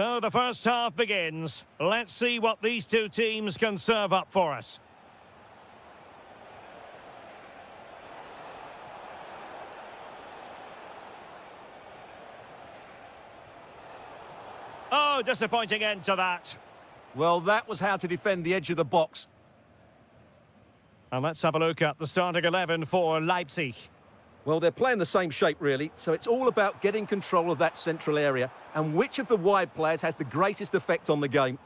Oh, the first half begins. Let's see what these two teams can serve up for us. Oh, disappointing end to that. Well, that was how to defend the edge of the box. And let's have a look at the starting 11 for Leipzig. Well, they're playing the same shape, really, so it's all about getting control of that central area and which of the wide players has the greatest effect on the game.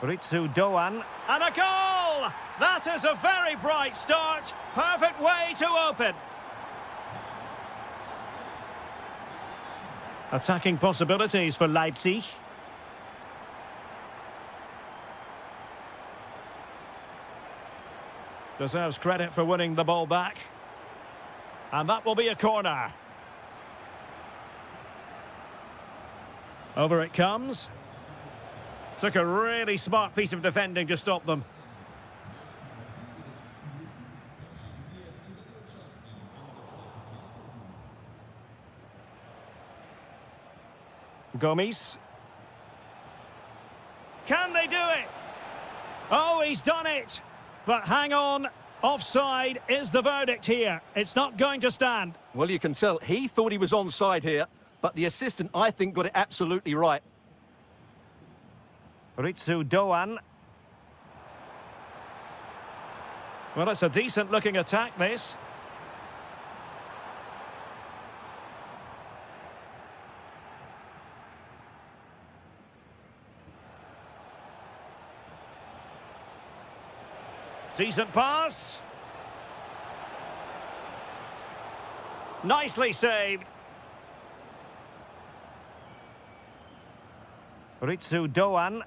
Ritsu Doan, and a goal! That is a very bright start. Perfect way to open. Attacking possibilities for Leipzig. Deserves credit for winning the ball back. And that will be a corner. Over it comes. Took a really smart piece of defending to stop them. Gomes. Can they do it? Oh, he's done it. But hang on, offside is the verdict here. It's not going to stand. Well, you can tell he thought he was onside here, but the assistant, I think, got it absolutely right. Ritsu Doan. Well, it's a decent-looking attack, this. Decent pass. Nicely saved. Ritsu Doan.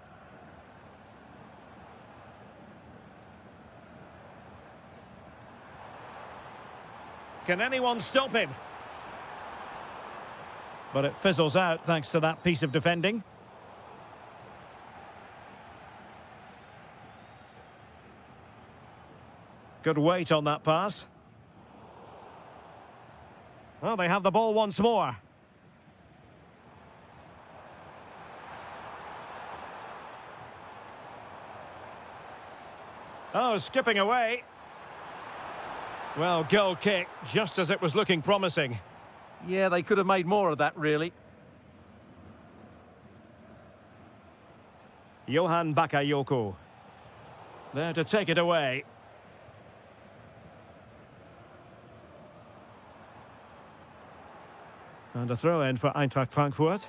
Can anyone stop him? But it fizzles out thanks to that piece of defending. Good weight on that pass. Well, they have the ball once more. Oh, skipping away. Well, goal kick, just as it was looking promising. Yeah, they could have made more of that, really. Johan Bakayoko. There to take it away. And a throw-in for Eintracht Frankfurt.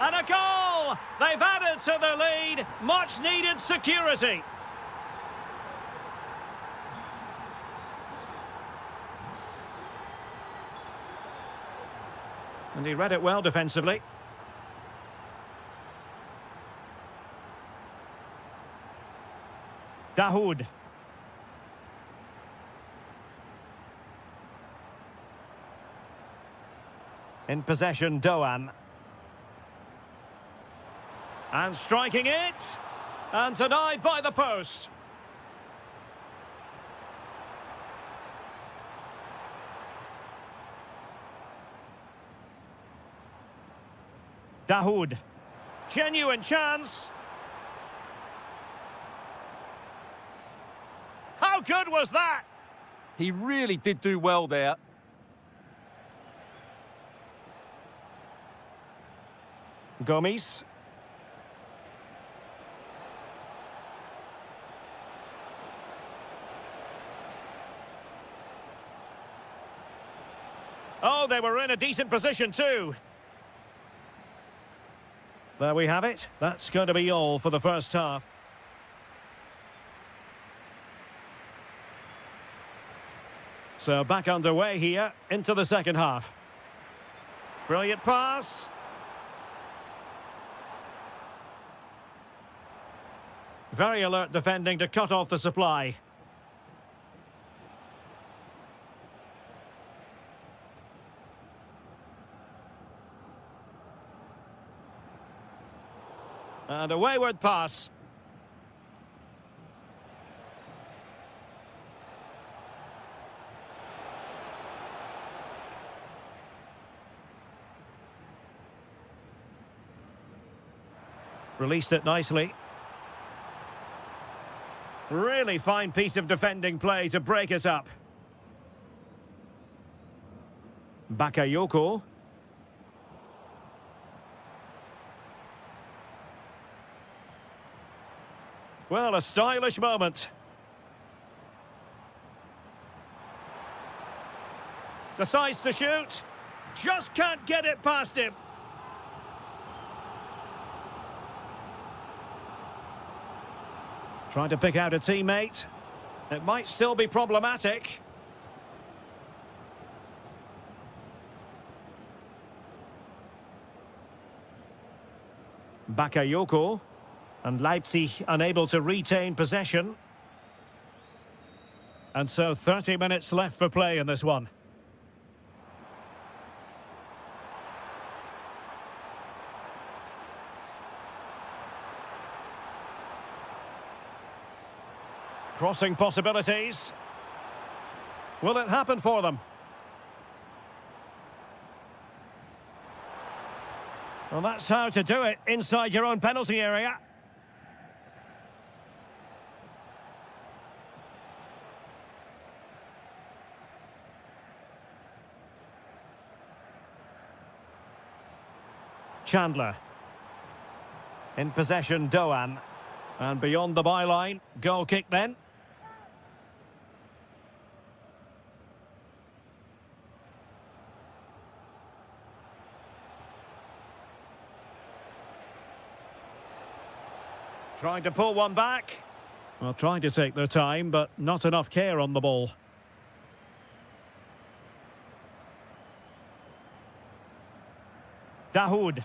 And a goal! They've added to the lead. Much-needed security. And he read it well defensively. Dahoud. In possession, Doan. And striking it. And denied by the post. Dahoud. Genuine chance. How good was that? He really did do well there. Gomes. Oh, they were in a decent position too. There we have it. That's going to be all for the first half. So back underway here into the second half. Brilliant pass. Very alert defending to cut off the supply. And a wayward pass. Released it nicely. Really fine piece of defending play to break us up. Bakayoko. Well, a stylish moment. Decides to shoot. Just can't get it past him. Trying to pick out a teammate. It might still be problematic. Bakayoko. And Leipzig unable to retain possession. And so 30 minutes left for play in this one. Crossing possibilities. Will it happen for them? Well, that's how to do it inside your own penalty area. Chandler. In possession, Doan. And beyond the byline, goal kick then. Trying to pull one back. Well, trying to take their time, but not enough care on the ball. Dahoud.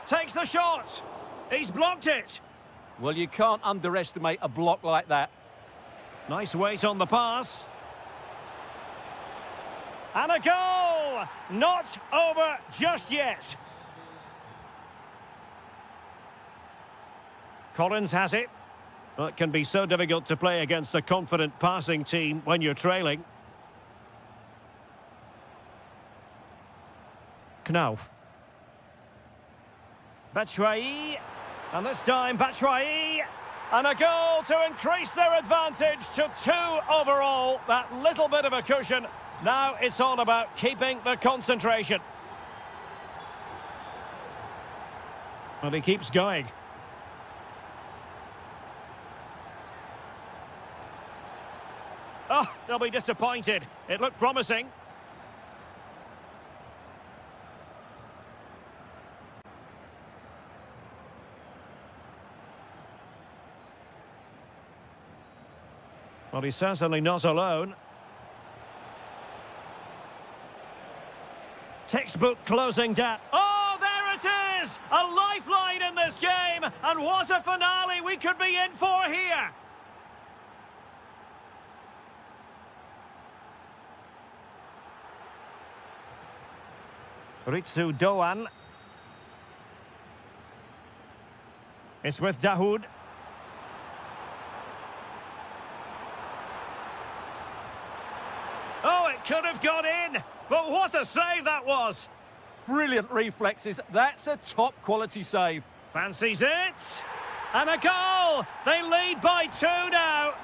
Takes the shot. He's blocked it. Well, you can't underestimate a block like that. Nice weight on the pass. And a goal! Not over just yet. Collins has it. Well, it can be so difficult to play against a confident passing team when you're trailing. Knauf. Batshuayi. And this time Batshuayi. And a goal to increase their advantage to 2 overall. That little bit of a cushion. Now it's all about keeping the concentration. And he keeps going. Oh, they'll be disappointed. It looked promising. Well, he's certainly not alone. Textbook closing down. Oh, there it is! A lifeline in this game! And what a finale we could be in for here! Ritsu Doan. It's with Dahoud. Oh, it could have got in, but what a save that was. Brilliant reflexes. That's a top-quality save. Fancies it. And a goal. They lead by 2 now.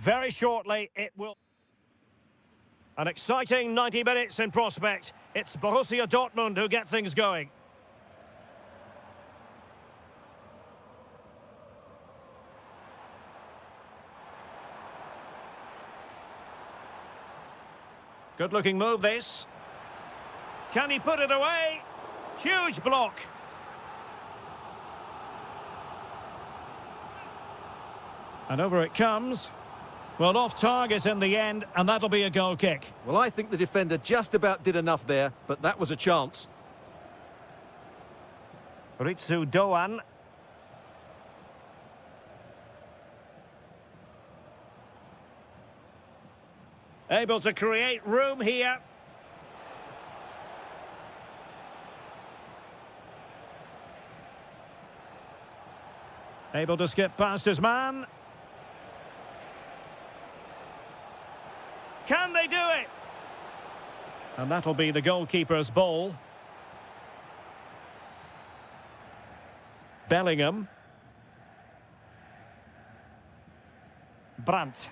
very shortly it will... An exciting 90 minutes in prospect. It's Borussia Dortmund who get things going. Good-looking move, this. Can he put it away? Huge block. And over it comes. Well, off target in the end, and that'll be a goal kick. Well, I think the defender just about did enough there, but that was a chance. Ritsu Doan. Able to create room here. Able to skip past his man. Can they do it? And that'll be the goalkeeper's ball. Bellingham. Brandt.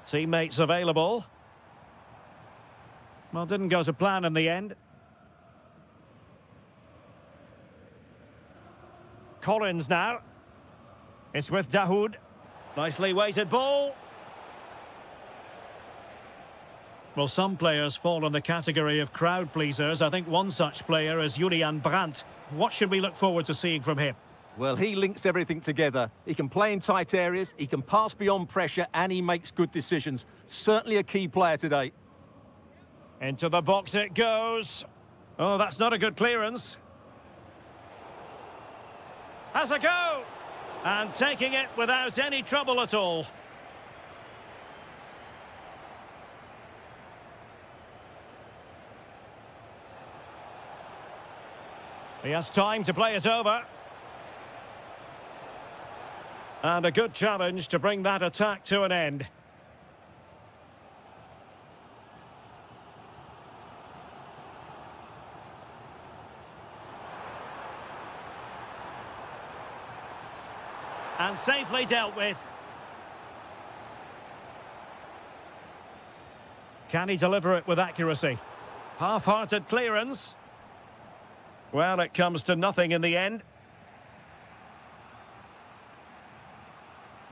Teammates available. Well, didn't go to plan in the end. Collins now. It's with Dahoud. Nicely weighted ball. Well, some players fall in the category of crowd pleasers. I think one such player is Julian Brandt. What should we look forward to seeing from him? Well, he links everything together. He can play in tight areas, he can pass beyond pressure, and he makes good decisions. Certainly a key player today. Into the box it goes. Oh, that's not a good clearance. Has a go! And taking it without any trouble at all. He has time to play it over. And a good challenge to bring that attack to an end. And safely dealt with. Can he deliver it with accuracy? Half-hearted clearance. Well, it comes to nothing in the end.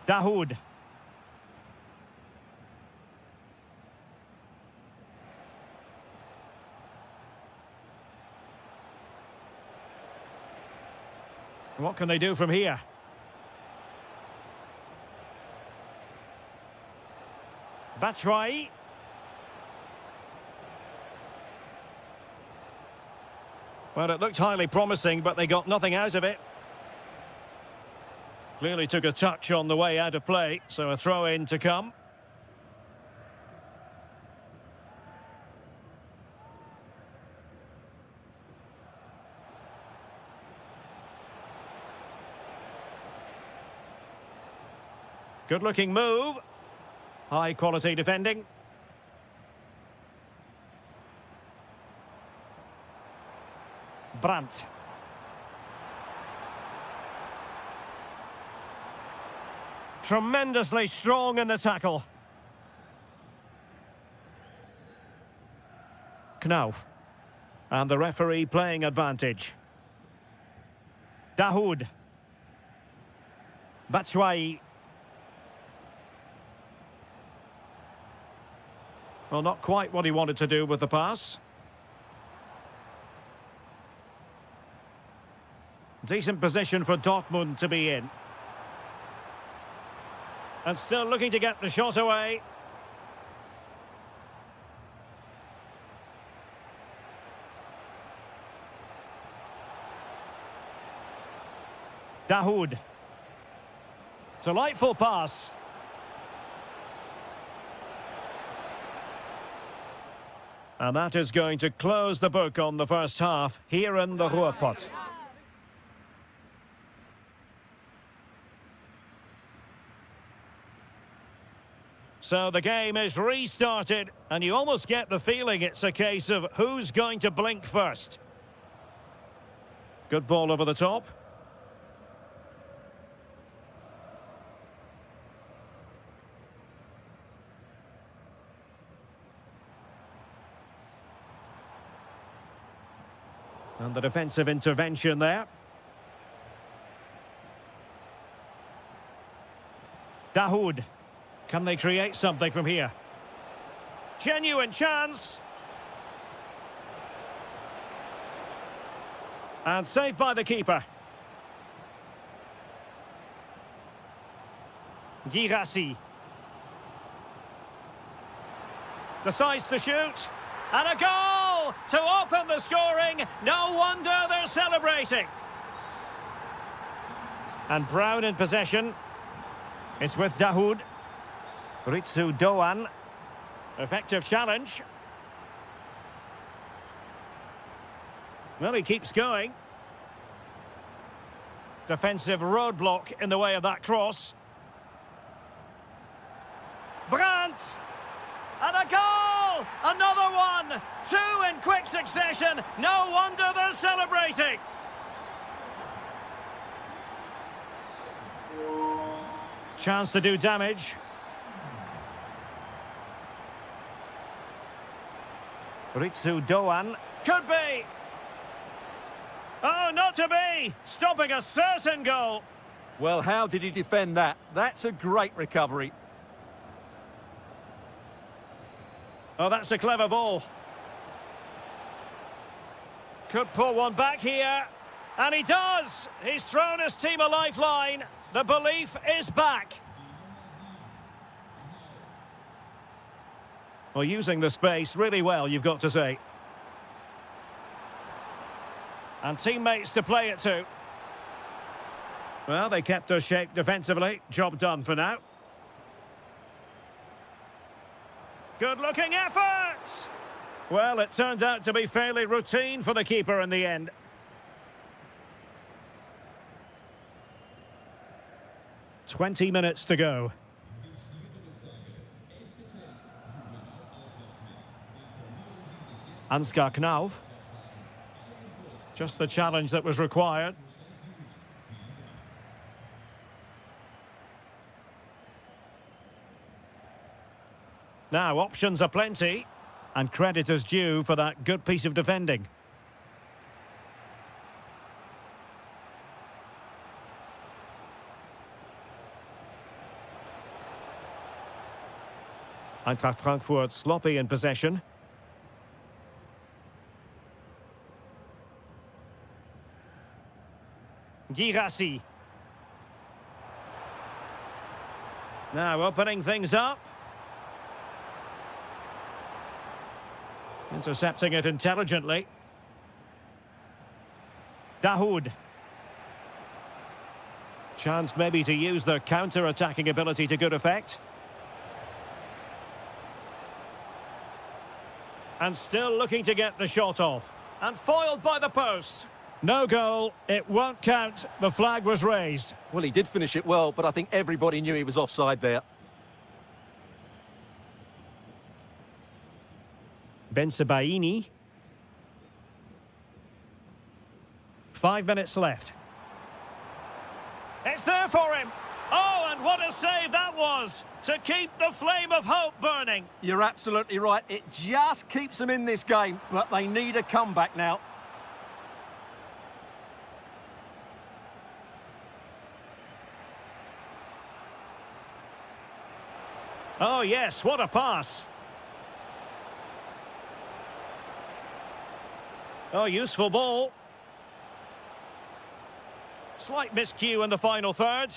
Dahoud. What can they do from here? Batshuayi. Well, it looked highly promising, but they got nothing out of it. Clearly took a touch on the way out of play, so a throw-in to come. Good-looking move. High-quality defending. Brandt. Tremendously strong in the tackle. Knauf. And the referee playing advantage. Dahoud. Batshuayi. Well, not quite what he wanted to do with the pass. Decent position for Dortmund to be in. And still looking to get the shot away. Dahoud. Delightful pass. And that is going to close the book on the first half here in the Ruhrpott. So the game is restarted, and you almost get the feeling it's a case of who's going to blink first. Good ball over the top. And the defensive intervention there. Dahoud. Can they create something from here? Genuine chance. And saved by the keeper. Girassi. Decides to shoot. And a goal to open the scoring. No wonder they're celebrating. And Brown in possession. It's with Dahoud. Ritsu Doan. Effective challenge. Well, he keeps going. Defensive roadblock in the way of that cross. Brandt! And a goal! Another one! Two in quick succession. No wonder they're celebrating. Chance to do damage. Ritsu Doan. Could be. Oh, not to be. Stopping a certain goal. Well, how did he defend that? That's a great recovery. Oh, that's a clever ball. Could pull one back here. And he does. He's thrown his team a lifeline. The belief is back. Well, using the space really well, you've got to say. And teammates to play it to. Well, they kept their shape defensively. Job done for now. Good-looking effort! Well, it turns out to be fairly routine for the keeper in the end. "20 minutes to go. Ansgar Knauf. Just the challenge that was required. Now, options are plenty, and credit is due for that good piece of defending. Eintracht Frankfurt sloppy in possession. Girassi. Now opening things up. Intercepting it intelligently. Dahoud. Chance maybe to use their counter-attacking ability to good effect. And still looking to get the shot off. And foiled by the post. No goal, it won't count, the flag was raised. Well, he did finish it well, but I think everybody knew he was offside there. Bensebaini. 5 minutes left. It's there for him. Oh, and what a save that was to keep the flame of hope burning. You're absolutely right. It just keeps them in this game, but they need a comeback now. Oh, yes, what a pass. Oh, useful ball. Slight miscue in the final third.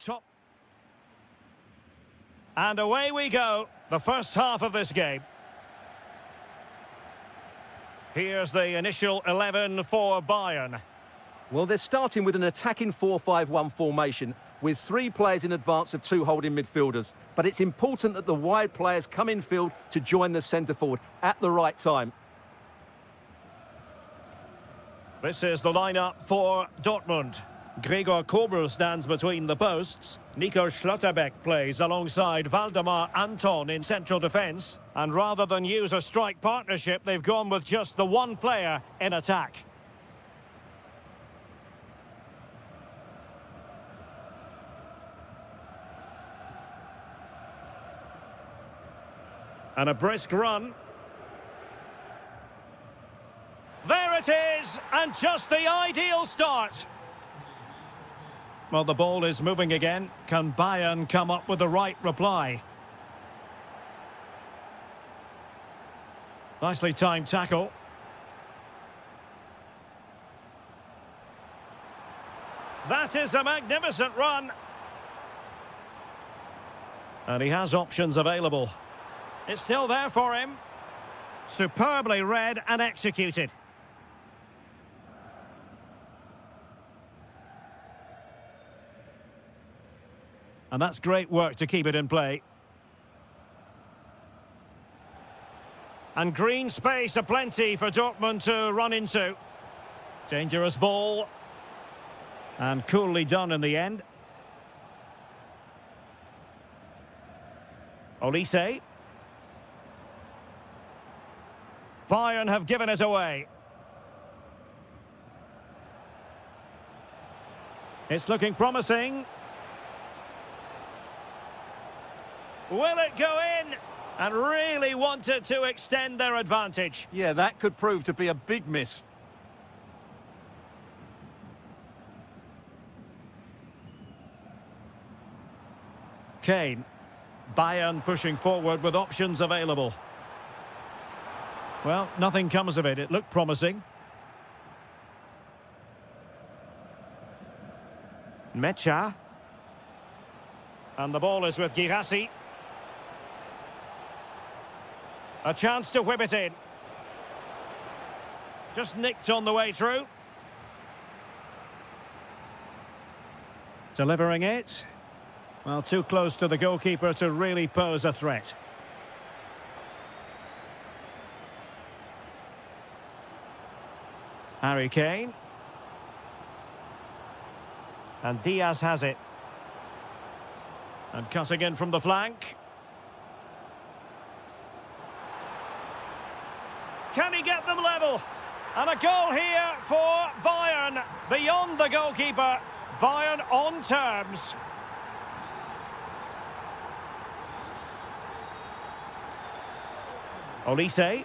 Top. And away we go, the first half of this game. Here's the initial 11 for Bayern. Well, they're starting with an attacking 4-5-1 formation with 3 players in advance of 2 holding midfielders. But it's important that the wide players come in field to join the centre forward at the right time. This is the lineup for Dortmund. Gregor Kobel stands between the posts. Nico Schlotterbeck plays alongside Waldemar Anton in central defence. And rather than use a strike partnership, they've gone with just the one player in attack. And a brisk run. There it is, and just the ideal start. Well, the ball is moving again. Can Bayern come up with the right reply? Nicely timed tackle. That is a magnificent run. And he has options available. It's still there for him. Superbly read and executed. And that's great work to keep it in play. And green space aplenty for Dortmund to run into. Dangerous ball. And coolly done in the end. Olise. Bayern have given it away. It's looking promising. Will it go in? And really wanted to extend their advantage. Yeah, that could prove to be a big miss. Kane. Bayern pushing forward with options available. Well, nothing comes of it. It looked promising. Mecha. And the ball is with Girassi. A chance to whip it in. Just nicked on the way through. Delivering it. Well, too close to the goalkeeper to really pose a threat. Harry Kane. And Diaz has it. And cutting in from the flank. Can he get them level? And a goal here for Bayern. Beyond the goalkeeper. Bayern on terms. Olise.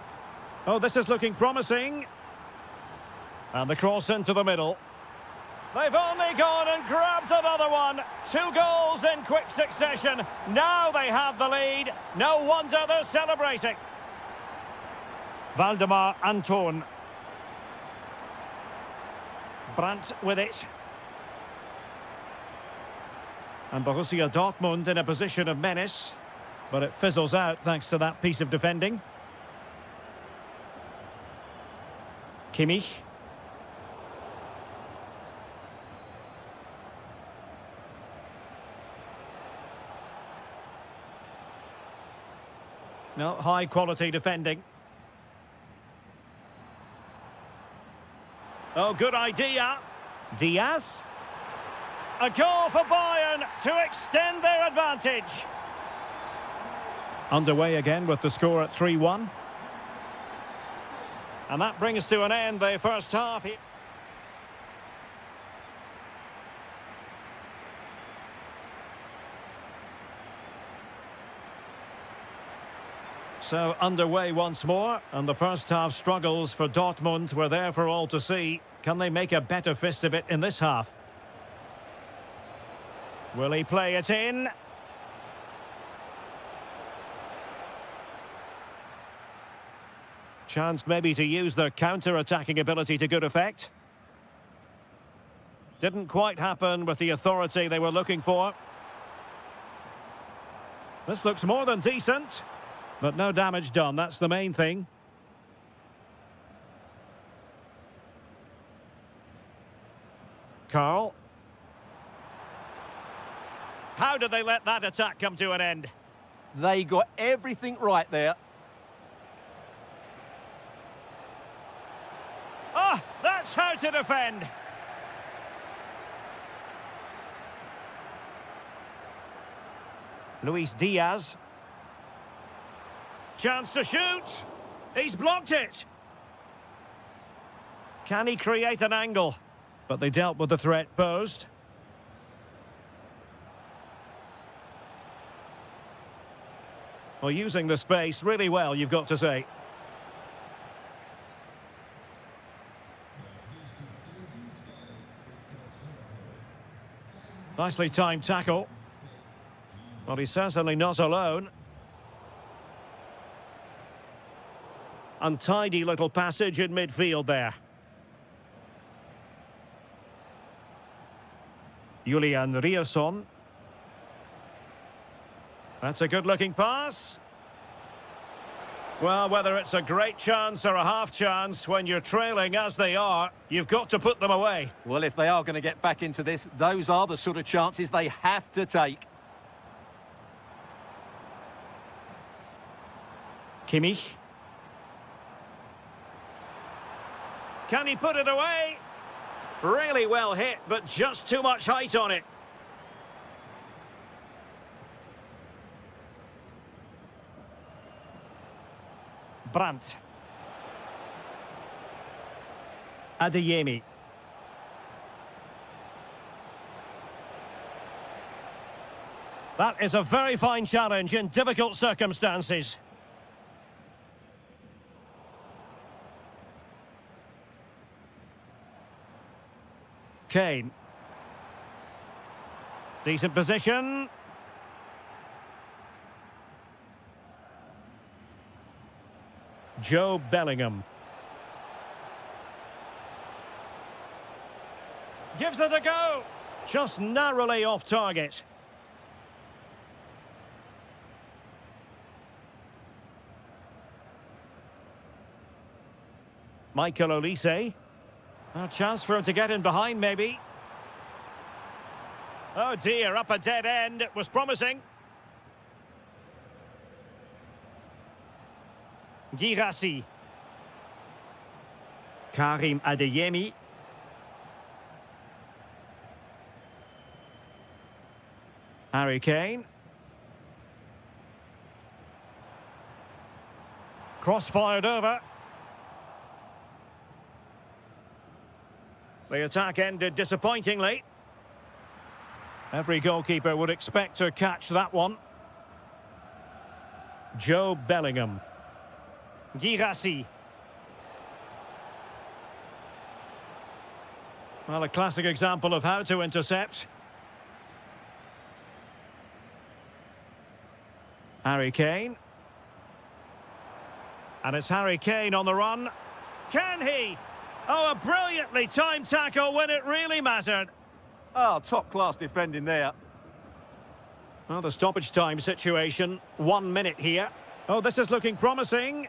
Oh, this is looking promising. And the cross into the middle. They've only gone and grabbed another one. 2 goals in quick succession. Now they have the lead. No wonder they're celebrating. Waldemar Anton. Brandt with it. And Borussia Dortmund in a position of menace. But it fizzles out thanks to that piece of defending. Kimmich. No, high quality defending. Oh, good idea. Diaz. A goal for Bayern to extend their advantage. Underway again with the score at 3-1. And that brings to an end the first half. So underway once more, and the first half struggles for Dortmund were there for all to see. Can they make a better fist of it in this half? Will he play it in? Chance maybe to use their counter-attacking ability to good effect. Didn't quite happen with the authority they were looking for. This looks more than decent, but no damage done. That's the main thing. Carl. How did they let that attack come to an end? They got everything right there. Ah, that's how to defend. Luis Diaz. Chance to shoot. He's blocked it. Can he create an angle? But they dealt with the threat posed. Well, using the space really well, you've got to say. Nicely timed tackle. Well, he's certainly not alone. Untidy little passage in midfield there. Julian Rierson. That's a good-looking pass. Well, whether it's a great chance or a half chance, when you're trailing as they are, you've got to put them away. Well, if they are going to get back into this, those are the sort of chances they have to take. Kimmich. Can he put it away? Really well hit, but just too much height on it. Brandt. Adeyemi. That is a very fine challenge in difficult circumstances. Kane. Decent position. Joe Bellingham. Gives it a go. Just narrowly off target. Michael Olise. A chance for him to get in behind, maybe. Oh dear, up a dead end. It was promising. Girassi. Karim Adeyemi. Harry Kane. Cross fired over. The attack ended disappointingly. Every goalkeeper would expect to catch that one. Joe Bellingham. Girassi. Well, a classic example of how to intercept. Harry Kane. And it's Harry Kane on the run. Can he? Oh, a brilliantly timed tackle when it really mattered. Oh, top-class defending there. Well, the stoppage time situation. 1 minute here. Oh, this is looking promising.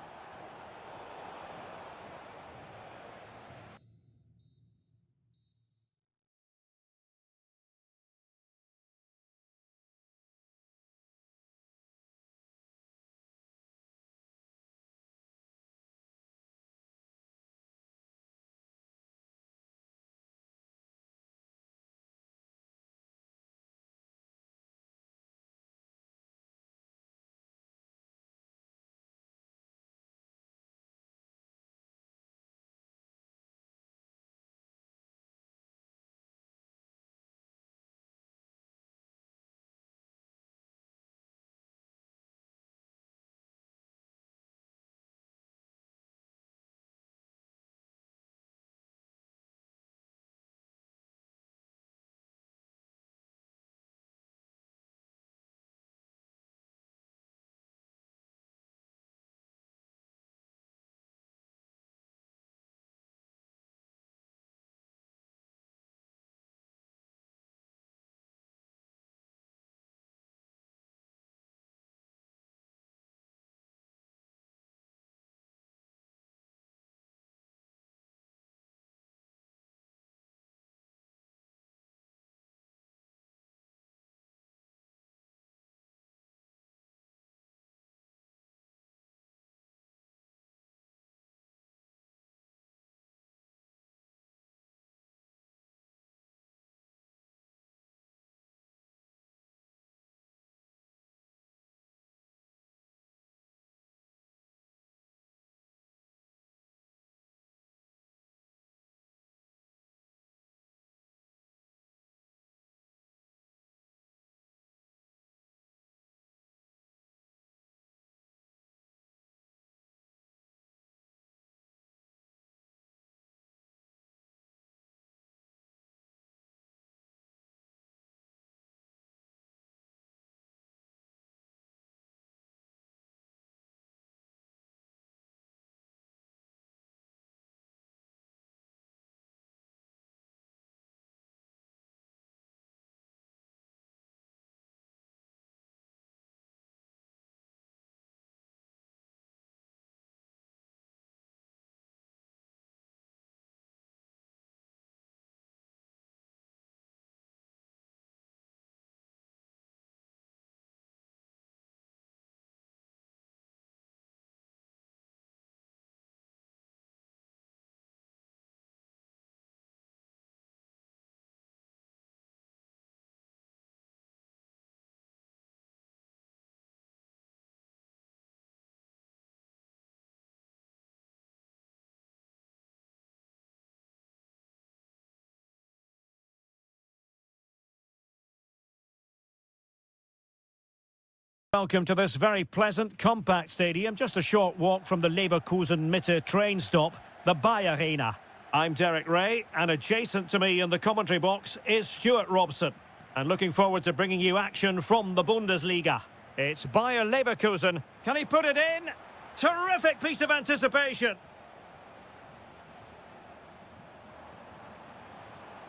Welcome to this very pleasant, compact stadium, just a short walk from the Leverkusen Mitte train stop, the Bayer Arena. I'm Derek Ray, and adjacent to me in the commentary box is Stuart Robson. And looking forward to bringing you action from the Bundesliga. It's Bayer Leverkusen. Can he put it in? Terrific piece of anticipation.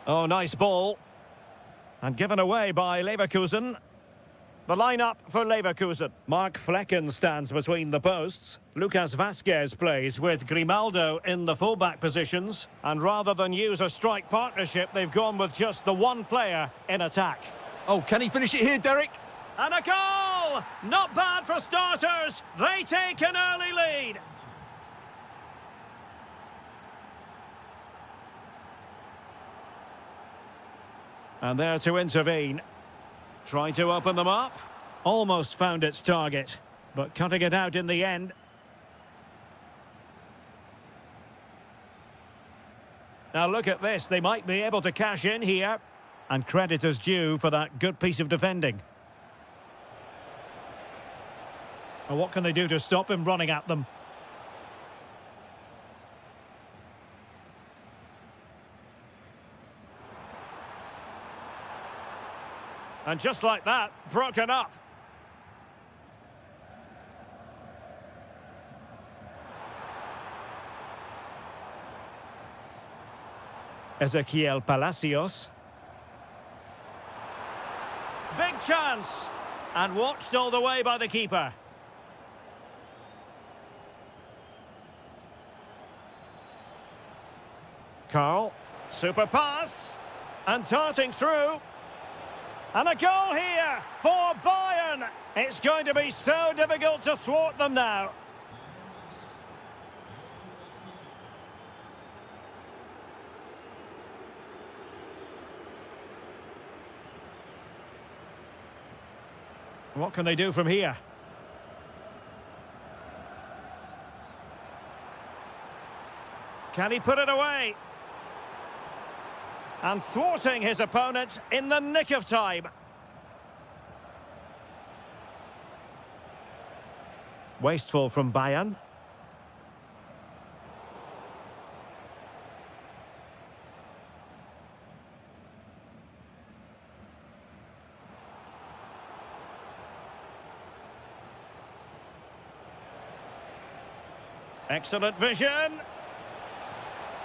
Oh, nice ball. And given away by Leverkusen. The lineup for Leverkusen. Mark Flecken stands between the posts. Lucas Vasquez plays with Grimaldo in the fullback positions. And rather than use a strike partnership, they've gone with just the one player in attack. Oh, can he finish it here, Derek? And a goal! Not bad for starters. They take an early lead. And there to intervene. Trying to open them up. Almost found its target, but cutting it out in the end. Now look at this. They might be able to cash in here. And credit is due for that good piece of defending. And what can they do to stop him running at them? And just like that, broken up. Ezequiel Palacios. Big chance. And watched all the way by the keeper. Carl. Super pass. And darting through. And a goal here for Bayern. It's going to be so difficult to thwart them now. What can they do from here? Can he put it away? And thwarting his opponent in the nick of time. Wasteful from Bayern. Excellent vision.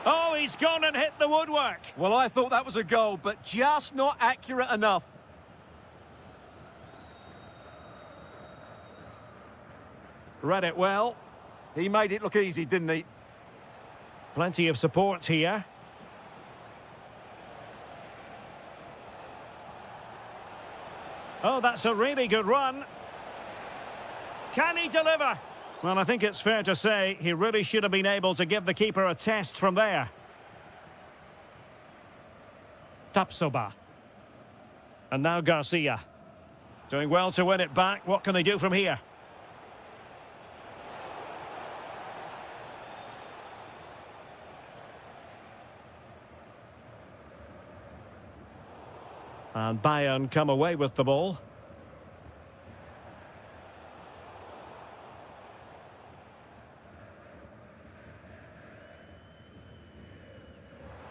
Oh, he's gone and hit the woodwork. Well, I thought that was a goal, but just not accurate enough. Read it well. He made it look easy, didn't he? Plenty of support here. Oh, that's a really good run. Can he deliver? Well, I think it's fair to say he really should have been able to give the keeper a test from there. Tapsoba. And now Garcia. Doing well to win it back. What can they do from here? And Bayern come away with the ball.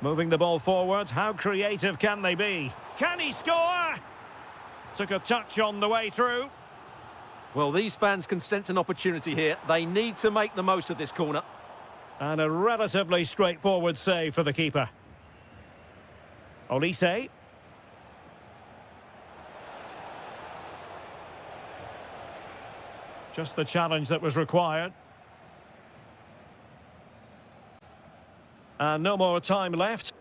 Moving the ball forward, how creative can they be? Can he score? Took a touch on the way through. Well, these fans can sense an opportunity here. They need to make the most of this corner. And a relatively straightforward save for the keeper. Olise. Just the challenge that was required. And no more time left.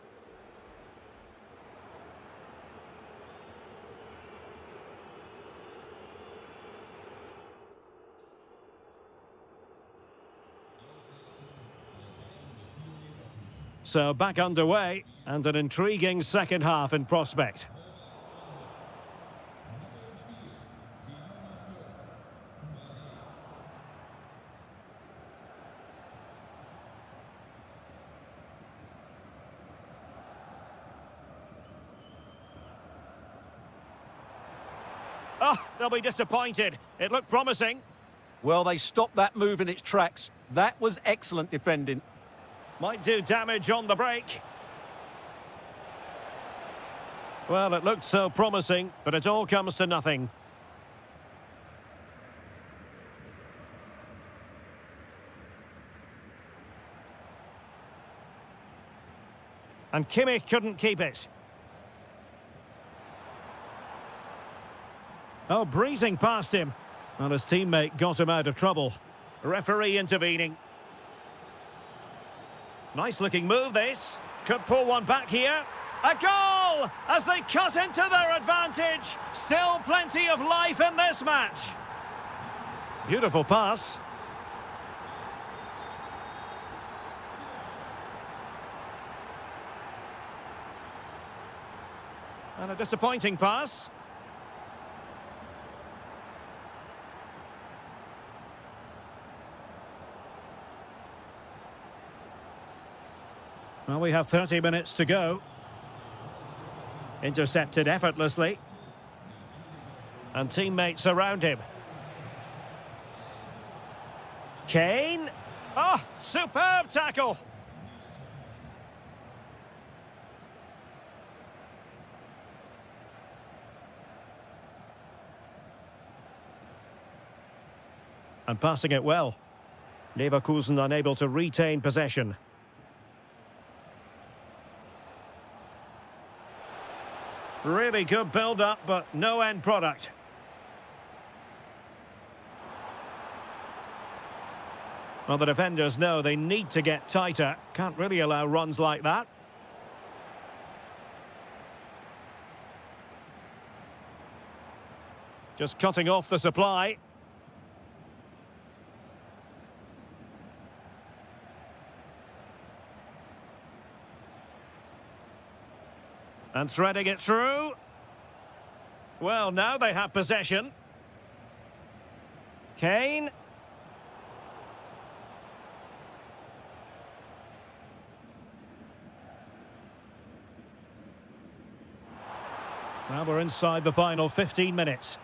So back underway, and an intriguing second half in prospect. Oh, they'll be disappointed. It looked promising. Well, they stopped that move in its tracks. That was excellent defending. Might do damage on the break. Well, it looked so promising, but it all comes to nothing. And Kimmich couldn't keep it. Oh, breezing past him. Well, his teammate got him out of trouble. Referee intervening. Nice-looking move, this. Could pull one back here. A goal! As they cut into their advantage. Still plenty of life in this match. Beautiful pass. And a disappointing pass. Well, we have 30 minutes to go. Intercepted effortlessly. And teammates around him. Kane. Oh, superb tackle. And passing it well. Leverkusen unable to retain possession. Really good build-up, but no end product. Well, the defenders know they need to get tighter. Can't really allow runs like that. Just cutting off the supply. And threading it through. Well, now they have possession. Kane. Now we're inside the final 15 minutes.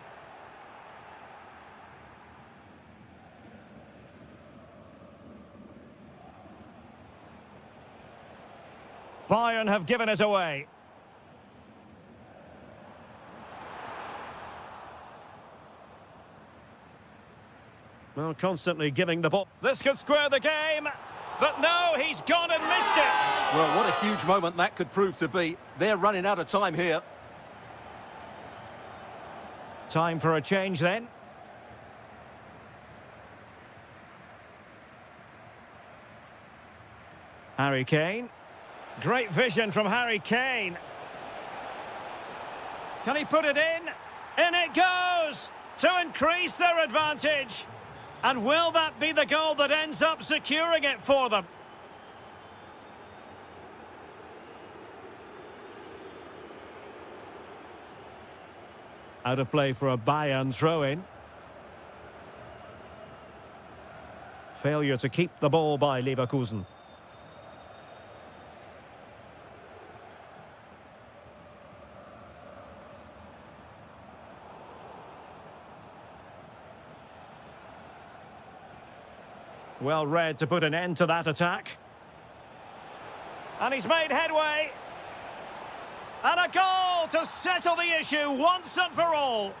Bayern have given it away. Well, constantly giving the ball. This could square the game. But no, he's gone and missed it. Well, what a huge moment that could prove to be. They're running out of time here. Time for a change then. Harry Kane. Great vision from Harry Kane. Can he put it in? In it goes! To increase their advantage. And will that be the goal that ends up securing it for them? Out of play for a Bayern throw-in. Failure to keep the ball by Leverkusen. Well read to put an end to that attack. And he's made headway. And a goal to settle the issue once and for all.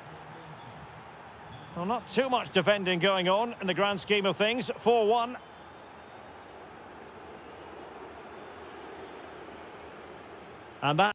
Well, not too much defending going on in the grand scheme of things. 4-1. And that...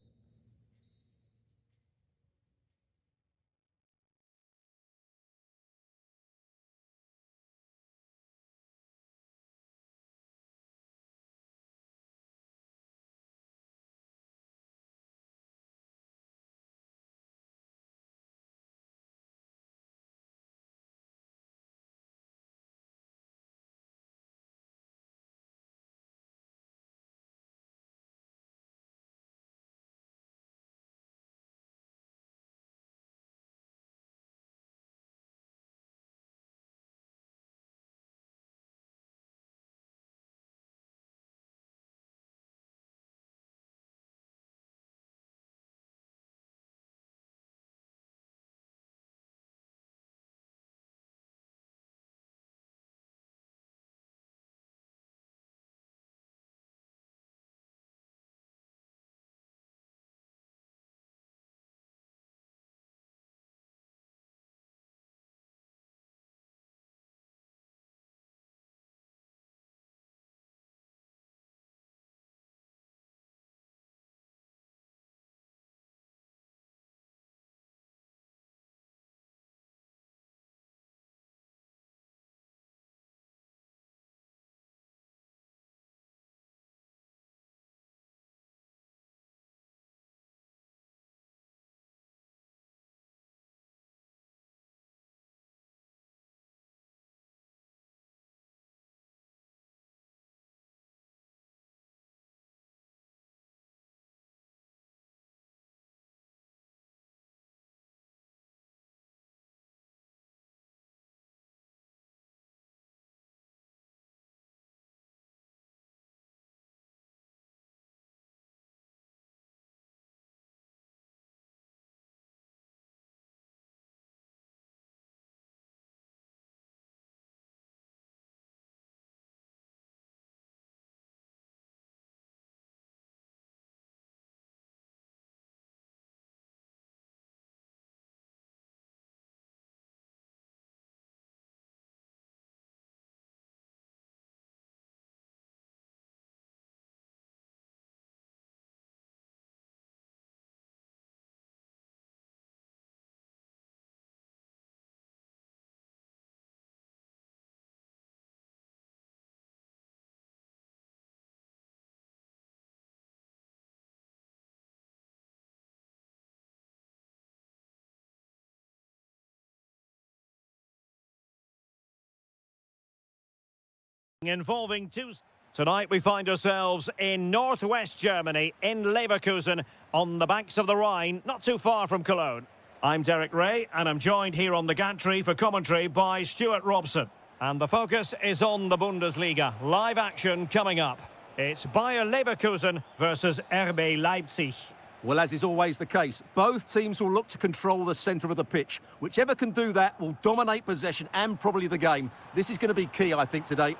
involving two. Tonight we find ourselves in northwest Germany, in Leverkusen, on the banks of the Rhine, not too far from Cologne. I'm Derek Ray, and I'm joined here on the gantry for commentary by Stuart Robson. And the focus is on the Bundesliga. Live action coming up. It's Bayer Leverkusen versus RB Leipzig. Well, as is always the case, both teams will look to control the centre of the pitch. Whichever can do that will dominate possession and probably the game. This is going to be key, I think, today.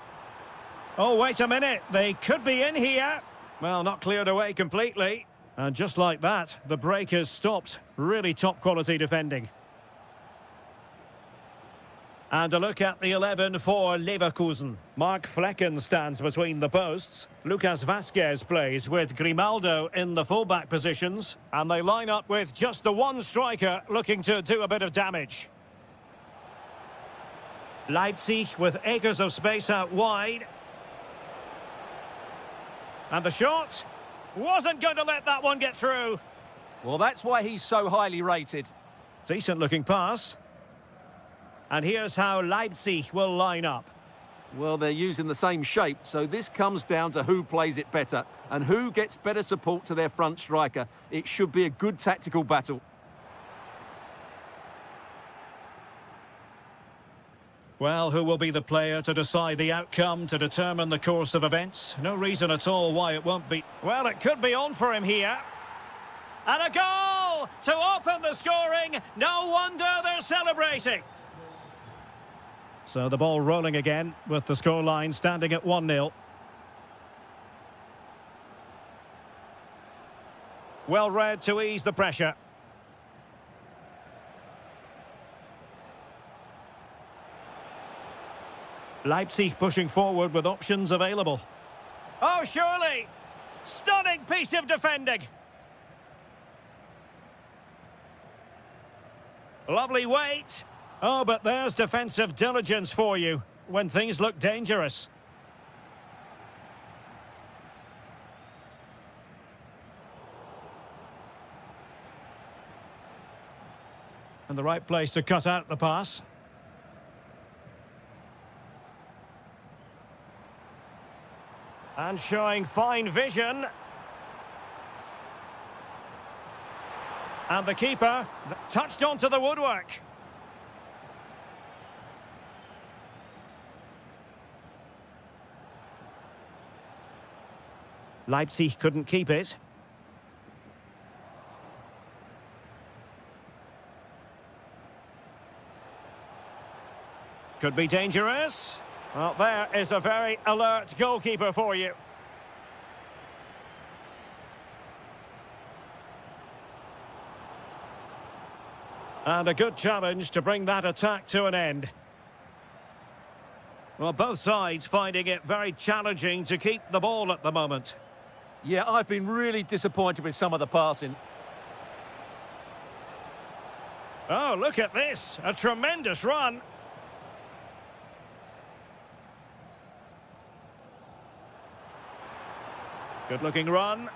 Oh, wait a minute. They could be in here. Well, not cleared away completely. And just like that, the break has stopped. Really top-quality defending. And a look at the 11 for Leverkusen. Mark Flecken stands between the posts. Lucas Vazquez plays with Grimaldo in the full-back positions. And they line up with just the one striker looking to do a bit of damage. Leipzig with acres of space out wide. And the shot wasn't going to let that one get through. Well, that's why he's so highly rated. Decent-looking pass. And here's how Leipzig will line up. Well, they're using the same shape, so this comes down to who plays it better and who gets better support to their front striker. It should be a good tactical battle. Well, who will be the player to decide the outcome, to determine the course of events? No reason at all why it won't be. Well, it could be on for him here. And a goal to open the scoring. No wonder they're celebrating. So the ball rolling again with the scoreline standing at 1-0. Well read to ease the pressure. Leipzig pushing forward with options available. Oh, surely! Stunning piece of defending. Lovely weight. Oh, but there's defensive diligence for you when things look dangerous. And the right place to cut out the pass. And showing fine vision. And the keeper touched onto the woodwork. Leipzig couldn't keep it. Could be dangerous. Well, there is a very alert goalkeeper for you. And a good challenge to bring that attack to an end. Well, both sides finding it very challenging to keep the ball at the moment. Yeah, I've been really disappointed with some of the passing. Oh, look at this. A tremendous run. Good-looking run.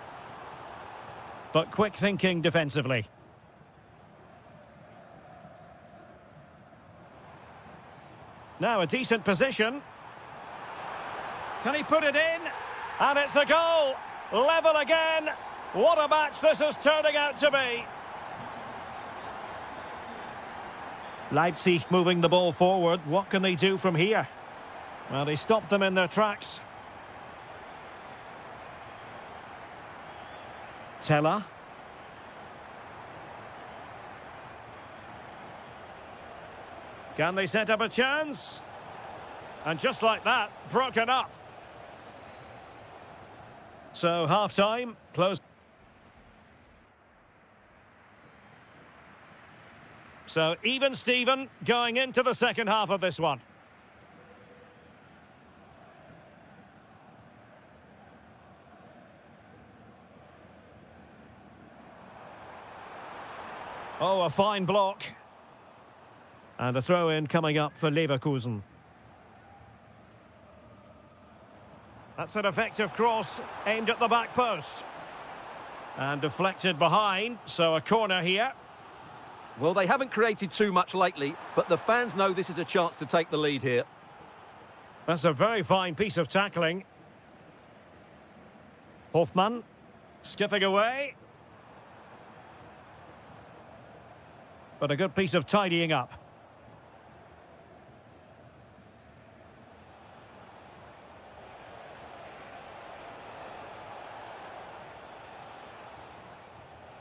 But quick thinking defensively. Now a decent position. Can he put it in? And it's a goal. Level again. What a match this is turning out to be. Leipzig moving the ball forward. What can they do from here? Well, they stopped them in their tracks. Teller. Can they set up a chance? And just like that, broken up. So, half-time, close. So, even Steven going into the second half of this one. Oh, a fine block. And a throw-in coming up for Leverkusen. That's an effective cross aimed at the back post. And deflected behind, so a corner here. Well, they haven't created too much lately, but the fans know this is a chance to take the lead here. That's a very fine piece of tackling. Hofmann, skipping away. But a good piece of tidying up.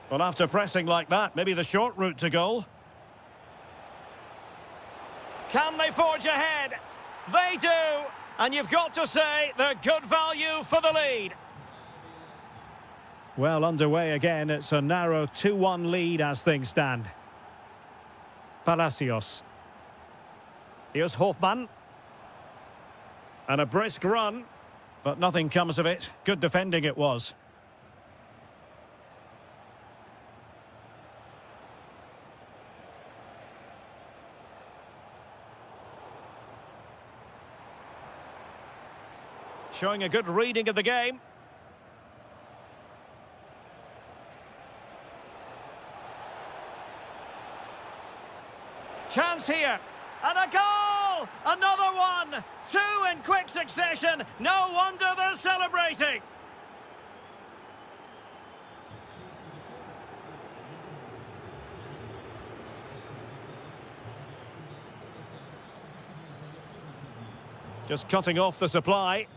Well, after pressing like that, maybe the short route to goal. Can they forge ahead? They do! And you've got to say they're good value for the lead. Well, underway again. It's a narrow 2-1 lead as things stand. Palacios. Here's Hofmann. And a brisk run, but nothing comes of it. Good defending it was. Showing a good reading of the game. Chance here. And a goal! Another one! Two in quick succession. No wonder they're celebrating. Just cutting off the supply.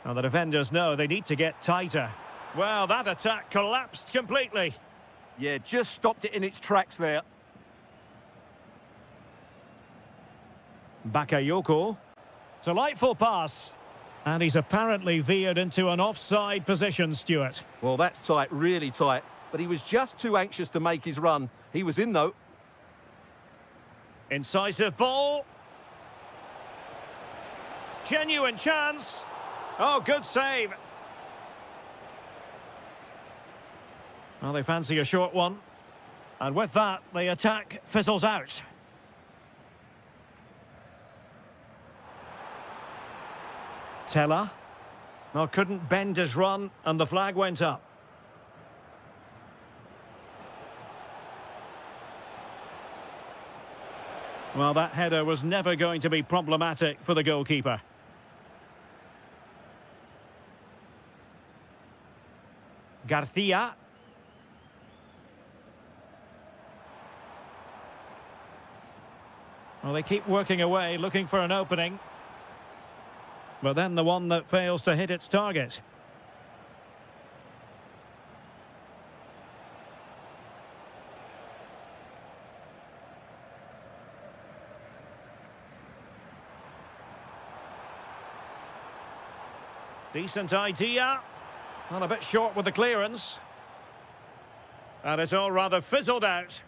Well, the defenders know they need to get tighter. Well, that attack collapsed completely. Yeah, just stopped it in its tracks there. Bakayoko. Delightful pass. And he's apparently veered into an offside position, Stuart. Well, that's tight, really tight. But he was just too anxious to make his run. He was in, though. Incisive ball. Genuine chance. Oh, good save. Well, they fancy a short one. And with that, the attack fizzles out. Teller. Well, couldn't bend his run, and the flag went up. Well, that header was never going to be problematic for the goalkeeper. Garcia. Well, they keep working away, looking for an opening. But then the one that fails to hit its target. Decent idea. Well, a bit short with the clearance. And it's all rather fizzled out.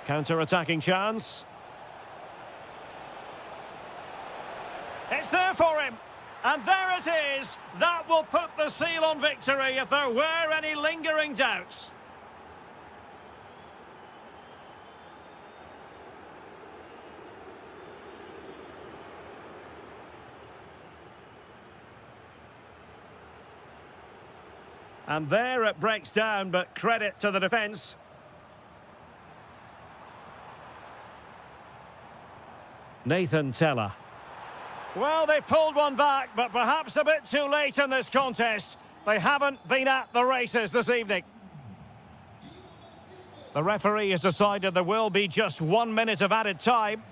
Counter-attacking chance. It's there for him. And there it is. That will put the seal on victory if there were any lingering doubts. And there it breaks down, but credit to the defence. Nathan Teller. Well, they pulled one back, but perhaps a bit too late in this contest. They haven't been at the races this evening. The referee has decided there will be just 1 minute of added time.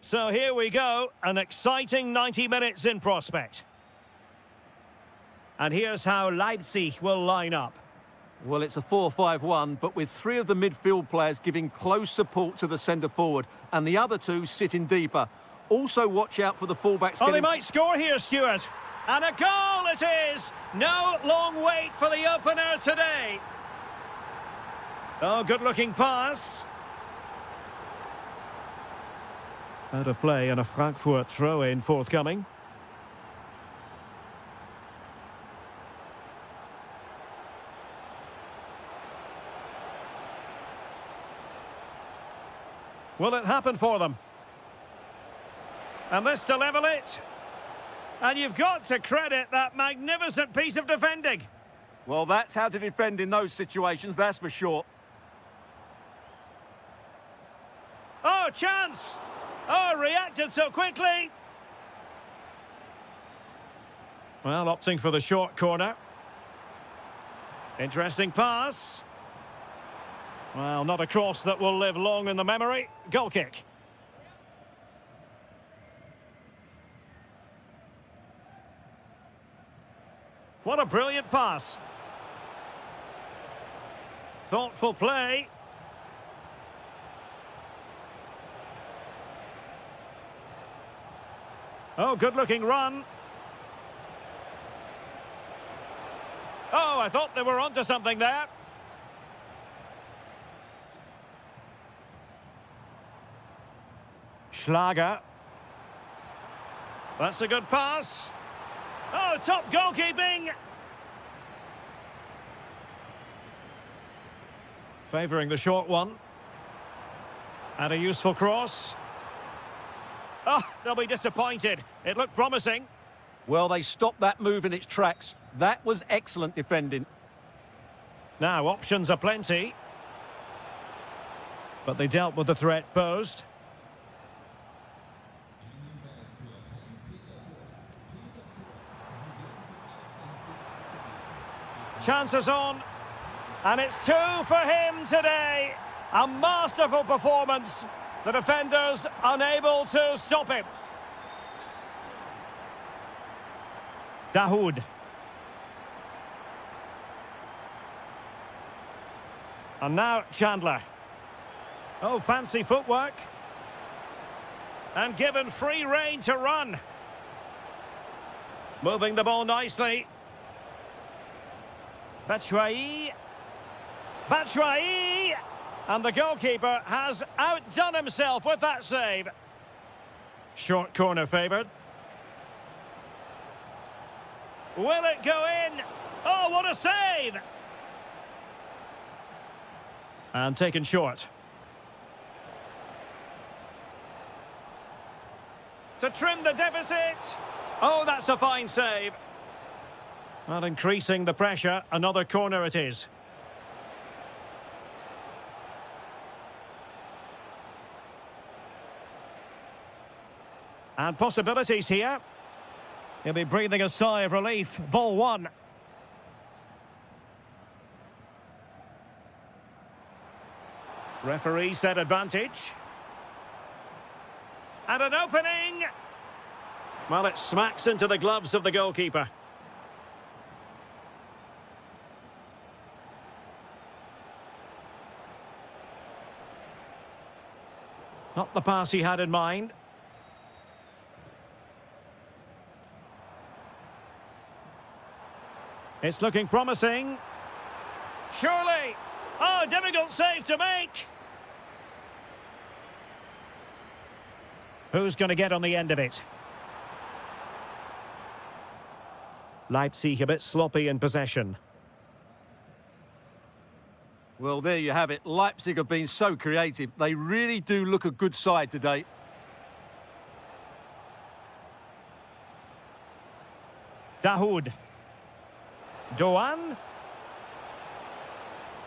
So here we go, an exciting 90 minutes in prospect. And here's how Leipzig will line up. Well, it's a 4-5-1, but with three of the midfield players giving close support to the centre-forward and the other two sitting deeper. Also watch out for the fullbacks. Oh, they might score here, Stuart. And a goal it is! No long wait for the opener today. Oh, good-looking pass. Out of play and a Frankfurt throw-in forthcoming. Will it happen for them? And this to level it. And you've got to credit that magnificent piece of defending. Well, that's how to defend in those situations, that's for sure. Oh, chance! Oh, reacted so quickly. Well, opting for the short corner. Interesting pass. Well, not a cross that will live long in the memory. Goal kick. What a brilliant pass. Thoughtful play. Oh, good-looking run. Oh, I thought they were onto something there. Schlager. That's a good pass. Oh, top goalkeeping. Favouring the short one. And a useful cross. Oh, they'll be disappointed. It looked promising. Well, they stopped that move in its tracks. That was excellent defending. Now, options are plenty. But they dealt with the threat posed. Chances on. And it's two for him today. A masterful performance. The defenders unable to stop him. Dahoud. And now Chandler. Oh, fancy footwork. And given free rein to run. Moving the ball nicely. Batshuayi. Batshuayi! And the goalkeeper has outdone himself with that save. Short corner favoured. Will it go in? Oh, what a save! And taken short. To trim the deficit. Oh, that's a fine save. Not increasing the pressure. Another corner it is. And possibilities here. He'll be breathing a sigh of relief. Ball one. Referee set advantage. And an opening. Well, it smacks into the gloves of the goalkeeper. Not the pass he had in mind. It's looking promising. Surely. Oh, difficult save to make. Who's going to get on the end of it? Leipzig a bit sloppy in possession. Well, there you have it. Leipzig have been so creative. They really do look a good side today. Dahoud. Doan.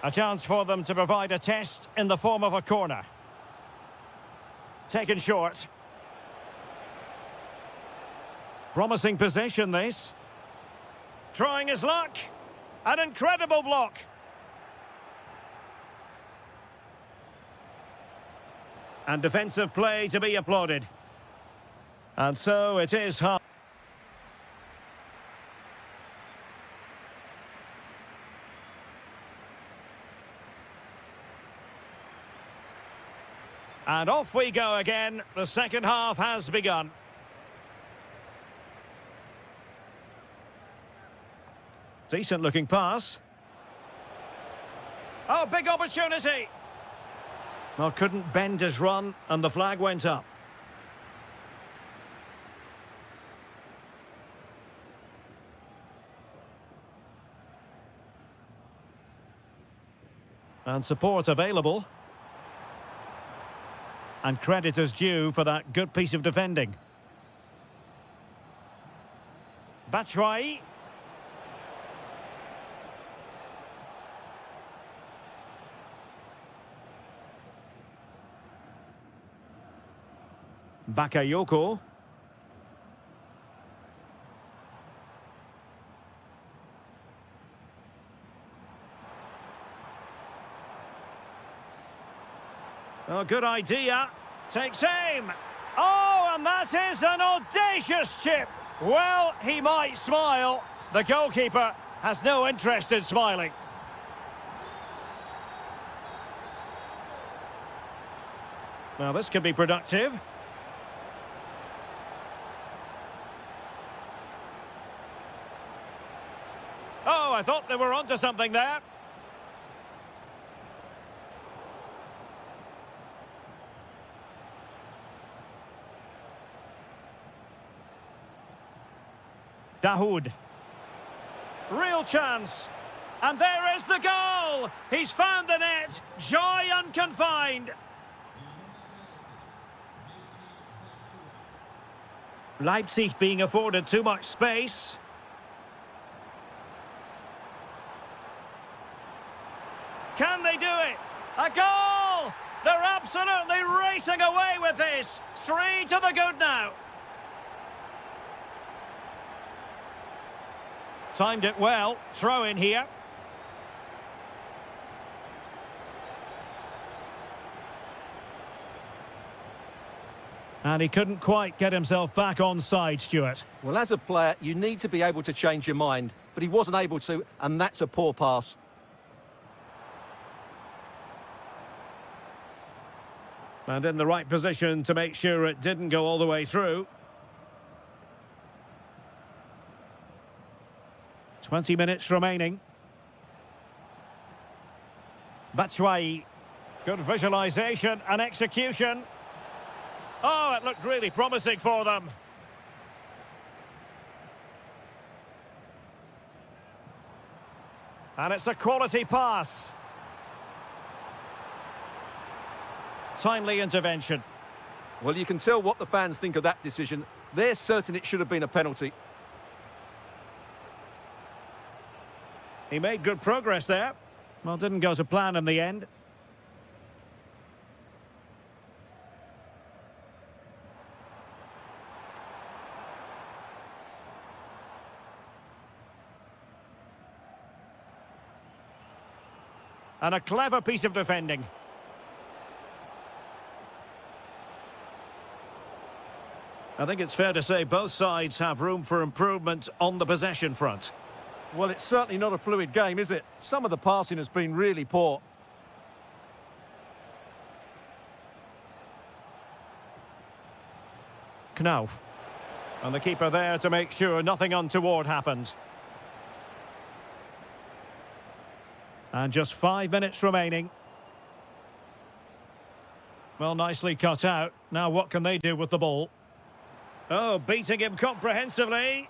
A chance for them to provide a test in the form of a corner. Taken short. Promising possession, this. Trying his luck. An incredible block. And defensive play to be applauded. And so it is hard. And off we go again. The second half has begun. Decent looking pass. Oh, big opportunity. Well, couldn't bend his run and the flag went up. And support available. And credit is due for that good piece of defending. Batshuayi. Bakayoko. Oh, good idea. Takes aim. Oh, and that is an audacious chip. Well, he might smile. The goalkeeper has no interest in smiling. Now, this could be productive. Oh, I thought they were onto something there. Dahoud. Real chance. And there is the goal. He's found the net. Joy unconfined. Leipzig being afforded too much space. Can they do it? A goal! They're absolutely racing away with this. 3 to the good now. Timed it well. Throw in here. And he couldn't quite get himself back on side, Stuart. Well, as a player, you need to be able to change your mind, but he wasn't able to, and that's a poor pass. And in the right position to make sure it didn't go all the way through. 20 minutes remaining. Batshuayi. Good visualisation and execution. Oh, it looked really promising for them. And it's a quality pass. Timely intervention. Well, you can tell what the fans think of that decision. They're certain it should have been a penalty. He made good progress there. Well, didn't go to plan in the end. And a clever piece of defending. I think it's fair to say both sides have room for improvement on the possession front. Well, it's certainly not a fluid game, is it? Some of the passing has been really poor. Knauf. And the keeper there to make sure nothing untoward happens. And just 5 minutes remaining. Well, nicely cut out. Now what can they do with the ball? Oh, beating him comprehensively.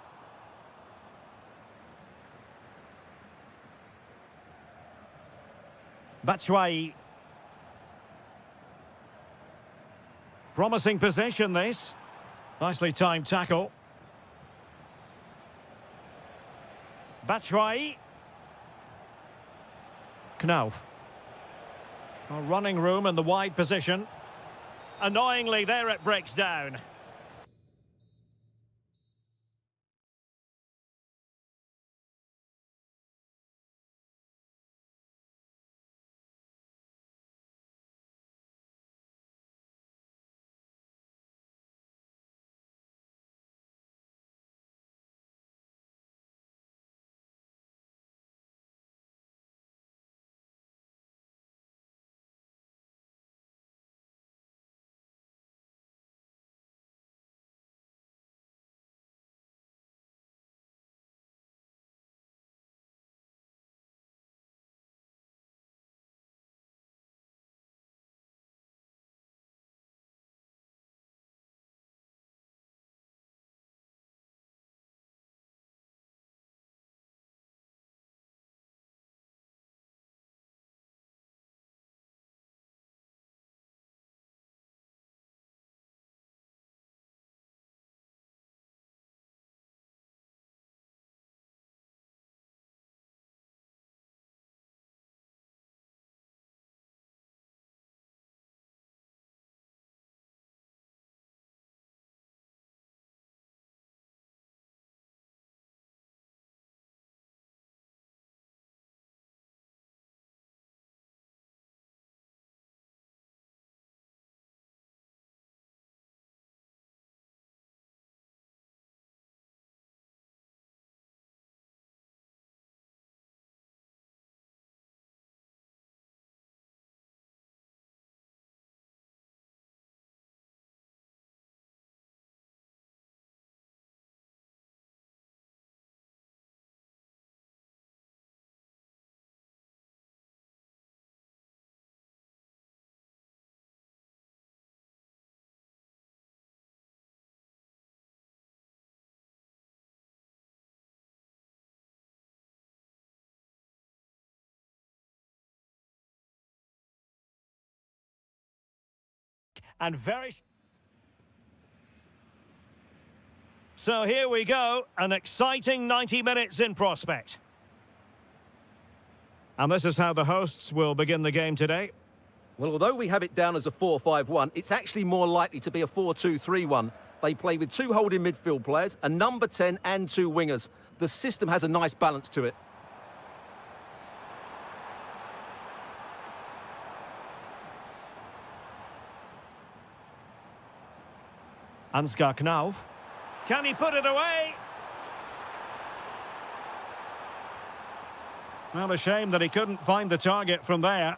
Batshuayi. Promising possession, this. Nicely timed tackle. Batshuayi. Knauf. Running room in the wide position. Annoyingly, there it breaks down. and very... So here we go, an exciting 90 minutes in prospect. And this is how the hosts will begin the game today. Well, although we have it down as a 4-5-1, it's actually more likely to be a 4-2-3-1. They play with 2 holding midfield players, a number 10 and 2 wingers. The system has a nice balance to it. Ansgar Knauf. Can he put it away? Well, a shame that he couldn't find the target from there.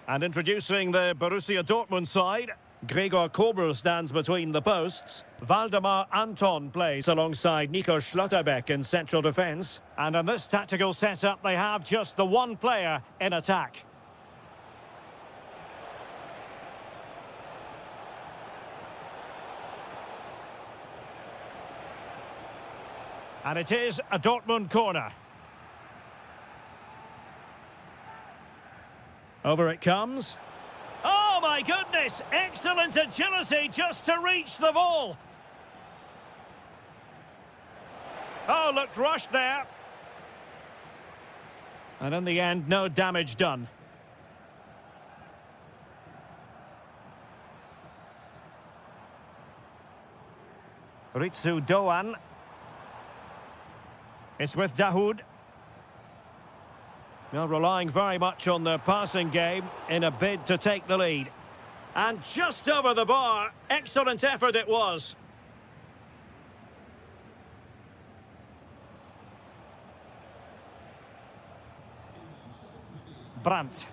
And introducing the Borussia Dortmund side, Gregor Kobel stands between the posts. Waldemar Anton plays alongside Nico Schlotterbeck in central defence. And in this tactical setup, they have just the one player in attack. And it is a Dortmund corner. Over it comes. Oh, my goodness! Excellent agility just to reach the ball. Oh, looked rushed there. And in the end, no damage done. Ritsu Doan. It's with Dahoud. Now relying very much on their passing game in a bid to take the lead. And just over the bar. Excellent effort it was. Brandt.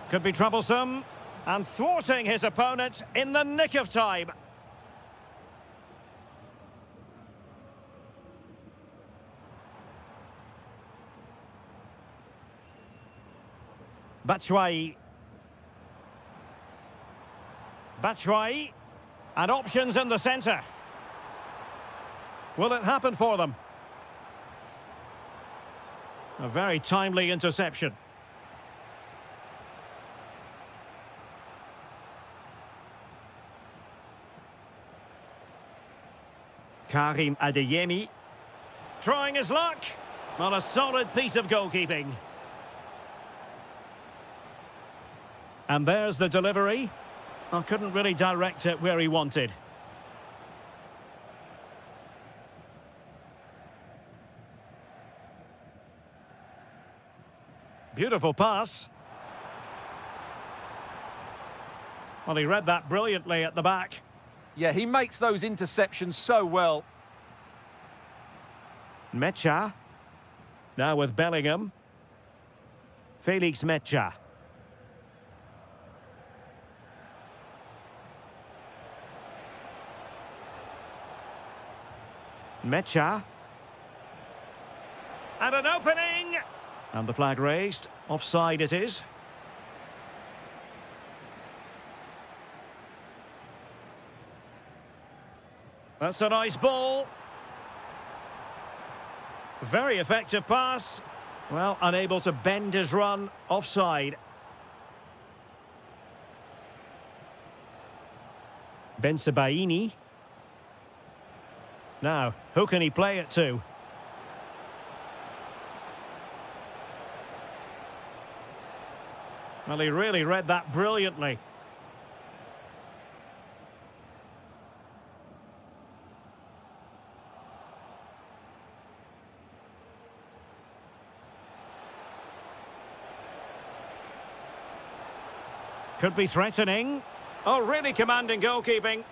Could be troublesome. And thwarting his opponent in the nick of time. Batshuayi. Batshuayi. And options in the centre. Will it happen for them? A very timely interception. Karim Adeyemi. Trying his luck. On a solid piece of goalkeeping. And there's the delivery. I couldn't really direct it where he wanted. Beautiful pass. Well, he read that brilliantly at the back. Yeah, he makes those interceptions so well. Mecha. Now with Bellingham. Felix Mecha. Mecha. And an opening! And the flag raised. Offside it is. That's a nice ball. Very effective pass. Well, unable to bend his run. Offside. Bensebaini. Now, who can he play it to? Well, he really read that brilliantly. Could be threatening. Oh, really commanding goalkeeping.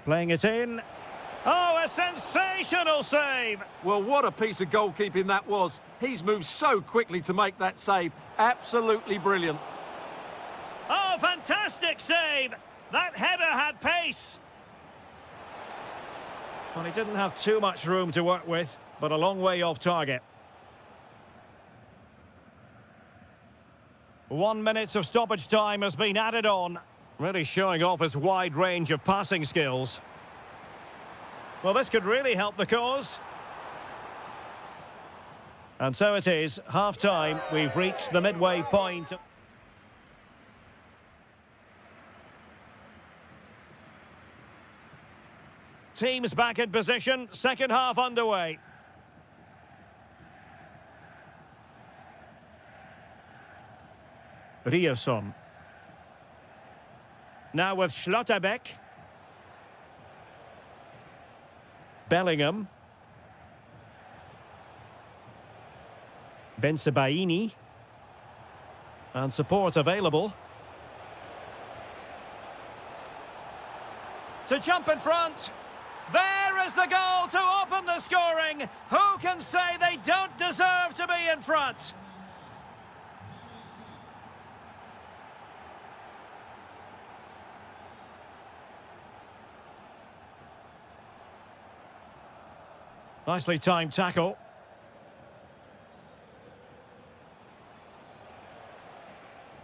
Playing it in. Oh, a sensational save! Well, what a piece of goalkeeping that was. He's moved so quickly to make that save. Absolutely brilliant. Oh, fantastic save! That header had pace. Well, he didn't have too much room to work with, but a long way off target. 1 minute of stoppage time has been added on. Really showing off his wide range of passing skills. Well, this could really help the cause. And so it is, half-time. We've reached the midway point. Teams back in position, second half underway. Ryerson. Now with Schlotterbeck. Bellingham. Bensebaini. And support available. To jump in front. There is the goal to open the scoring. Who can say they don't deserve to be in front? Nicely timed tackle.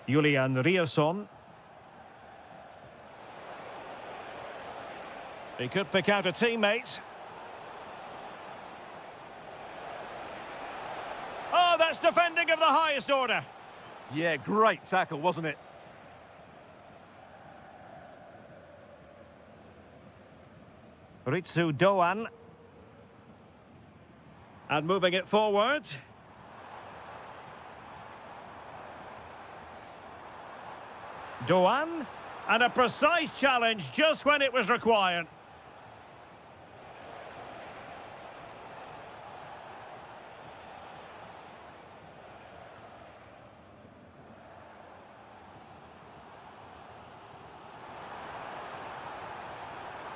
Julian Ryerson. He could pick out a teammate. Oh, that's defending of the highest order. Yeah, great tackle, wasn't it? Ritsu Doan. And moving it forward. Doan. And a precise challenge just when it was required.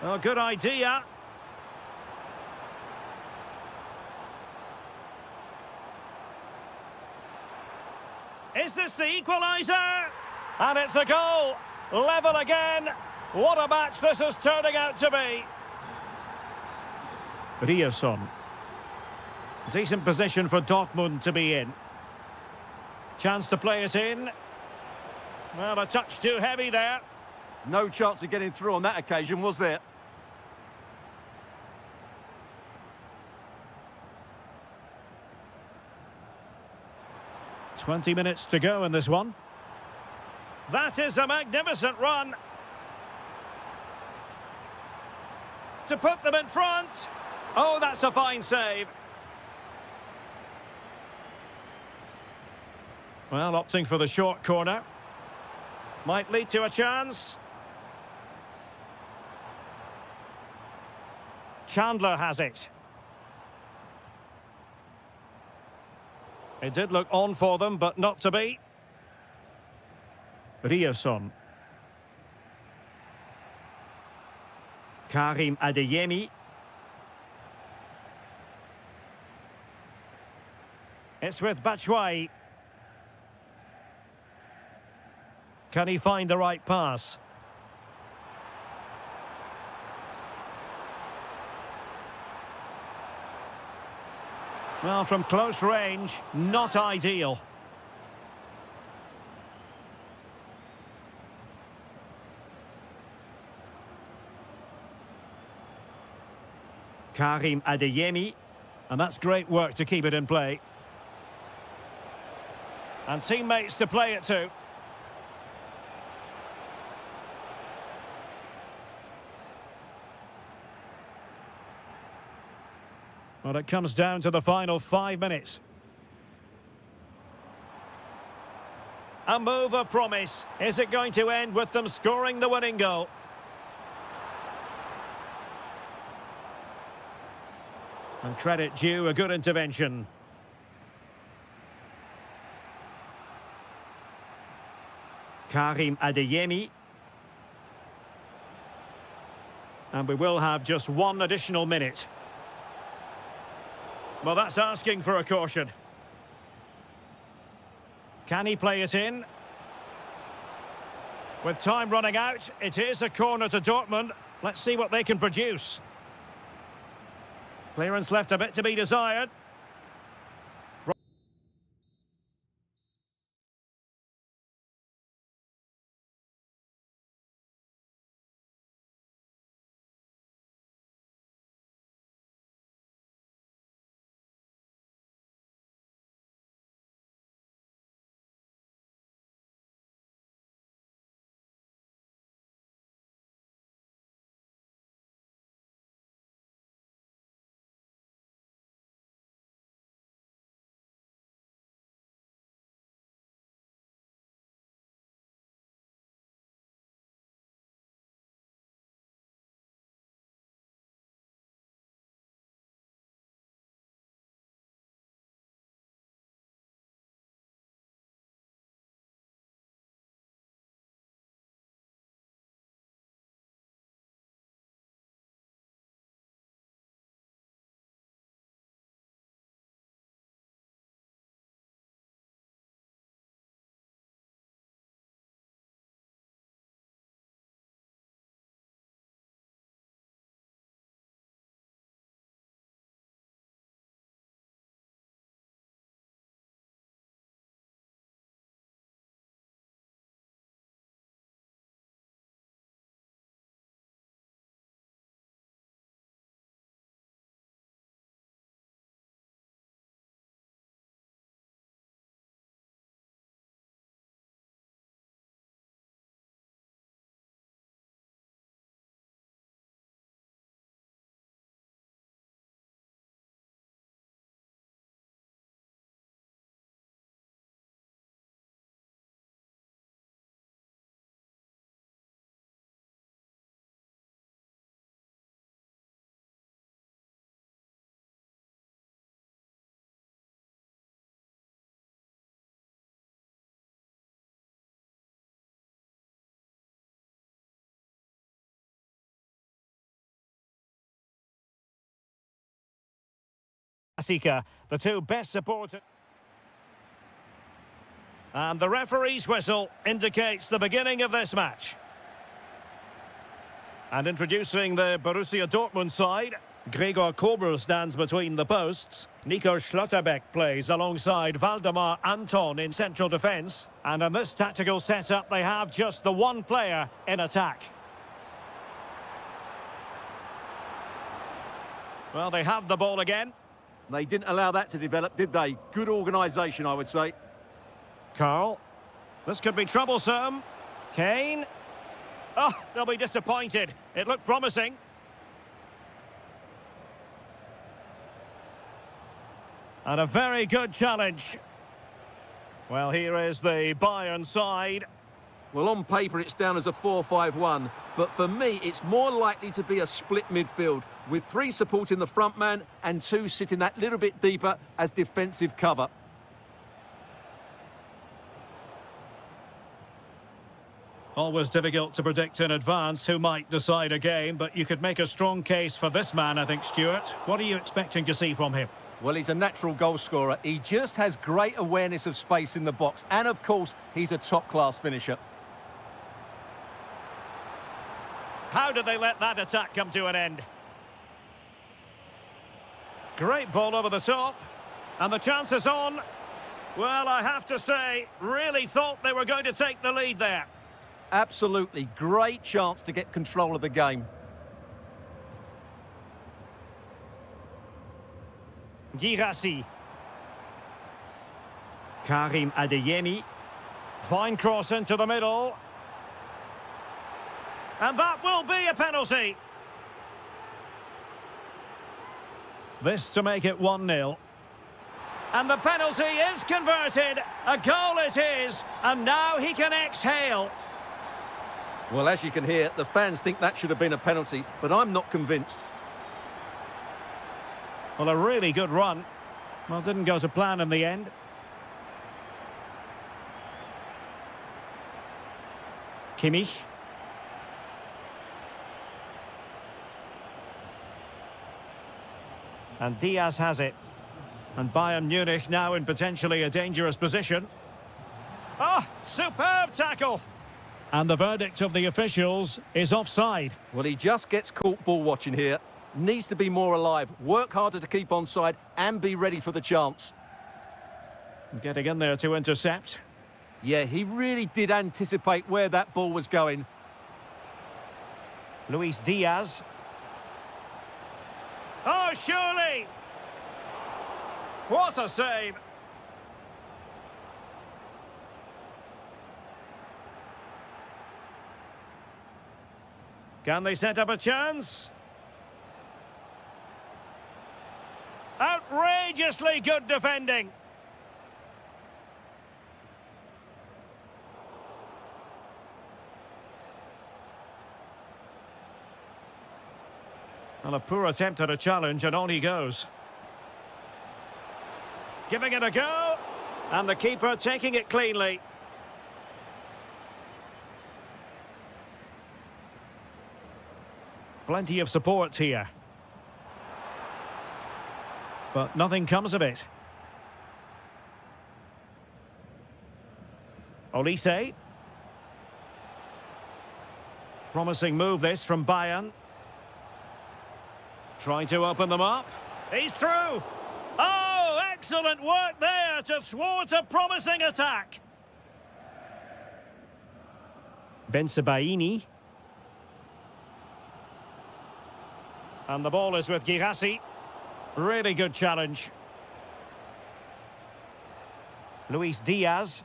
Oh, good idea. Is this the equaliser? And it's a goal. Level again. What a match this is turning out to be. Ryerson. Decent position for Dortmund to be in. Chance to play it in. Well, a touch too heavy there. No chance of getting through on that occasion, was there? "20 minutes to go in this one. That is a magnificent run. To put them in front. Oh, that's a fine save. Well, opting for the short corner. Might lead to a chance. Chandler has it. It did look on for them, but not to be. Ryerson. Karim Adeyemi. It's with Batshuayi. Can he find the right pass? Well, from close range, not ideal. Karim Adeyemi. And that's great work to keep it in play. And teammates to play it to. Well, it comes down to the final 5 minutes. A move of promise. Is it going to end with them scoring the winning goal? And credit due, a good intervention. Karim Adeyemi. And we will have just one additional minute. Well, that's asking for a caution. Can he play it in? With time running out, it is a corner to Dortmund. Let's see what they can produce. Clearance left a bit to be desired. Klassiker, the two best supporters. And the referee's whistle indicates the beginning of this match. And introducing the Borussia Dortmund side, Gregor Kobel stands between the posts. Nico Schlotterbeck plays alongside Valdemar Anton in central defence. And in this tactical setup, they have just the one player in attack. Well, they have the ball again. They didn't allow that to develop, did they? Good organisation, I would say. Carl. This could be troublesome. Kane. Oh, they'll be disappointed. It looked promising. And a very good challenge. Well, here is the Bayern side. Well, on paper, it's down as a 4-5-1. But for me, it's more likely to be a split midfield, with three supporting the front man and two sitting that little bit deeper as defensive cover. Always difficult to predict in advance who might decide a game, but you could make a strong case for this man, I think, Stuart. What are you expecting to see from him? Well, he's a natural goal scorer. He just has great awareness of space in the box. And, of course, he's a top-class finisher. How did they let that attack come to an end? Great ball over the top. And the chance is on. Well, I have to say, really thought they were going to take the lead there. Absolutely. Great chance to get control of the game. Girassi. Karim Adeyemi. Fine cross into the middle. And that will be a penalty. This to make it 1-0. And the penalty is converted. A goal it is. And now he can exhale. Well, as you can hear, the fans think that should have been a penalty, but I'm not convinced. Well, a really good run. Well, didn't go to plan in the end. Kimmich. And Diaz has it. And Bayern Munich now in potentially a dangerous position. Oh, superb tackle! And the verdict of the officials is offside. Well, he just gets caught ball watching here. Needs to be more alive, work harder to keep onside and be ready for the chance. Getting in there to intercept. Yeah, he really did anticipate where that ball was going. Luis Diaz. Oh, surely! What a save! Can they set up a chance? Outrageously good defending. Well, a poor attempt at a challenge, and on he goes. Giving it a go. And the keeper taking it cleanly. Plenty of support here. But nothing comes of it. Olise. Promising move this from Bayern. Trying to open them up. He's through. Oh, excellent work there to thwart a promising attack. Bensebaini. And the ball is with Girassi. Really good challenge. Luis Diaz.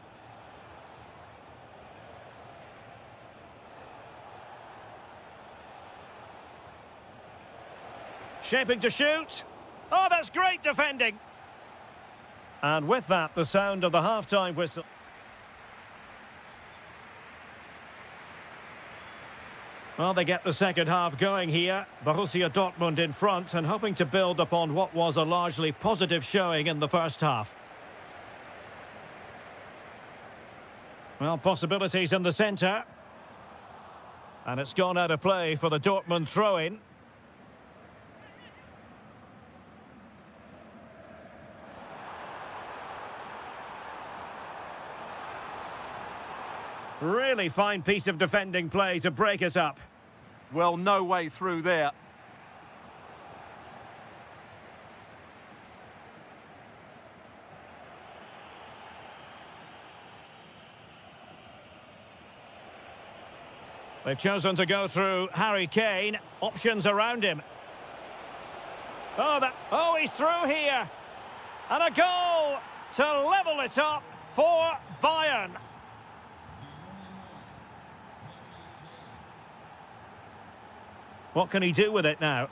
Shaping to shoot. Oh, that's great defending. And with that, the sound of the half-time whistle. Well, they get the second half going here. Borussia Dortmund in front and hoping to build upon what was a largely positive showing in the first half. Well, possibilities in the centre. And it's gone out of play for the Dortmund throw-in. Really fine piece of defending play to break it up. Well, no way through there. They've chosen to go through Harry Kane. Options around him. Oh, he's through here. And a goal to level it up for Bayern. What can he do with it now?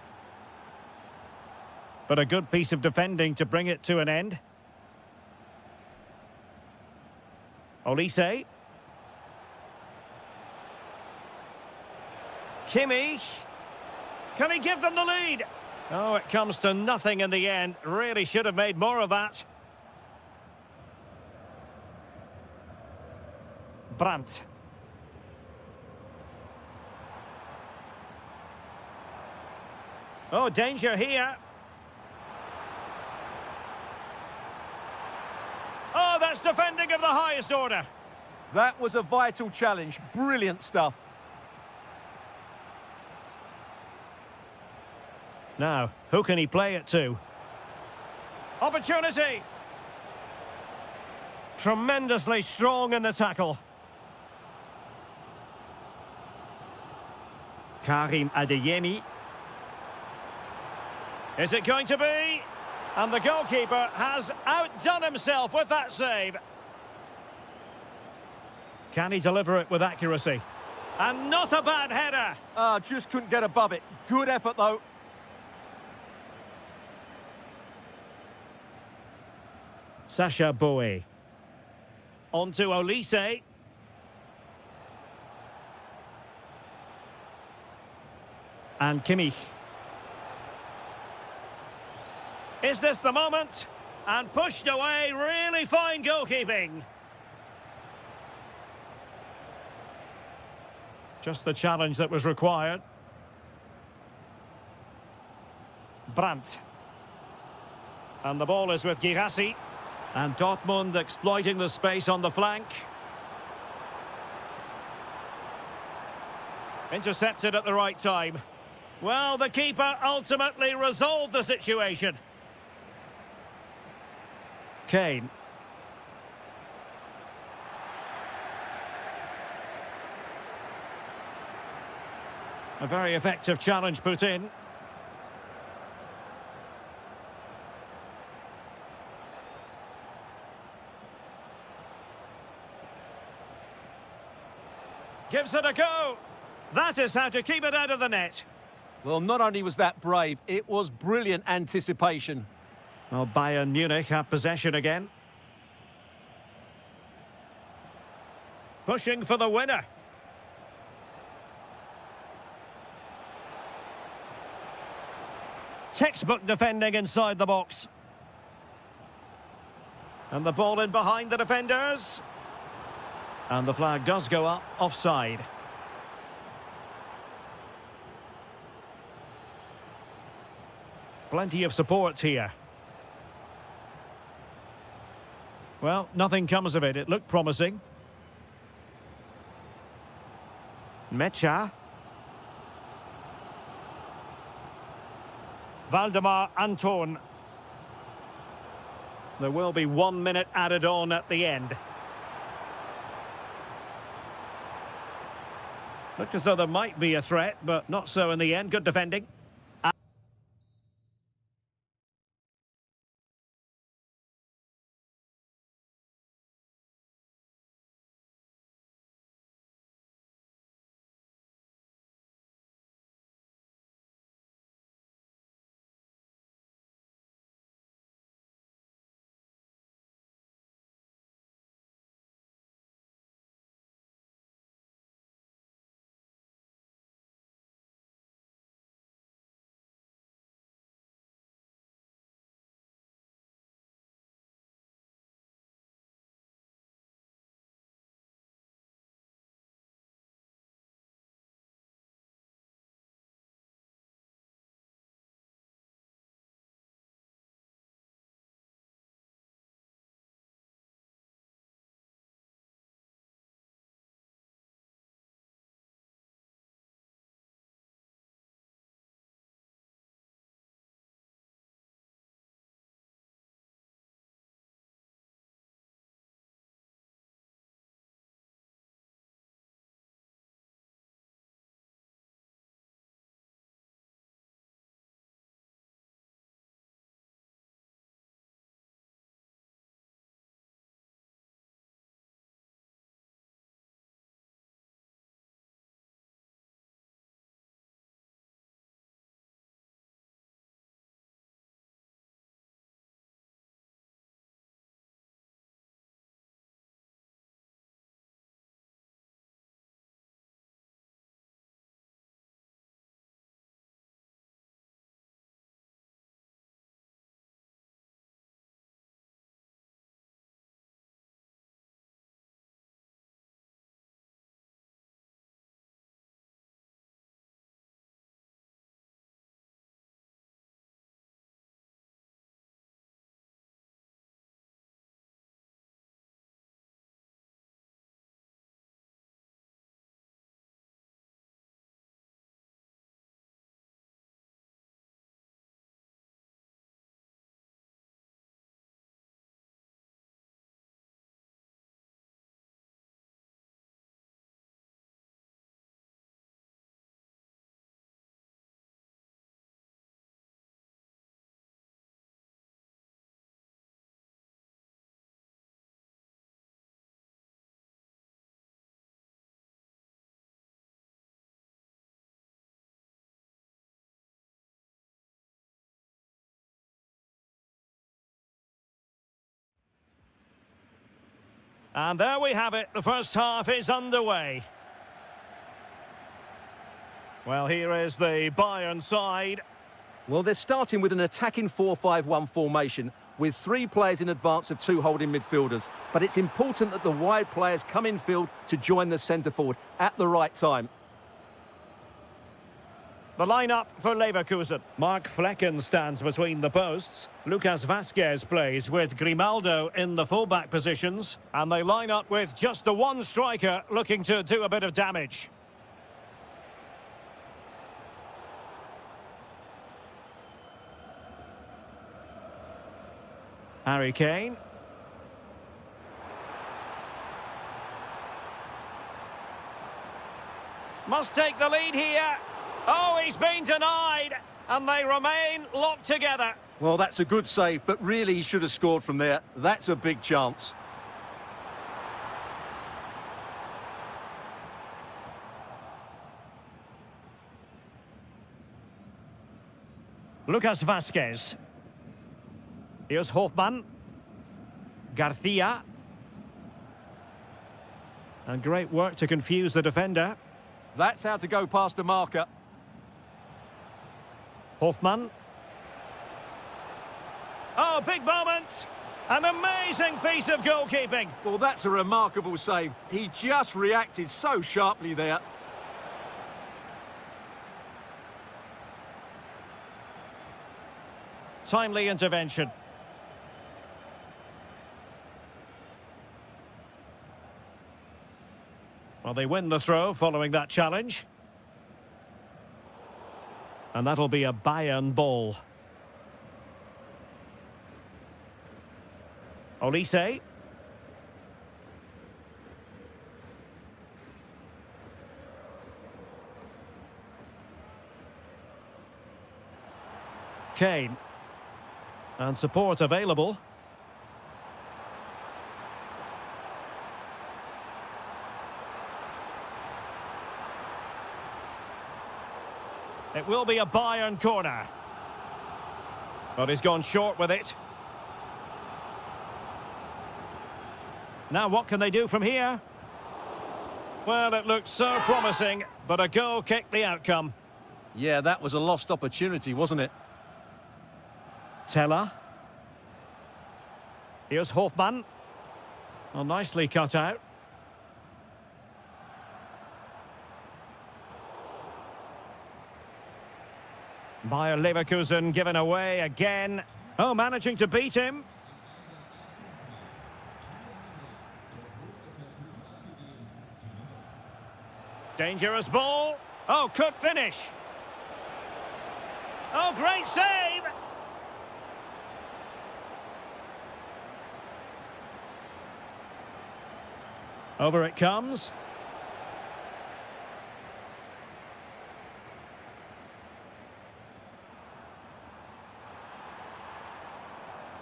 But a good piece of defending to bring it to an end. Olise. Kimmich. Can he give them the lead? Oh, it comes to nothing in the end. Really should have made more of that. Brandt. Oh, danger here. Oh, that's defending of the highest order. That was a vital challenge. Brilliant stuff. Now, who can he play it to? Opportunity! Tremendously strong in the tackle. Karim Adeyemi. Is it going to be? And the goalkeeper has outdone himself with that save. Can he deliver it with accuracy? And not a bad header. Just couldn't get above it. Good effort, though. Sasha Bowie. On to Olise. And Kimmich. Is this the moment? And pushed away, really fine goalkeeping. Just the challenge that was required. Brandt. And the ball is with Girassi. And Dortmund exploiting the space on the flank. Intercepted at the right time. Well, the keeper ultimately resolved the situation. Kane. A very effective challenge put in. Gives it a go. That is how to keep it out of the net. Well, not only was that brave, it was brilliant anticipation. Well, Bayern Munich have possession again. Pushing for the winner. Textbook defending inside the box. And the ball in behind the defenders. And the flag does go up, offside. Plenty of support here. Well, nothing comes of it. It looked promising. Mecha. Valdemar Anton. There will be 1 minute added on at the end. Looked as though there might be a threat, but not so in the end. Good defending. And there we have it. The first half is underway. Well, here is the Bayern side. Well, they're starting with an attacking 4-5-1 formation with 3 players in advance of 2 holding midfielders. But it's important that the wide players come in field to join the centre forward at the right time. The lineup for Leverkusen. Mark Flecken stands between the posts. Lucas Vasquez plays with Grimaldo in the fullback positions. And they line up with just the one striker looking to do a bit of damage. Harry Kane. Must take the lead here. Oh, he's been denied. And they remain locked together. Well, that's a good save, but really he should have scored from there. That's a big chance. Lucas Vasquez. Here's Hofmann. Garcia. And great work to confuse the defender. That's how to go past the marker. Hofmann. Oh, big moment. An amazing piece of goalkeeping. Well, that's a remarkable save. He just reacted so sharply there. Timely intervention. Well, they win the throw following that challenge. And that'll be a Bayern ball. Olise. Kane. And support available. It will be a Bayern corner. But he's gone short with it. Now what can they do from here? Well, it looks so promising, but a goal kicked the outcome. Yeah, that was a lost opportunity, wasn't it? Teller. Here's Hofmann. Well, nicely cut out. Bayer Leverkusen given away again. Oh, managing to beat him. Dangerous ball. Oh, could finish. Oh, great save. Over it comes.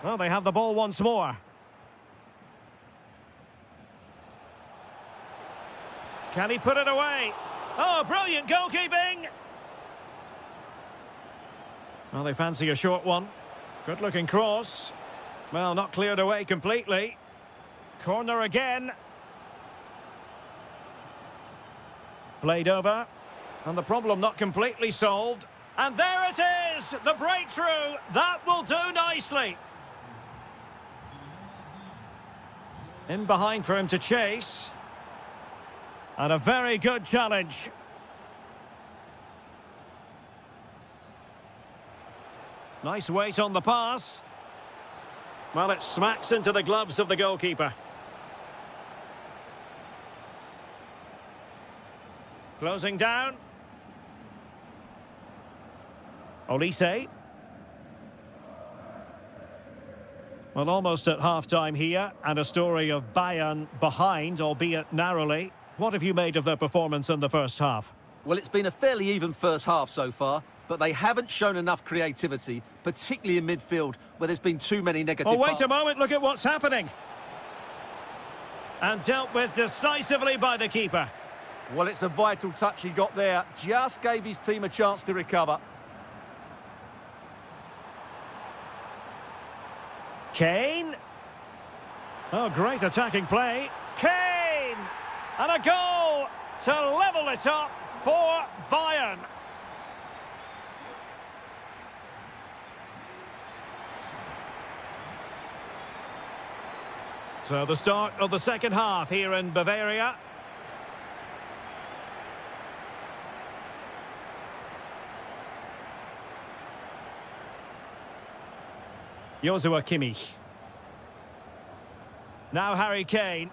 Well, they have the ball once more. Can he put it away? Oh, brilliant goalkeeping! Well, they fancy a short one. Good-looking cross. Well, not cleared away completely. Corner again. Played over. And the problem not completely solved. And there it is! The breakthrough! That will do nicely. In behind for him to chase. And a very good challenge. Nice weight on the pass. Well, it smacks into the gloves of the goalkeeper. Closing down. Olise. Well, almost at half-time here, and a story of Bayern behind, albeit narrowly. What have you made of their performance in the first half? Well, it's been a fairly even first half so far, but they haven't shown enough creativity, particularly in midfield, where there's been too many negative... Oh, wait a moment, look at what's happening. And dealt with decisively by the keeper. Well, it's a vital touch he got there. Just gave his team a chance to recover. Kane. Oh, great attacking play. Kane! And a goal to level it up for Bayern. So the start of the second half here in Bavaria. Joshua Kimmich. Now Harry Kane.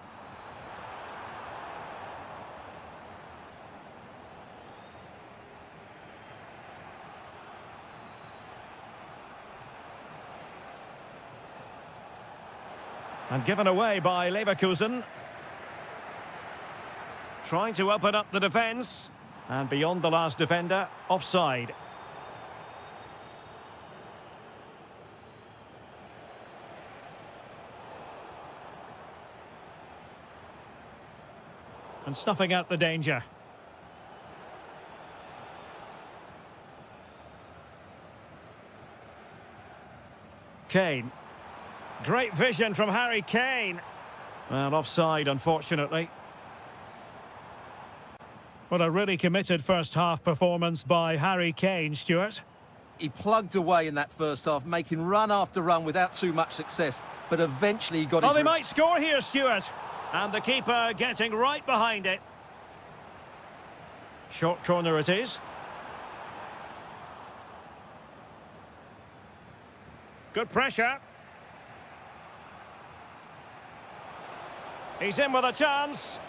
And given away by Leverkusen. Trying to open up the defence. And beyond the last defender, offside. And snuffing out the danger. Kane. Great vision from Harry Kane. Well, offside, unfortunately. What a really committed first-half performance by Harry Kane, Stuart. He plugged away in that first half, making run after run without too much success, but eventually he got his... Oh, they might score here, Stuart. And the keeper getting right behind it. Short corner it is. Good pressure. He's in with a chance.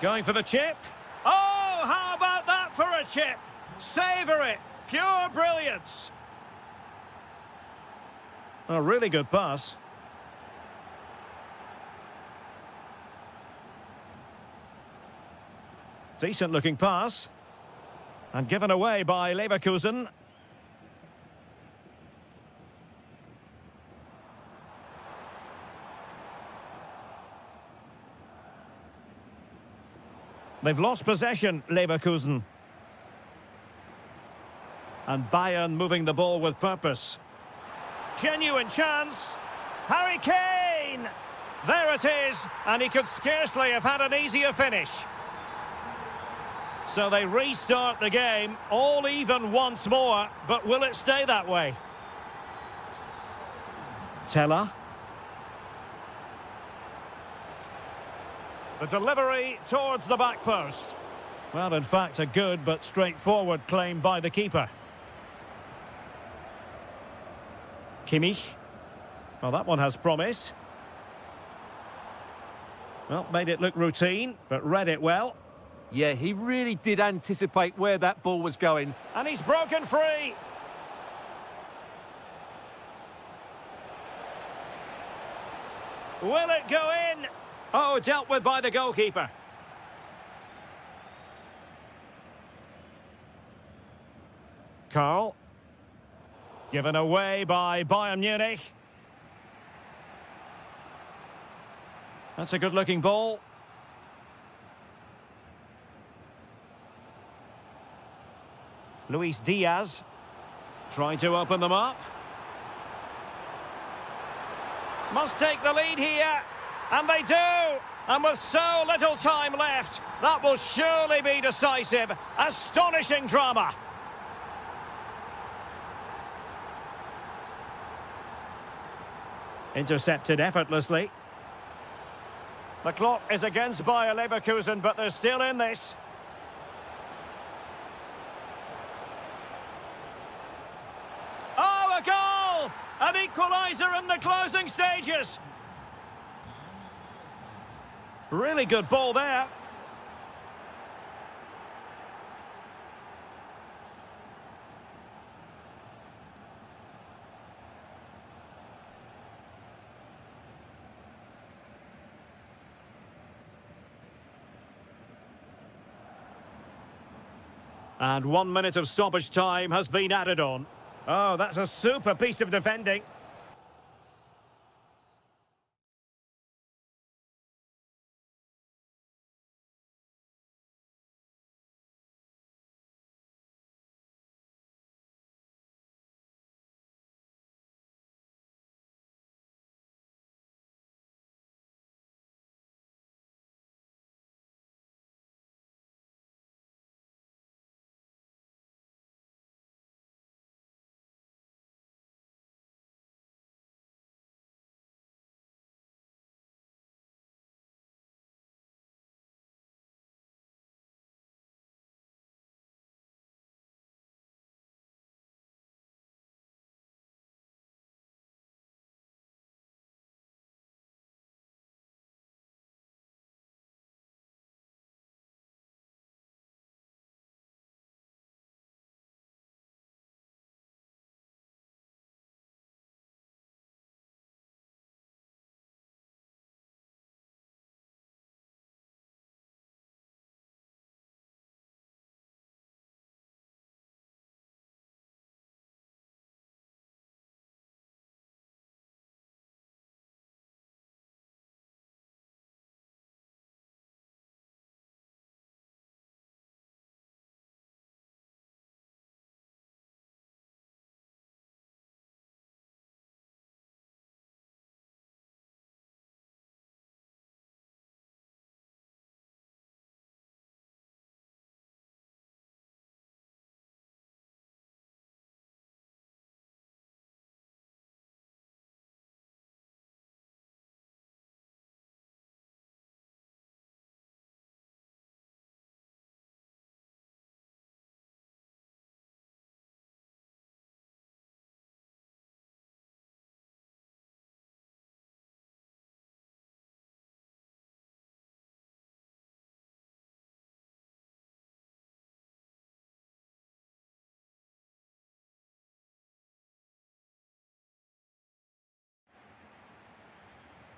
Going for the chip. Oh, how about that for a chip? Savour it. Pure brilliance. A really good pass. Decent looking pass. And given away by Leverkusen. They've lost possession, Leverkusen. And Bayern moving the ball with purpose. Genuine chance. Harry Kane! There it is, and he could scarcely have had an easier finish. So they restart the game, all even once more, but will it stay that way? Teller. The delivery towards the back post. Well, in fact, a good but straightforward claim by the keeper. Kimmich. Well, that one has promise. Well, made it look routine, but read it well. Yeah, he really did anticipate where that ball was going. And he's broken free. Will it go in? Oh, dealt with by the goalkeeper. Carl. Given away by Bayern Munich. That's a good-looking ball. Luis Diaz. Trying to open them up. Must take the lead here. And they do! And with so little time left, that will surely be decisive. Astonishing drama. Intercepted effortlessly. The clock is against Bayer Leverkusen, but they're still in this. Oh, a goal! An equaliser in the closing stages. Really good ball there. And 1 minute of stoppage time has been added on. Oh, that's a super piece of defending.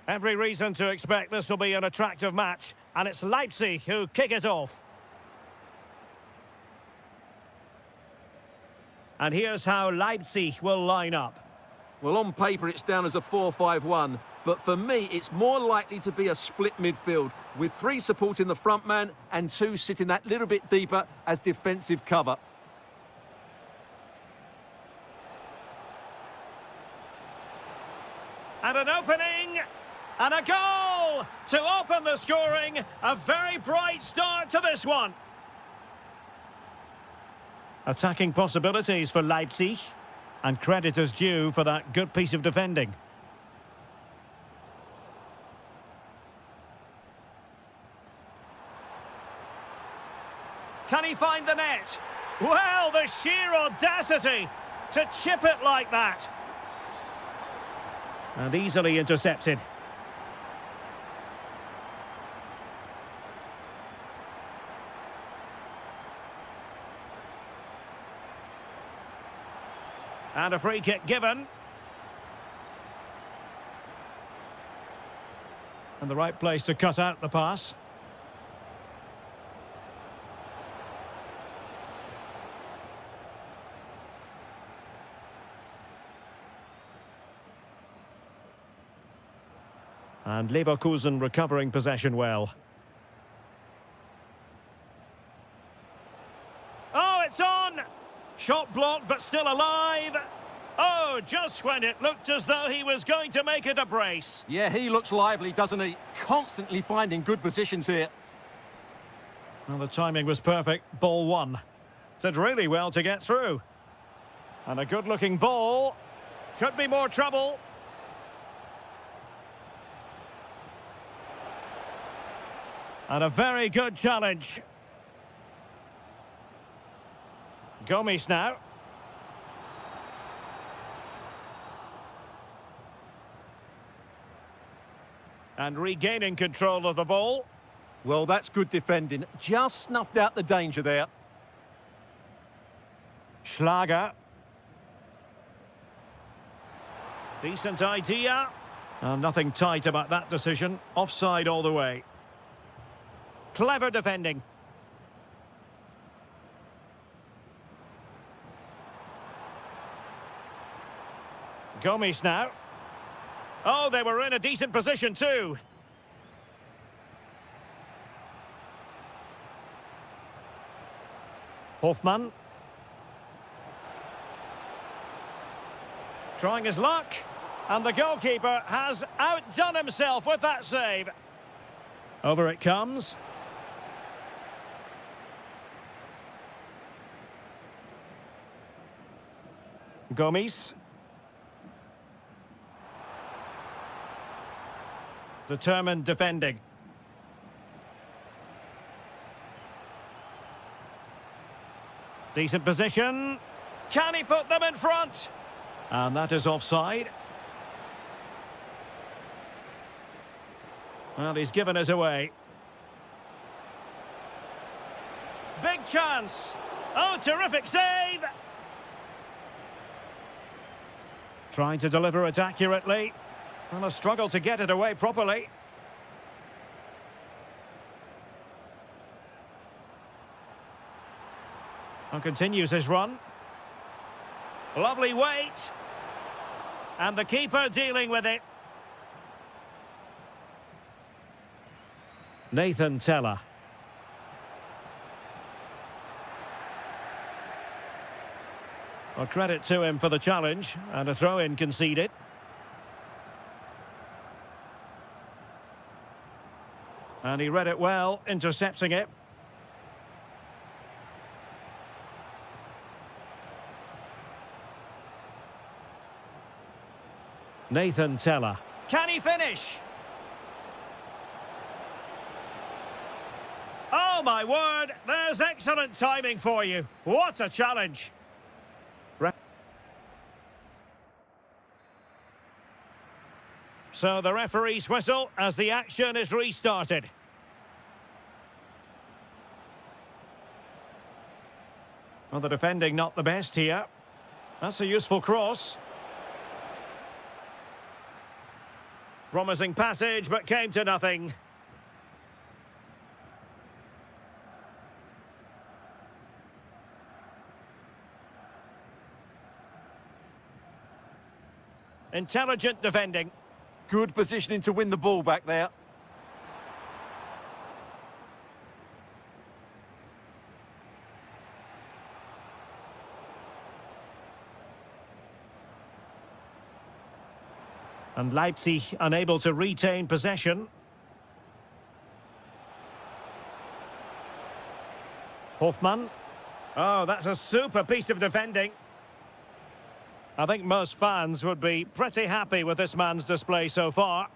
Every reason to expect this will be an attractive match, and it's Leipzig who kick it off. And here's how Leipzig will line up. Well, on paper, it's down as a 4-5-1, but for me, it's more likely to be a split midfield, with 3 supporting the front man and 2 sitting that little bit deeper as defensive cover. And an opening, and a goal to open the scoring. A very bright start to this one. Attacking possibilities for Leipzig, and credit is due for that good piece of defending. Can he find the net? Well, the sheer audacity to chip it like that. And easily intercepted. And a free kick given. And the right place to cut out the pass. And Leverkusen recovering possession well. Oh, it's on! Shot blocked, but still alive. Oh, just when it looked as though he was going to make it a brace. Yeah, he looks lively, doesn't he? Constantly finding good positions here. Well, the timing was perfect. Ball one. Did really well to get through. And a good-looking ball. Could be more trouble. And a very good challenge. Gomes now. And regaining control of the ball. Well, that's good defending. Just snuffed out the danger there. Schlager. Decent idea. And nothing tight about that decision. Offside all the way. Clever defending. Gomes now. Oh, they were in a decent position too. Hoffman. Trying his luck. And the goalkeeper has outdone himself with that save. Over it comes. Gomes. Determined defending. Decent position. Can he put them in front? And that is offside. Well, he's given us away. Big chance. Oh, terrific save. Trying to deliver it accurately. And a struggle to get it away properly. And continues his run. Lovely weight. And the keeper dealing with it. Nathan Teller. Well, credit to him for the challenge. And a throw-in conceded. And he read it well, intercepting it. Nathan Teller. Can he finish? Oh, my word. There's excellent timing for you. What a challenge. So the referee's whistle as the action is restarted. Well, the defending not the best here. That's a useful cross. Promising passage, but came to nothing. Intelligent defending. Good positioning to win the ball back there. And Leipzig unable to retain possession. Hofmann. Oh, that's a super piece of defending. I think most fans would be pretty happy with this man's display so far.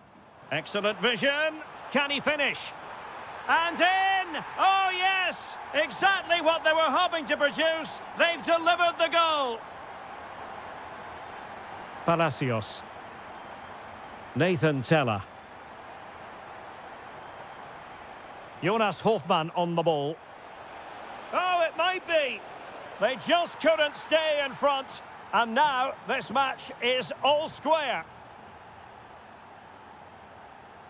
Excellent vision. Can he finish? And in! Oh, yes! Exactly what they were hoping to produce. They've delivered the goal. Palacios. Nathan Teller. Jonas Hofmann on the ball. Oh, it might be. They just couldn't stay in front. And now this match is all square.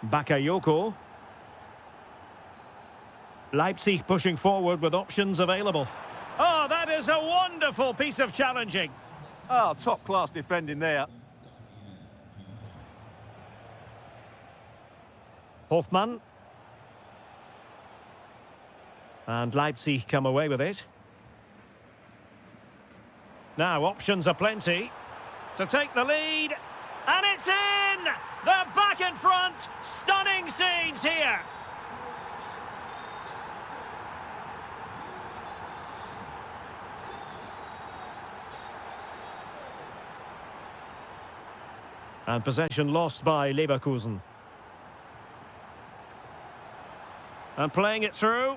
Bakayoko. Leipzig pushing forward with options available. Oh, that is a wonderful piece of challenging. Oh, top-class defending there. Hofmann. And Leipzig come away with it. Now, options are plenty to take the lead. And it's in! They're back in front! Stunning scenes here! And possession lost by Leverkusen. And playing it through.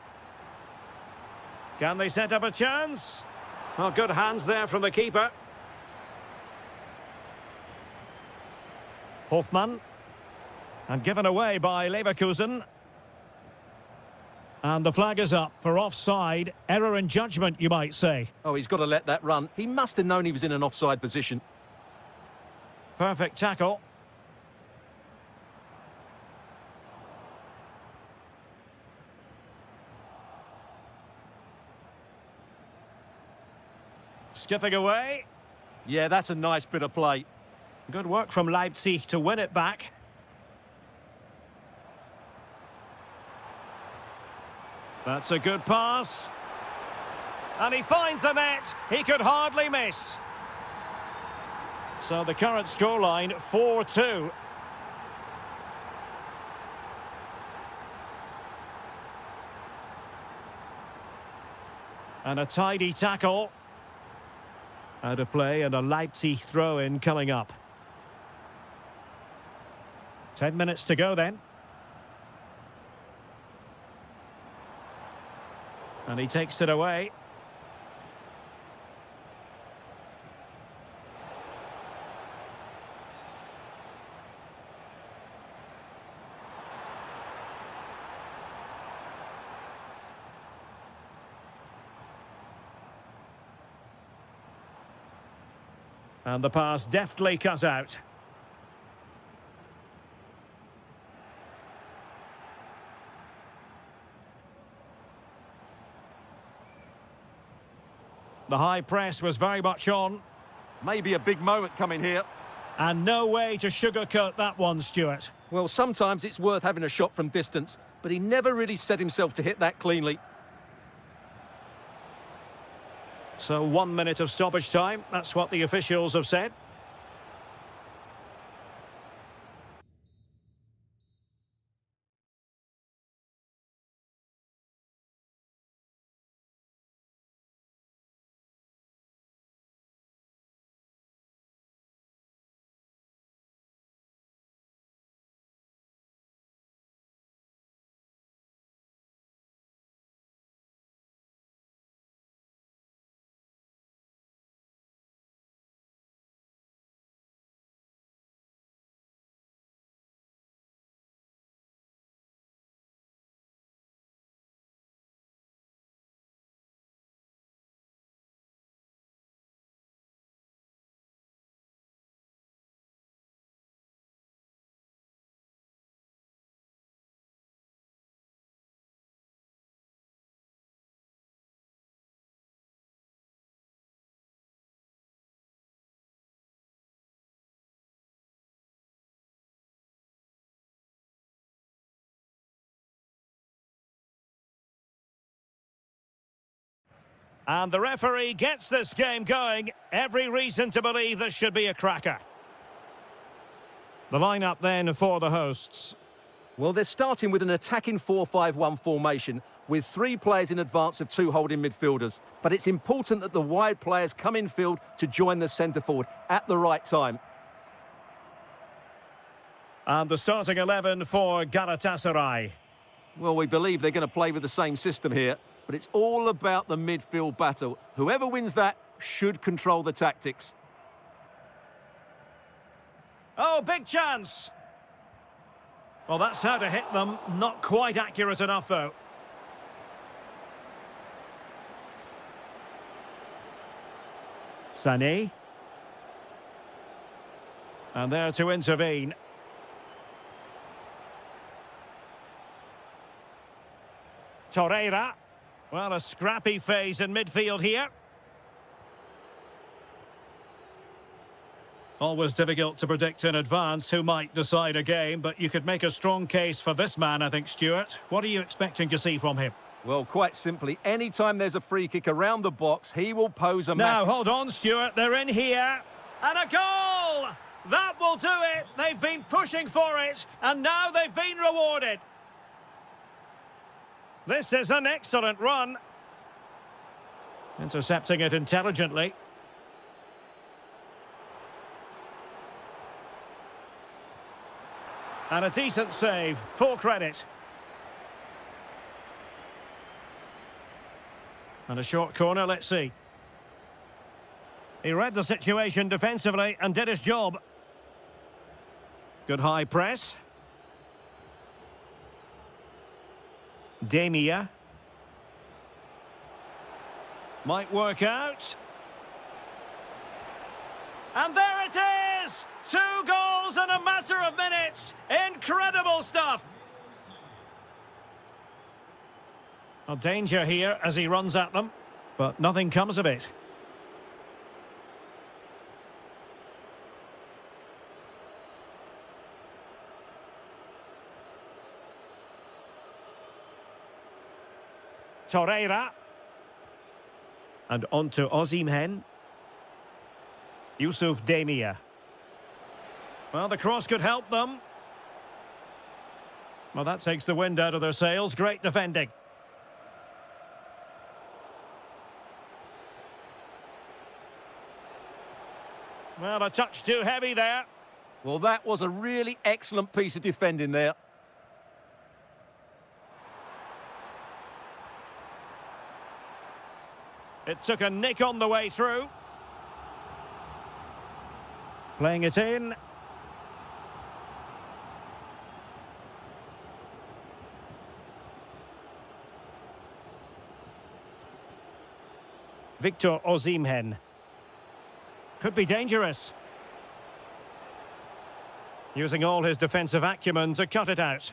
Can they set up a chance? Well, good hands there from the keeper. Hofmann. And given away by Leverkusen. And the flag is up for offside. Error in judgment, you might say. Oh, he's got to let that run. He must have known he was in an offside position. Perfect tackle. Skipping away. Yeah, that's a nice bit of play. Good work from Leipzig to win it back. That's a good pass. And he finds the net. He could hardly miss. So the current scoreline, 4-2. And a tidy tackle. Out of play and a Leipzig throw-in coming up. 10 minutes to go then. And he takes it away. And the pass deftly cut out. The high press was very much on. Maybe a big moment coming here. And no way to sugarcoat that one, Stuart. Well, sometimes it's worth having a shot from distance, but he never really set himself to hit that cleanly. So 1 minute of stoppage time. That's what the officials have said. And the referee gets this game going. Every reason to believe this should be a cracker. The lineup then for the hosts. Well, they're starting with an attacking 4-5-1 formation with 3 players in advance of 2 holding midfielders. But it's important that the wide players come in field to join the centre forward at the right time. And the starting 11 for Galatasaray. Well, we believe they're going to play with the same system here, but it's all about the midfield battle. Whoever wins that should control the tactics. Oh, big chance! Well, that's how to hit them. Not quite accurate enough, though. Sané. And there to intervene. Torreira. Well, a scrappy phase in midfield here. Always difficult to predict in advance who might decide a game, but you could make a strong case for this man, I think, Stuart. What are you expecting to see from him? Well, quite simply, anytime there's a free kick around the box, he will pose a Now, hold on, Stuart. They're in here. And a goal! That will do it. They've been pushing for it, and now they've been rewarded. This is an excellent run. Intercepting it intelligently. And a decent save, full credit. And a short corner, let's see. He read the situation defensively and did his job. Good high press. Demia. Might work out. And there it is! 2 goals in a matter of minutes. Incredible stuff. A danger here as he runs at them, but nothing comes of it. Torreira. And on to Osimhen. Yusuf Demia. Well, the cross could help them. Well, that takes the wind out of their sails. Great defending. Well, a touch too heavy there. Well, that was a really excellent piece of defending there. It took a nick on the way through. Playing it in. Victor Osimhen. Could be dangerous. Using all his defensive acumen to cut it out.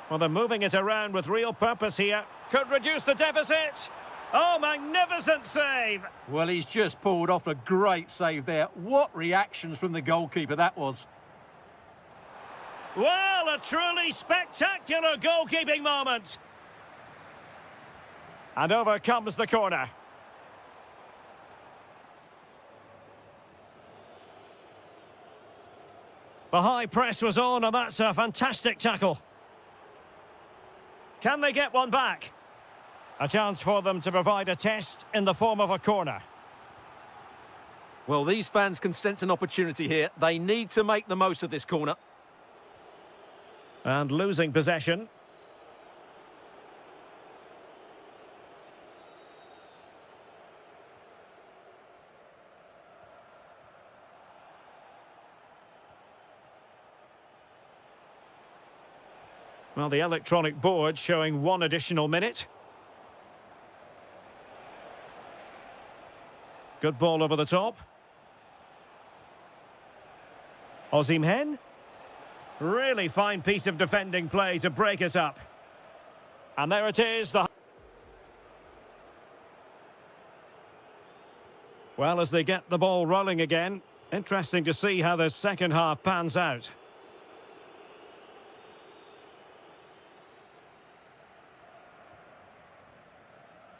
Well, they're moving it around with real purpose here. Could reduce the deficit. Oh, magnificent save! Well, he's just pulled off a great save there. What reactions from the goalkeeper that was. Well, a truly spectacular goalkeeping moment. And over comes the corner. The high press was on, and that's a fantastic tackle. Can they get one back? A chance for them to provide a test in the form of a corner. Well, these fans can sense an opportunity here. They need to make the most of this corner. And losing possession. Well, the electronic board showing 1 additional minute. Good ball over the top. Osimhen. Really fine piece of defending play to break it up. And there it is. Well, as they get the ball rolling again, interesting to see how the second half pans out.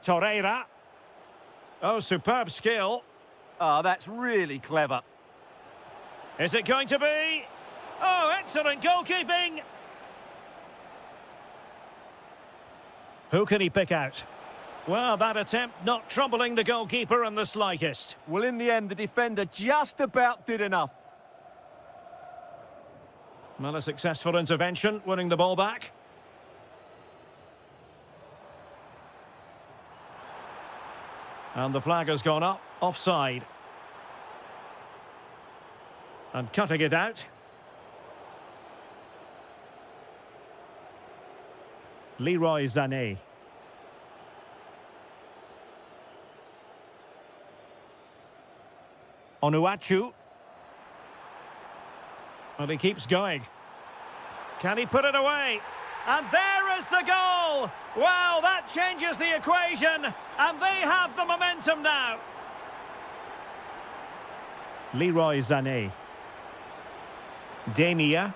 Torreira. Oh, superb skill. Oh, that's really clever. Is it going to be? Oh, excellent goalkeeping. Who can he pick out? Well, that attempt not troubling the goalkeeper in the slightest. Well, in the end, the defender just about did enough. Well, a successful intervention, winning the ball back. And the flag has gone up, offside. And cutting it out. Leroy Sané. Onuachu. And he keeps going. Can he put it away? And there is the goal! Well, that changes the equation, and they have the momentum now. Leroy Sané. Demia.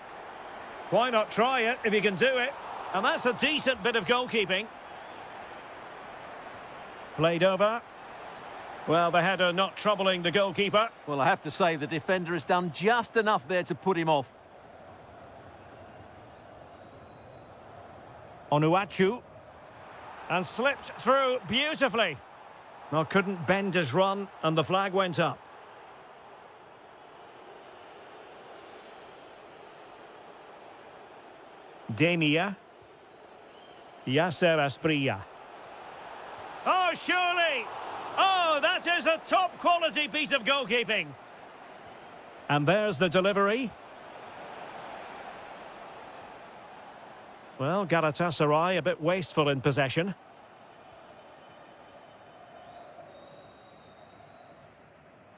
Why not try it if you can do it? And that's a decent bit of goalkeeping. Played over. Well, the header not troubling the goalkeeper. Well, I have to say the defender has done just enough there to put him off. Onuachu. And slipped through beautifully. Well, couldn't bend his run, and the flag went up. Demia. Yasser Asprilla. Oh, surely! Oh, that is a top-quality piece of goalkeeping. And there's the delivery. Well, Galatasaray a bit wasteful in possession.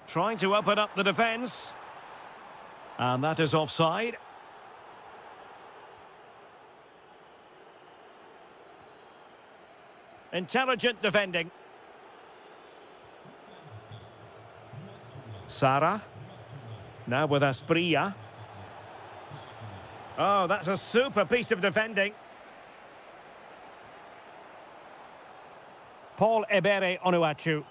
Trying to open up the defence. And that is offside. Intelligent defending. Sara. Now with Asprilla. Oh, that's a super piece of defending. Paul Ebere Onuachu.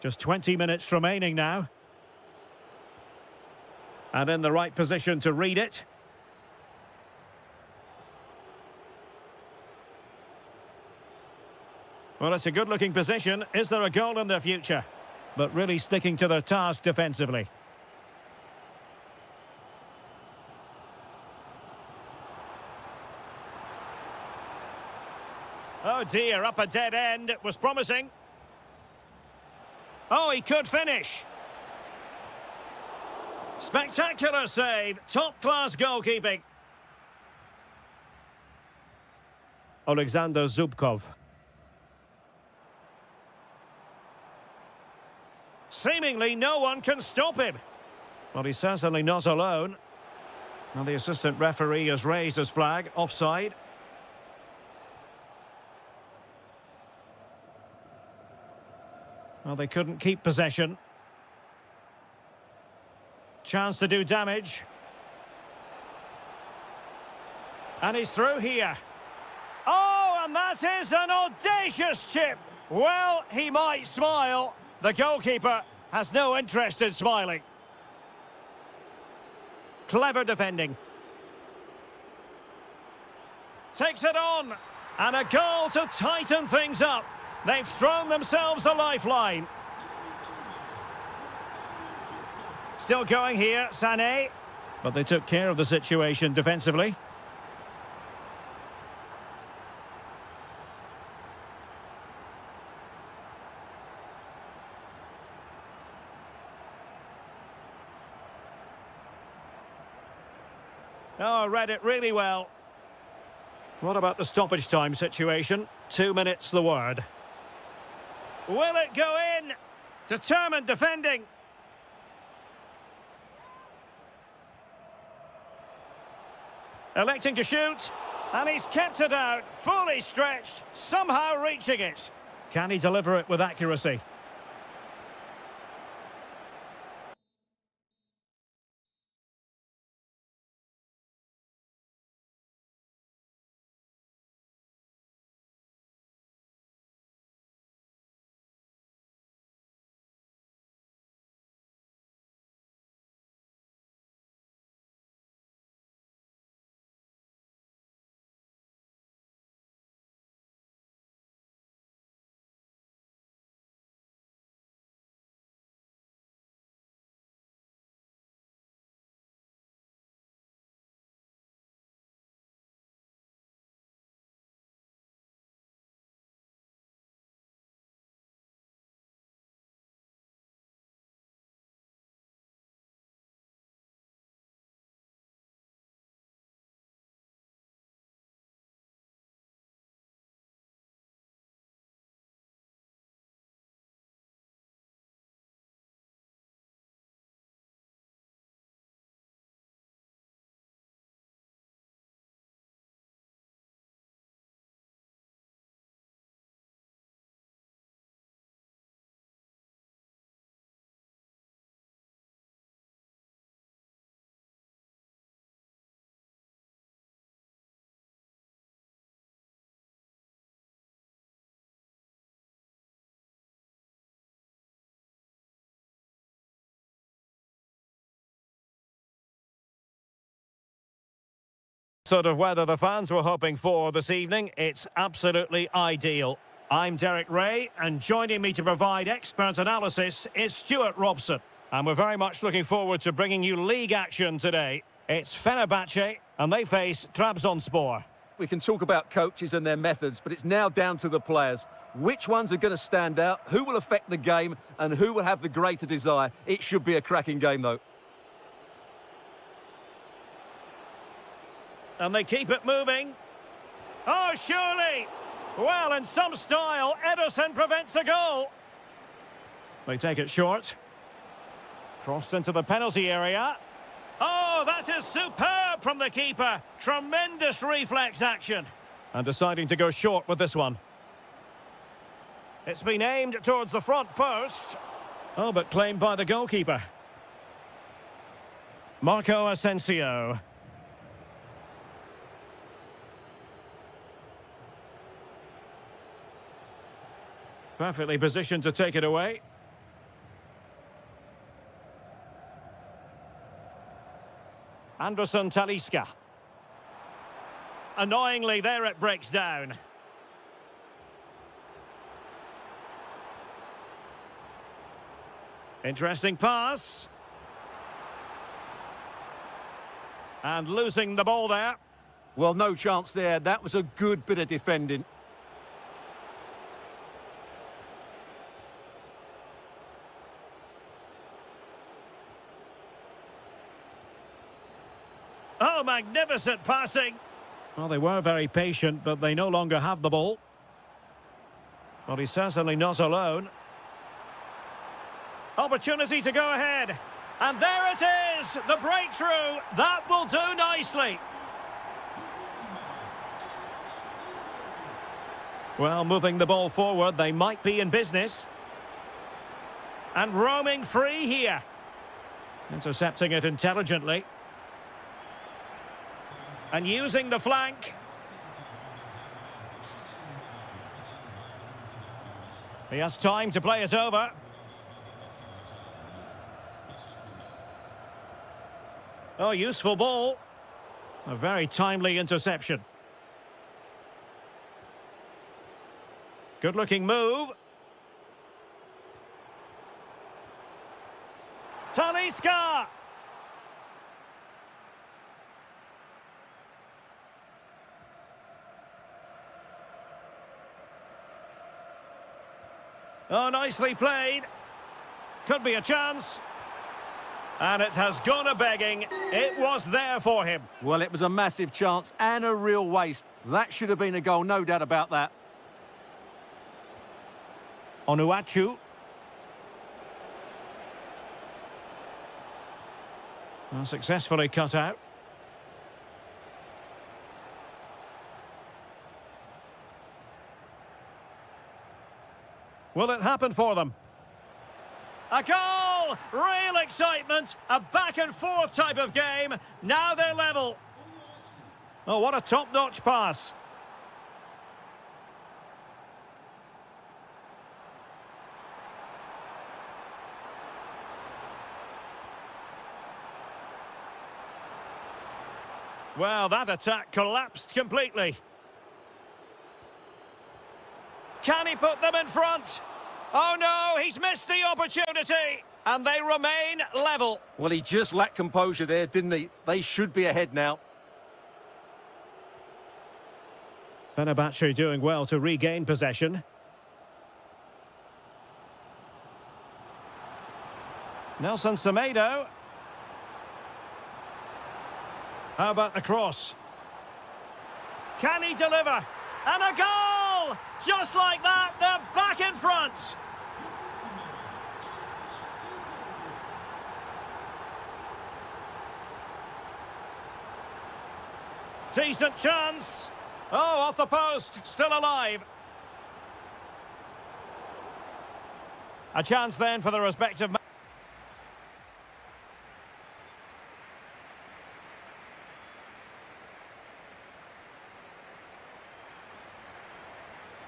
Just 20 minutes remaining now. And in the right position to read it. Well, it's a good-looking position. Is there a goal in their future? But really sticking to their task defensively. Oh dear, up a dead end. It was promising. Oh, he could finish. Spectacular save. Top-class goalkeeping. Alexander Zubkov. Seemingly no one can stop him. Well, he's certainly not alone. Well, the assistant referee has raised his flag, offside. Well, they couldn't keep possession. Chance to do damage. And he's through here. Oh, and that is an audacious chip. Well, he might smile. The goalkeeper has no interest in smiling. Clever defending. Takes it on. And a goal to tighten things up. They've thrown themselves a lifeline. Still going here, Sané. But they took care of the situation defensively. Oh, read it really well. What about the stoppage time situation? 2 minutes the word. Will it go in? Determined defending. Electing to shoot. And he's kept it out, fully stretched, somehow reaching it. Can he deliver it with accuracy? Sort of weather the fans were hoping for this evening. It's absolutely ideal. I'm Derek Ray, and joining me to provide expert analysis is Stuart Robson. And we're very much looking forward to bringing you league action today. It's Fenerbahce, and they face Trabzonspor. We can talk about coaches and their methods, but it's now down to the players. Which ones are going to stand out, who will affect the game, and who will have the greater desire? It should be a cracking game, though. And they keep it moving. Oh, surely! Well, in some style, Ederson prevents a goal. They take it short. Crossed into the penalty area. Oh, that is superb from the keeper. Tremendous reflex action. And deciding to go short with this one. It's been aimed towards the front post. Oh, but claimed by the goalkeeper. Marco Asensio. Perfectly positioned to take it away. Anderson Talisca. Annoyingly, there it breaks down. Interesting pass. And losing the ball there. Well, no chance there. That was a good bit of defending. Oh, magnificent passing. Well, they were very patient, but they no longer have the ball. Well, he's certainly not alone. Opportunity to go ahead. And there it is, the breakthrough. That will do nicely. Well, moving the ball forward, they might be in business. And roaming free here. Intercepting it intelligently. And using the flank. He has time to play it over. Oh, useful ball. A very timely interception. Good-looking move. Talisca! Oh, nicely played. Could be a chance. And it has gone a-begging. It was there for him. Well, it was a massive chance and a real waste. That should have been a goal, no doubt about that. Onuachu. Well, successfully cut out. Will it happen for them? A goal! Real excitement. A back-and-forth type of game. Now they're level. Oh, what a top-notch pass. Well, that attack collapsed completely. Can he put them in front? Oh no, he's missed the opportunity. And they remain level. Well, he just lacked composure there, didn't he? They should be ahead now. Fenerbahce doing well to regain possession. Nelson Semedo. How about the cross? Can he deliver? And a goal! Just like that, they're back in front. Decent chance. Oh, off the post, still alive. A chance then for the respective...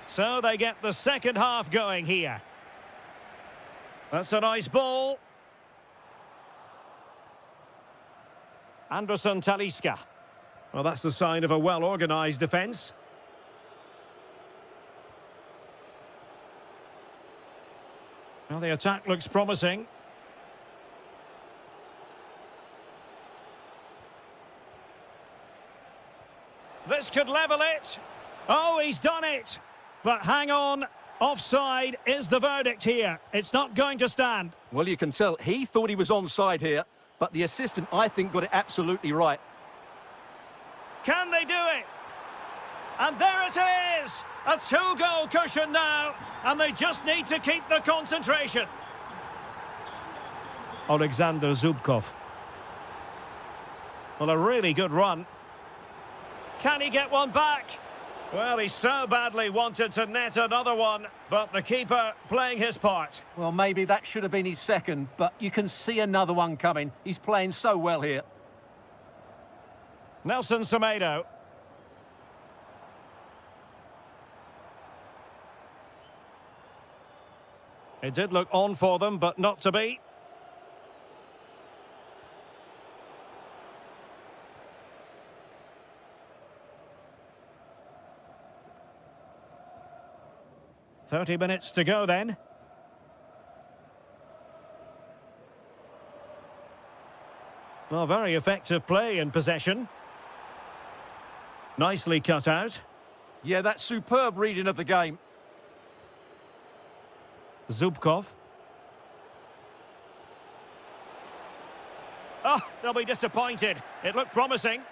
So they get the second half going here. That's a nice ball. Anderson Talisca. Well, that's the sign of a well-organised defence. Well, the attack looks promising. This could level it. Oh, he's done it. But hang on. Offside is the verdict here. It's not going to stand. Well, you can tell he thought he was onside here, but the assistant, I think, got it absolutely right. Can they do it? And there it is! A two-goal cushion now, and they just need to keep the concentration. Alexander Zubkov. Well, a really good run. Can he get one back? Well, he so badly wanted to net another one, but the keeper playing his part. Well, maybe that should have been his second, but you can see another one coming. He's playing so well here. Nelson Semedo. It did look on for them, but not to be. "30 minutes to go then." Well, very effective play in possession. Nicely cut out. Yeah, that's superb reading of the game. Zubkov. Oh, they'll be disappointed. It looked promising.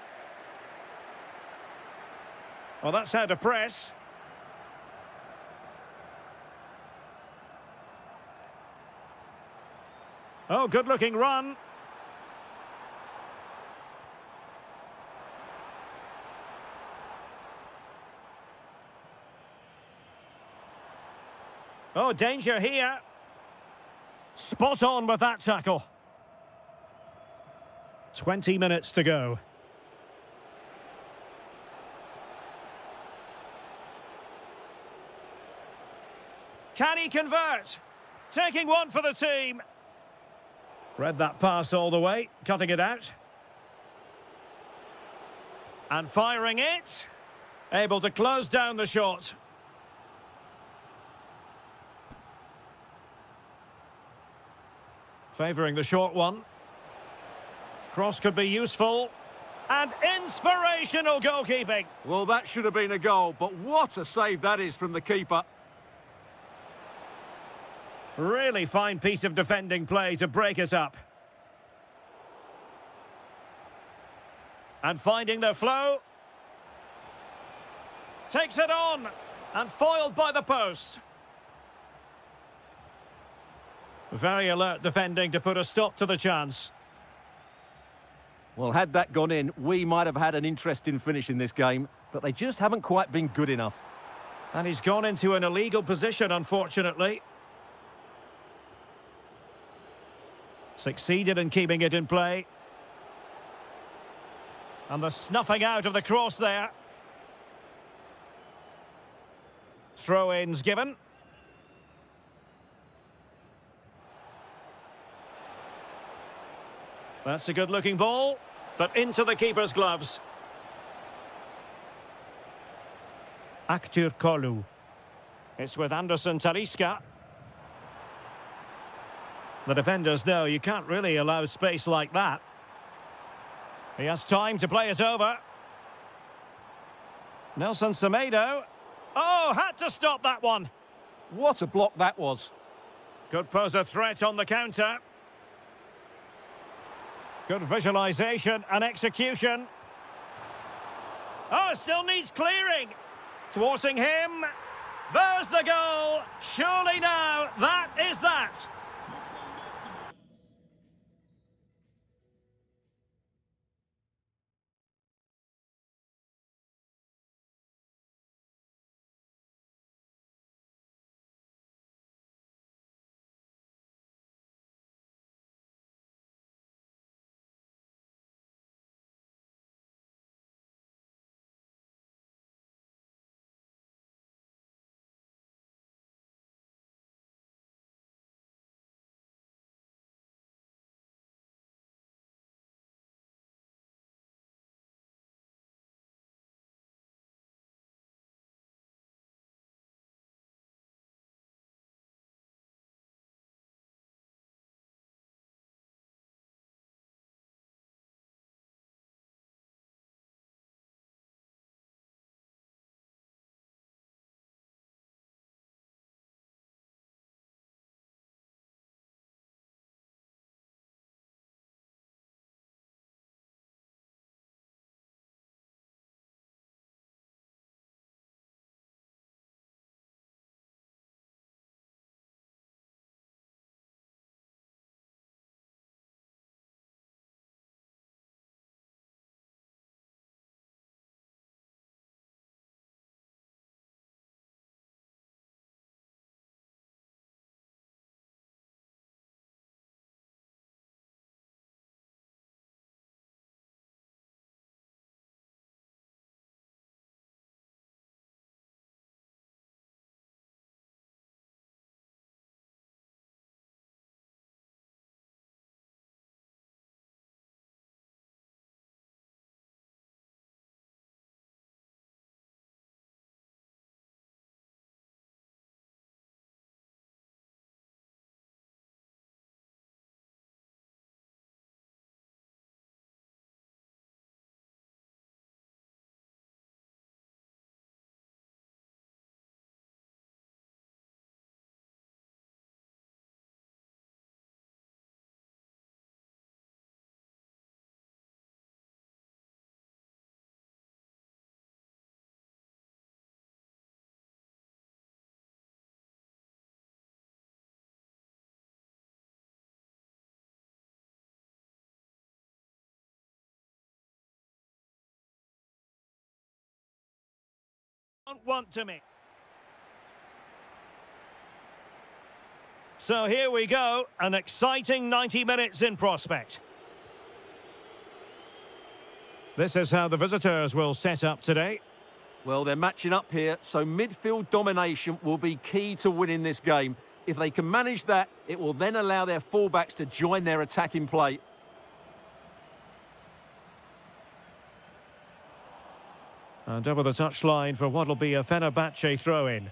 Well, that's how to press. Oh, good-looking run. Oh, danger here. Spot on with that tackle. 20 minutes to go. Can he convert? Taking one for the team. Read that pass all the way, cutting it out. And firing it. Able to close down the shot. Favouring the short one. Cross could be useful. And inspirational goalkeeping. Well, that should have been a goal, but what a save that is from the keeper. Really fine piece of defending play to break us up. And finding their flow. Takes it on. And foiled by the post. Very alert defending to put a stop to the chance. Well, had that gone in, we might have had an interesting finish in this game, but they just haven't quite been good enough. And he's gone into an illegal position, unfortunately. Succeeded in keeping it in play. And the snuffing out of the cross there. Throw-ins given. That's a good-looking ball, but into the keeper's gloves. Aktur Kolu. It's with Anderson Tariska. The defenders know you can't really allow space like that. He has time to play it over. Nelson Semedo. Oh, had to stop that one. What a block that was. Could pose a threat on the counter. Good visualisation and execution. Oh, it still needs clearing. Thwarting him. There's the goal. Surely now, that is that. don't want to make. So here we go, an exciting 90 minutes in prospect. This is how the visitors will set up today. Well, they're matching up here, so midfield domination will be key to winning this game. If they can manage that, it will then allow their fullbacks to join their attacking play. And over the touchline for what will be a Fenerbahce throw-in.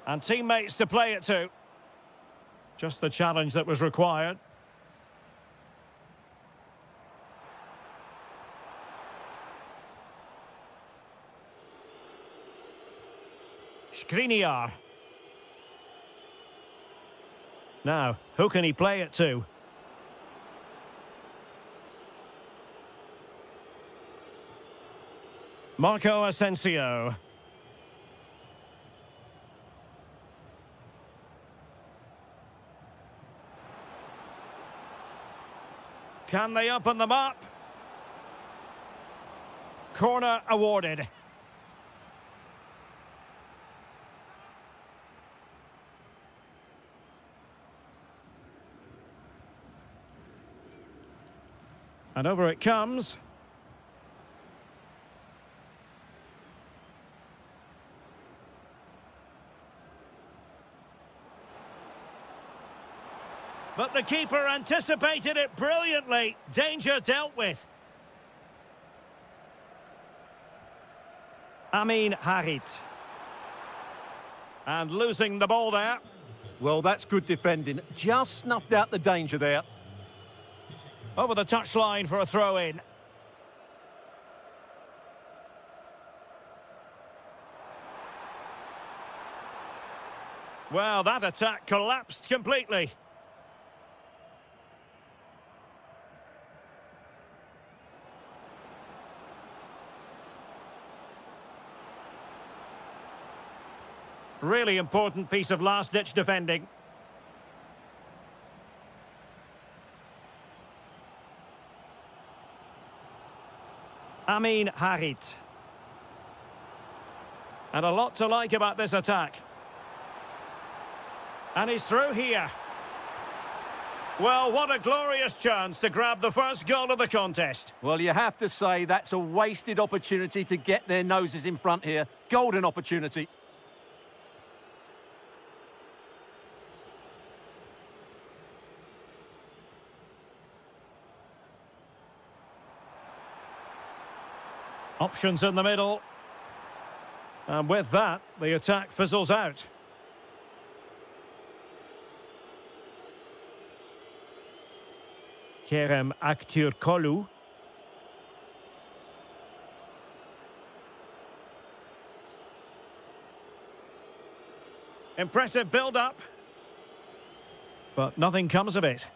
And teammates to play it to. Just the challenge that was required. Skriniar. Now, who can he play it to? Marco Asensio. Can they open them up? Corner awarded. And over it comes. But the keeper anticipated it brilliantly. Danger dealt with. Amin Harit. And losing the ball there. Well, that's good defending. Just snuffed out the danger there. Over the touchline for a throw-in. Well, that attack collapsed completely. Really important piece of last-ditch defending. Amin Harit. And a lot to like about this attack. And he's through here. Well, what a glorious chance to grab the first goal of the contest. Well, you have to say that's a wasted opportunity to get their noses in front here. Golden opportunity. Options in the middle. And with that, the attack fizzles out. Kerem Aktürkoğlu. Impressive build-up. But nothing comes of it.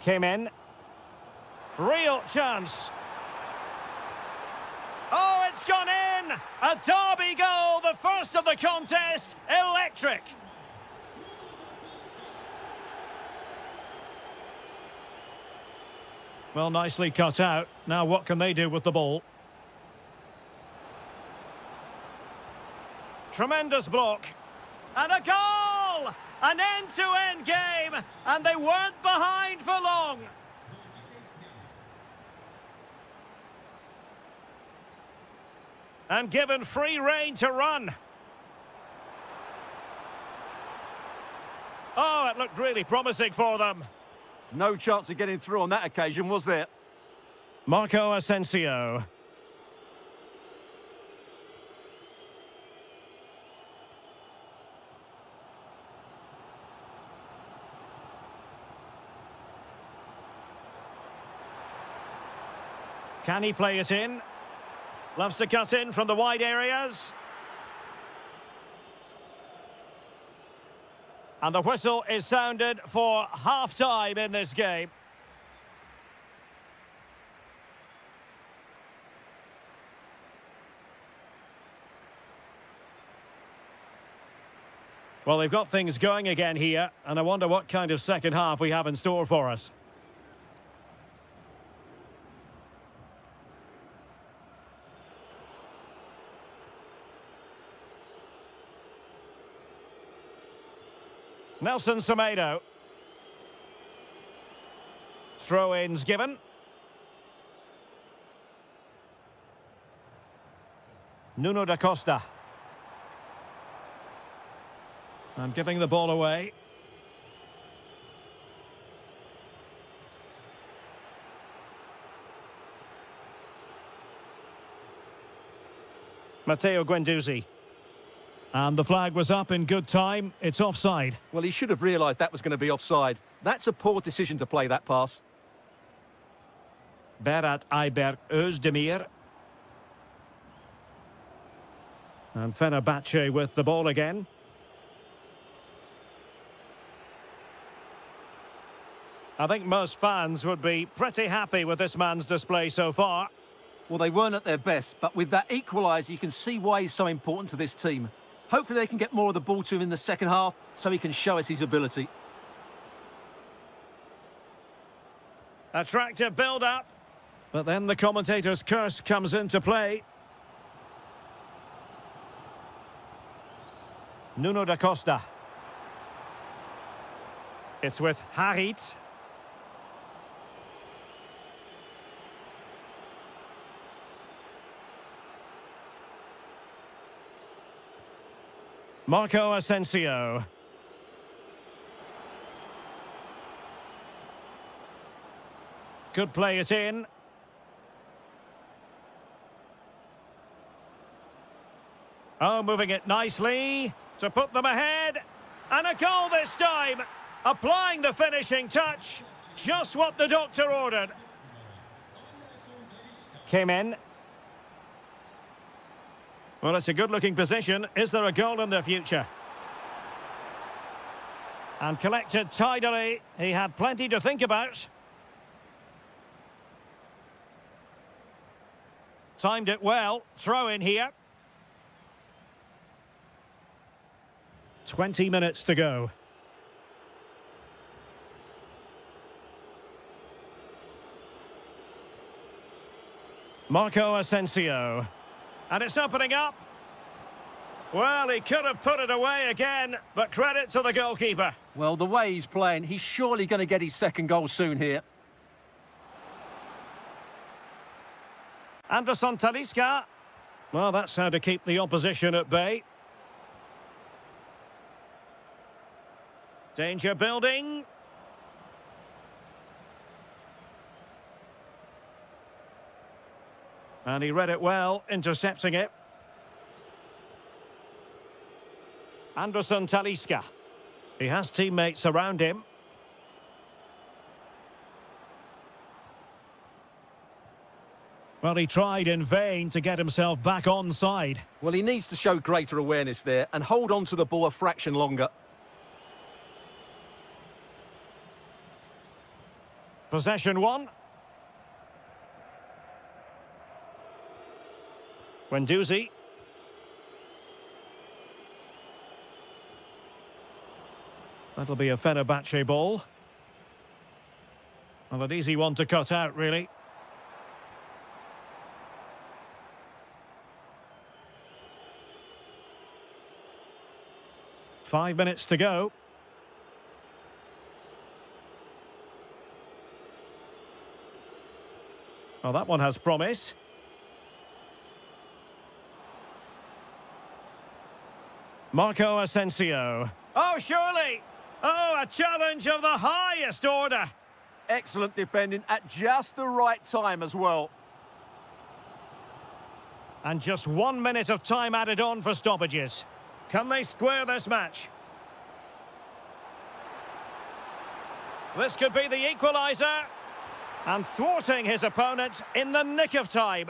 Came in. Real chance. Oh, it's gone in! A derby goal, the first of the contest. Electric. Well, nicely cut out. Now what can they do with the ball? Tremendous block. And a goal! An end-to-end game, and they weren't behind for long. And given free rein to run. Oh, it looked really promising for them. No chance of getting through on that occasion, was there? Marco Asensio. Can he play it in? Loves to cut in from the wide areas. And the whistle is sounded for half-time in this game. Well, they've got things going again here, and I wonder what kind of second half we have in store for us. Nelson Semedo. Throw-ins given. Nuno da Costa. And giving the ball away. Matteo Guendouzi. And the flag was up in good time. It's offside. Well, he should have realised that was going to be offside. That's a poor decision to play that pass. Berat Ayberk Özdemir. And Fenerbahce with the ball again. I think most fans would be pretty happy with this man's display so far. Well, they weren't at their best, but with that equaliser, you can see why he's so important to this team. Hopefully they can get more of the ball to him in the second half so he can show us his ability. Attractive build-up. But then the commentator's curse comes into play. Nuno da Costa. It's with Harit. Marco Asensio. Could play it in. Oh, moving it nicely to put them ahead. And a goal this time. Applying the finishing touch. Just what the doctor ordered. Came in. Well, it's a good-looking position. Is there a goal in the future? And collected tidily. He had plenty to think about. Timed it well. Throw in here. 20 minutes to go. Marco Asensio. And it's opening up. Well, he could have put it away again, but credit to the goalkeeper. Well, the way he's playing, he's surely going to get his second goal soon here. Anderson Talisca. Well, that's how to keep the opposition at bay. Danger building. And he read it well, intercepting it. Anderson Talisca. He has teammates around him. Well, he tried in vain to get himself back onside. Well, he needs to show greater awareness there and hold on to the ball a fraction longer. Possession one. Guendouzi. That'll be a Fenerbahce ball. Well, an easy one to cut out, really. Five minutes to go. Well, that one has promise. Marco Asensio. Oh, surely! Oh, a challenge of the highest order. Excellent defending at just the right time as well. And just 1 minute of time added on for stoppages. Can they square this match? This could be the equaliser. And thwarting his opponent in the nick of time.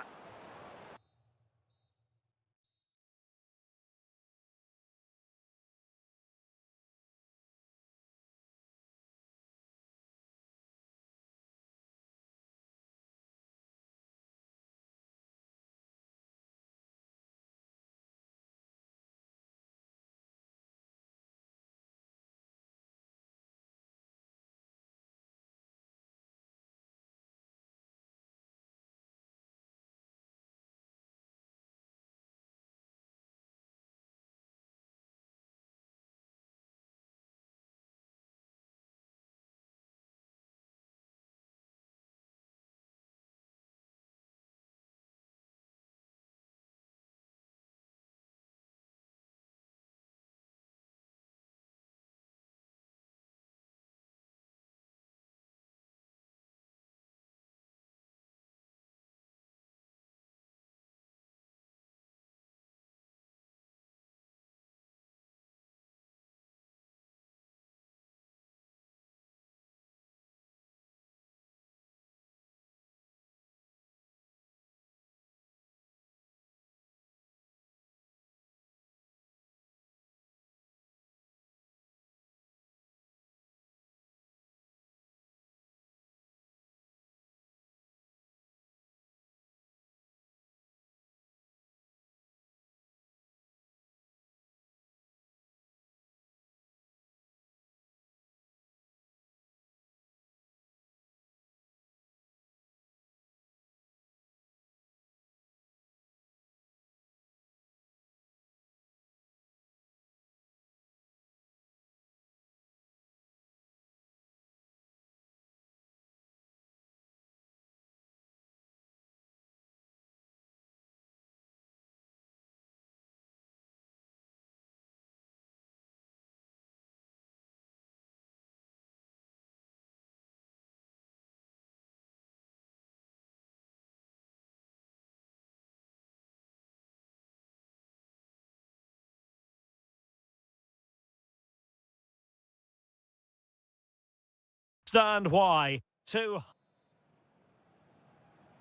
understand why.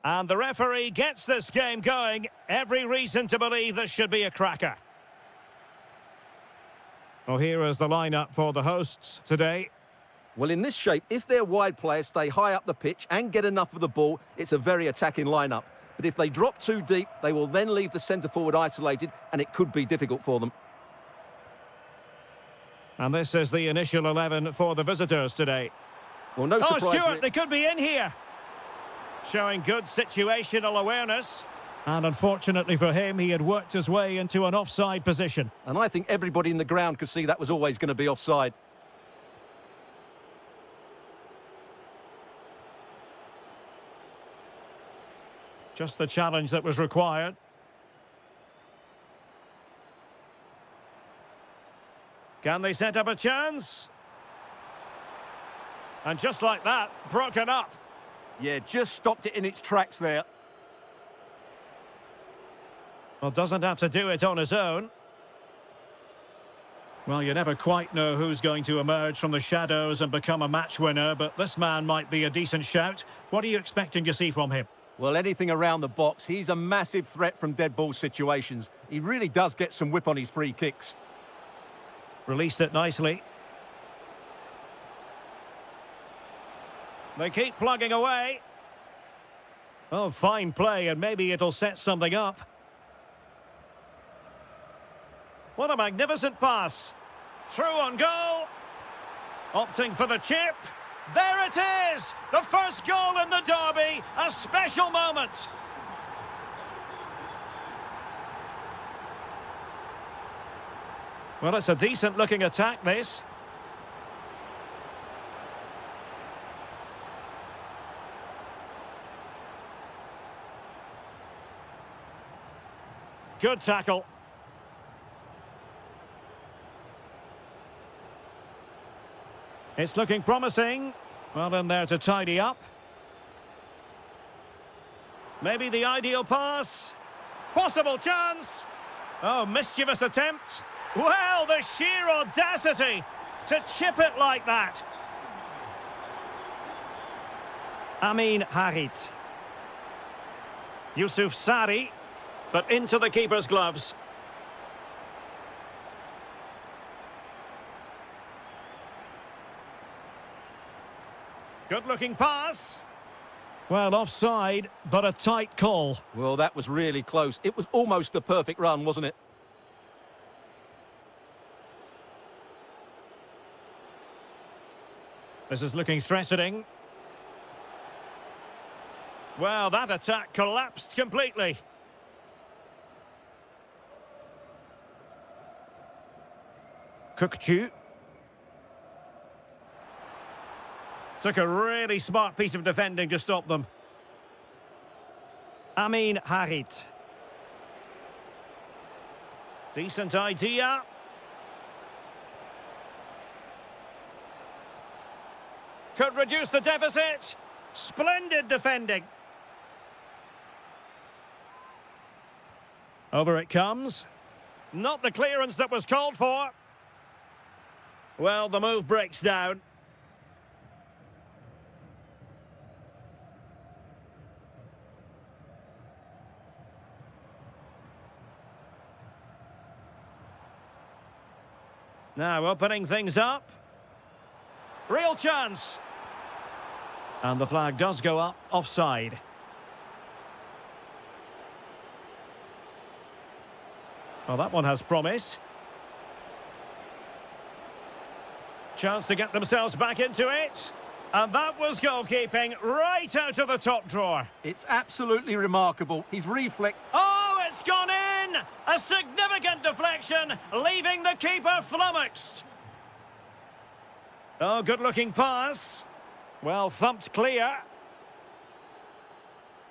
And the referee gets this game going. Every reason to believe this should be a cracker. Well, here is the lineup for the hosts today. Well, in this shape, if their wide players stay high up the pitch and get enough of the ball, it's a very attacking lineup. But if they drop too deep, they will then leave the centre-forward isolated, and it could be difficult for them. And this is the initial 11 for the visitors today. Well, no surprise. Oh, Stuart, they could be in here. Showing good situational awareness. And unfortunately for him, he had worked his way into an offside position. And I think everybody in the ground could see that was always going to be offside. Just the challenge that was required. Can they set up a chance? And just like that, broken up. Yeah, just stopped it in its tracks there. Well, doesn't have to do it on his own. Well, you never quite know who's going to emerge from the shadows and become a match winner, but this man might be a decent shout. What are you expecting to see from him? Well, anything around the box. He's a massive threat from dead ball situations. He really does get some whip on his free kicks. Released it nicely. They keep plugging away. Oh, fine play, and maybe it'll set something up. What a magnificent pass. Through on goal. Opting for the chip. There it is! The first goal in the derby. A special moment. Well, it's a decent-looking attack, this. Good tackle. It's looking promising. Well, in there to tidy up. Maybe the ideal pass. Possible chance. Oh, mischievous attempt. Well, the sheer audacity to chip it like that. Amin Harit. Yusuf Sari, but into the keeper's gloves. Good-looking pass. Well, offside, but a tight call. Well, that was really close. It was almost the perfect run, wasn't it? This is looking threatening. Well, that attack collapsed completely. Kukcu. Took a really smart piece of defending to stop them. Amin Harit. Decent idea. Could reduce the deficit. Splendid defending. Over it comes. Not the clearance that was called for. Well, the move breaks down. Now opening things up. Real chance. And the flag does go up, offside. Well, that one has promise. Chance to get themselves back into it. And that was goalkeeping right out of the top drawer. It's absolutely remarkable. His reflex... Oh, it's gone in! A significant deflection, leaving the keeper flummoxed. Oh, good-looking pass. Well, thumped clear.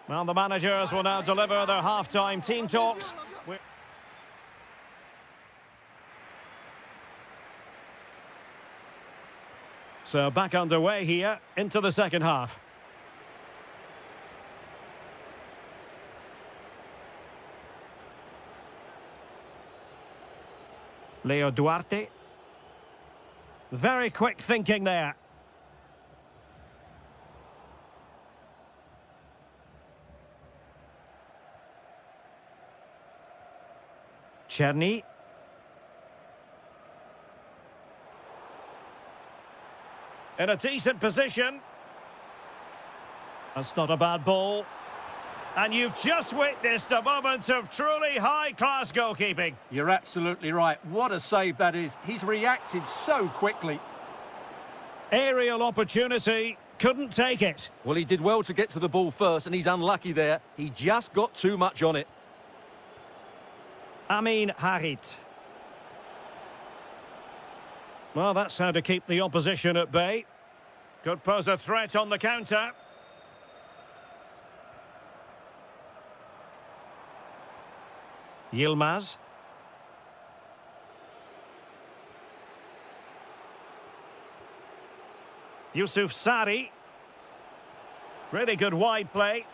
Well, the managers will now deliver their half-time team talks. So back underway here, into the second half. Leo Duarte. Very quick thinking there. Czerny. In a decent position. That's not a bad ball. And you've just witnessed a moment of truly high-class goalkeeping. You're absolutely right. What a save that is. He's reacted so quickly. Aerial opportunity, couldn't take it. Well, he did well to get to the ball first, and he's unlucky there. He just got too much on it. Amin Harit. Well, that's how to keep the opposition at bay. Could pose a threat on the counter. Yilmaz. Yusuf Sari. Really good wide play.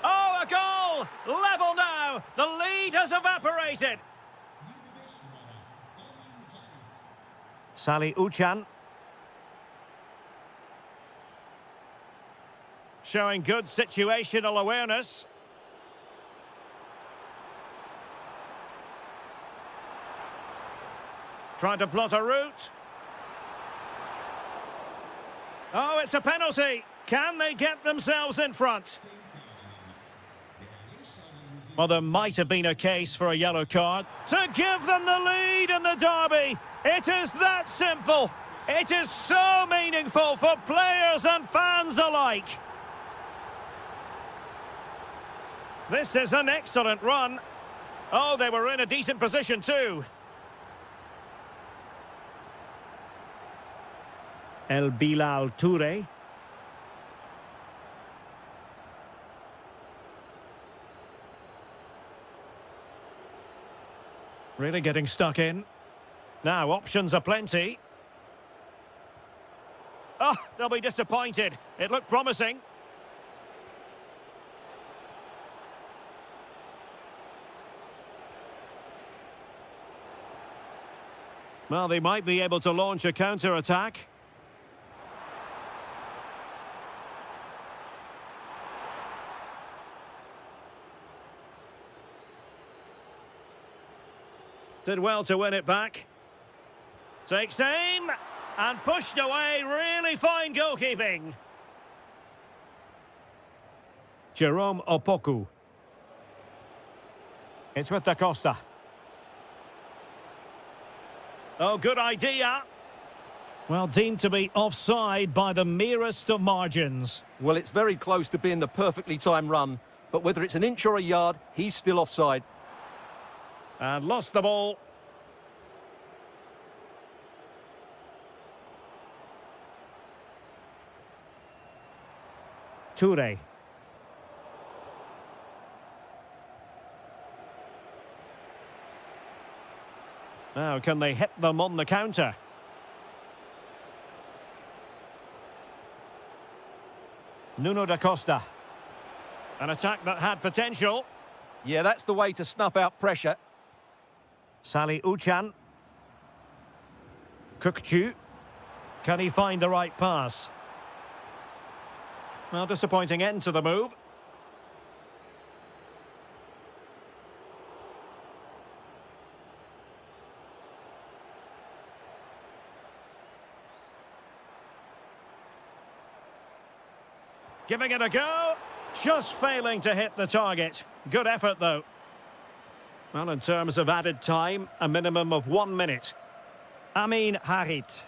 Oh, a goal! Level now! The lead has evaporated. Salih Uchan. Showing good situational awareness. Trying to plot a route. Oh, it's a penalty. Can they get themselves in front? Well, there might have been a case for a yellow card to give them the lead in the derby. It is that simple. It is so meaningful for players and fans alike. This is an excellent run. Oh, they were in a decent position too. El Bilal Toure. Really getting stuck in. Now, options are plenty. Oh, they'll be disappointed. It looked promising. Well, they might be able to launch a counter-attack. Did well to win it back. Takes aim and pushed away. Really fine goalkeeping. Jerome Opoku. It's with Da Costa. Oh, good idea. Well, deemed to be offside by the merest of margins. Well, it's very close to being the perfectly timed run, but whether it's an inch or a yard, he's still offside. And lost the ball. Toure. Now, can they hit them on the counter? Nuno da Costa. An attack that had potential. Yeah, that's the way to snuff out pressure. Salih Uchan. Kukçu. Can he find the right pass? Well, disappointing end to the move. Giving it a go. Just failing to hit the target. Good effort, though. Well, in terms of added time, a minimum of 1 minute. Amin Harit.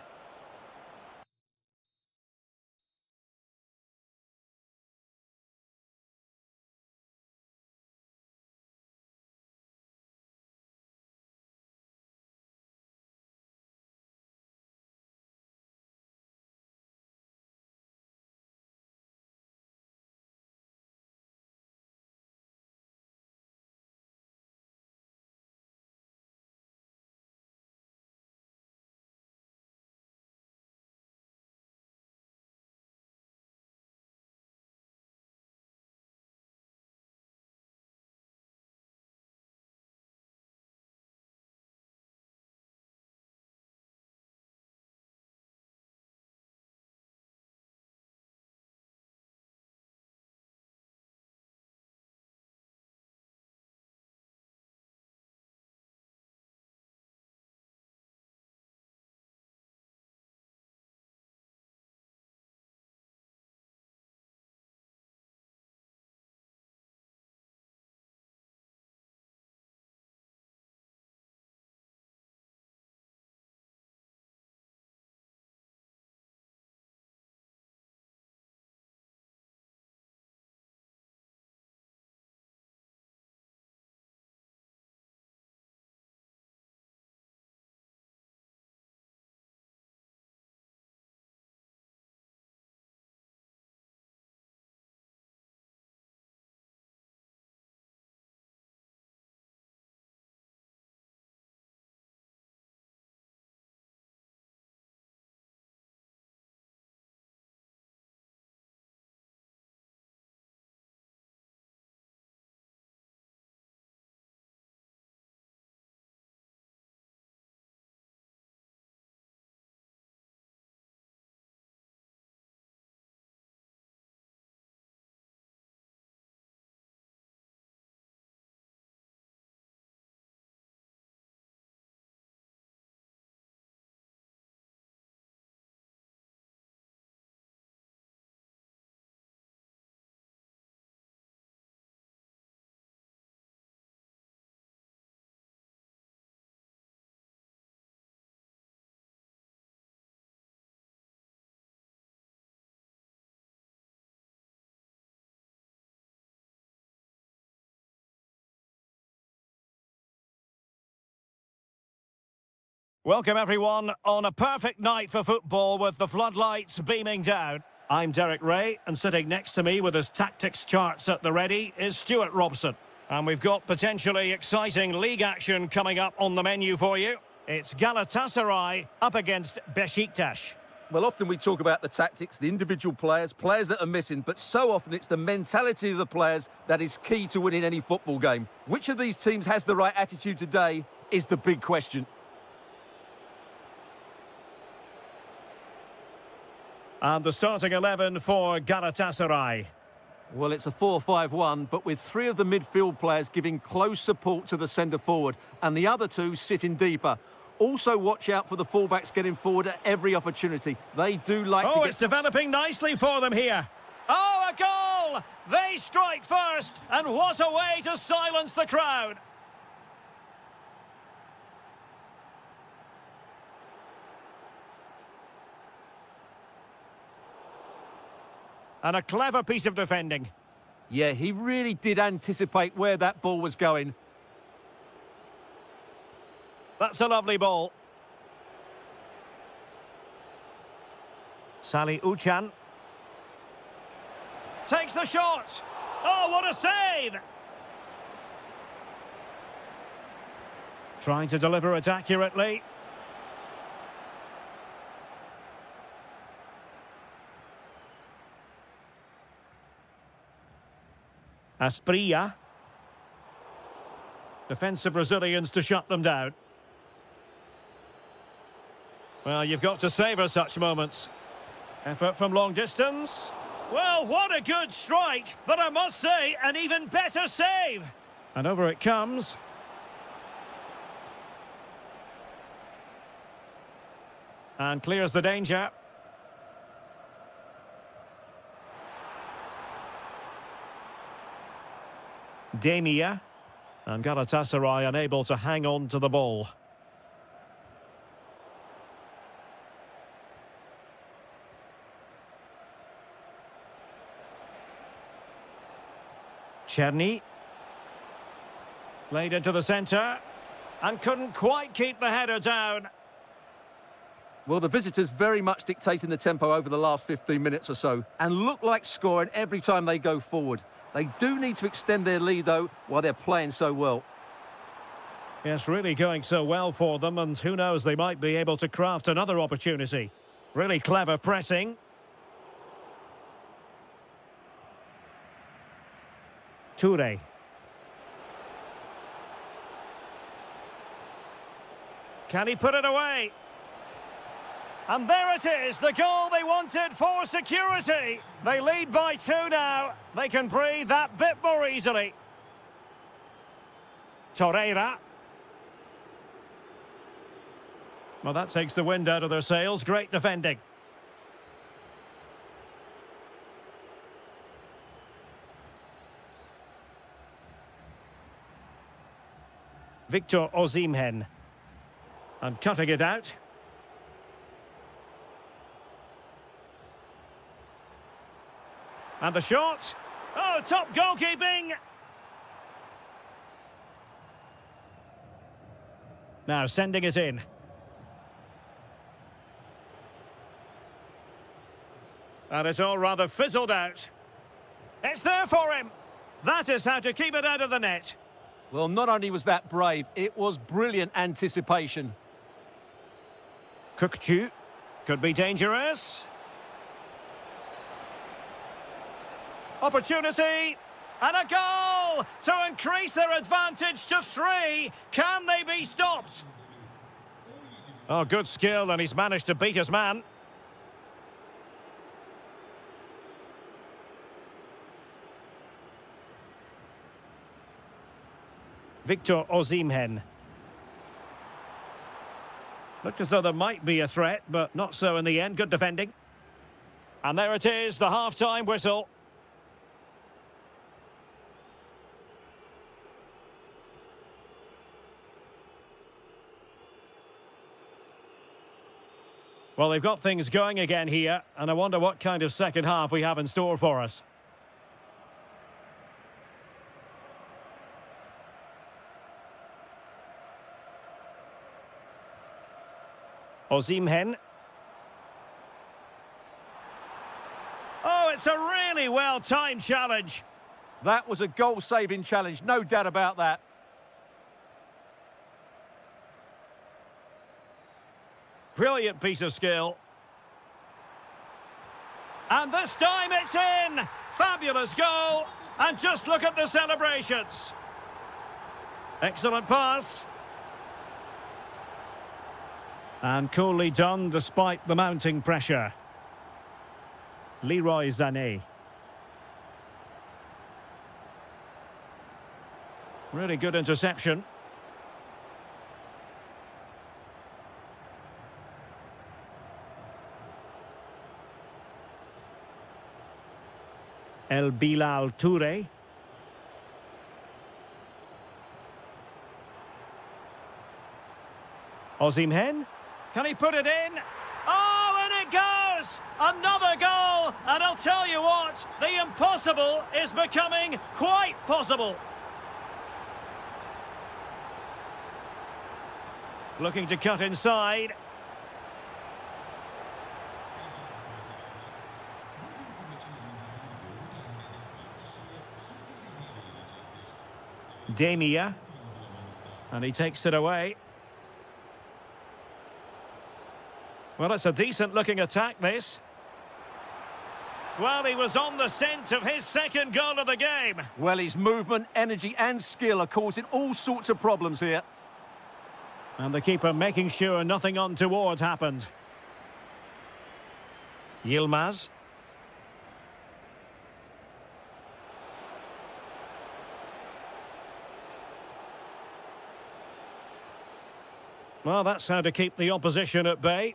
Welcome everyone on a perfect night for football with the floodlights beaming down. I'm Derek Ray, and sitting next to me with his tactics charts at the ready is Stuart Robson. And we've got potentially exciting league action coming up on the menu for you. It's Galatasaray up against Besiktas. Well, often we talk about the tactics, the individual players that are missing, but so often it's the mentality of the players that is key to winning any football game. Which of these teams has the right attitude today is the big question. And the starting 11 for Galatasaray. Well, it's a 4-5-1, but with three of the midfield players giving close support to the centre-forward, and the other two sitting deeper. Also, watch out for the fullbacks getting forward at every opportunity. They do like to get... Oh, it's developing nicely for them here. Oh, a goal! They strike first, and what a way to silence the crowd. And a clever piece of defending. Yeah, he really did anticipate where that ball was going. That's a lovely ball. Sally Uchan. Takes the shot. Oh, what a save! Trying to deliver it accurately. Asprilla. Defensive Brazilians to shut them down. Well, you've got to savour such moments. Effort from long distance. Well, what a good strike, but I must say, an even better save. And over it comes. And clears the danger. Demia. And Galatasaray unable to hang on to the ball. Cherny. Played into the centre. And couldn't quite keep the header down. Well, the visitors very much dictating the tempo over the last 15 minutes or so, and look like scoring every time they go forward. They do need to extend their lead, though, while they're playing so well. Yes, really going so well for them, and who knows, they might be able to craft another opportunity. Really clever pressing. Toure. Can he put it away? And there it is, the goal they wanted for security. They lead by 2 now. They can breathe that bit more easily. Torreira. Well, that takes the wind out of their sails. Great defending. Victor Osimhen. And cutting it out. And the shot. Oh, top goalkeeping. Now sending it in. And it's all rather fizzled out. It's there for him. That is how to keep it out of the net. Well, not only was that brave, it was brilliant anticipation. Kukçu could be dangerous. Opportunity. And a goal to increase their advantage to 3. Can they be stopped? Oh, good skill, and he's managed to beat his man. Victor Osimhen. Looked as though there might be a threat, but not so in the end. Good defending. And there it is, the half-time whistle. Well, they've got things going again here, and I wonder what kind of second half we have in store for us. Osimhen. Oh, it's a really well-timed challenge. That was a goal-saving challenge, no doubt about that. Brilliant piece of skill. And this time it's in! Fabulous goal! And just look at the celebrations. Excellent pass. And coolly done despite the mounting pressure. Leroy Sané. Really good interception. El Bilal Touré. Osimhen. Can he put it in? Oh, and it goes! Another goal! And I'll tell you what, the impossible is becoming quite possible. Looking to cut inside. Demia. And he takes it away. Well, it's a decent-looking attack, this. Well, he was on the scent of his second goal of the game. Well, his movement, energy and skill are causing all sorts of problems here. And the keeper making sure nothing untoward happened. Yilmaz. Well, that's how to keep the opposition at bay.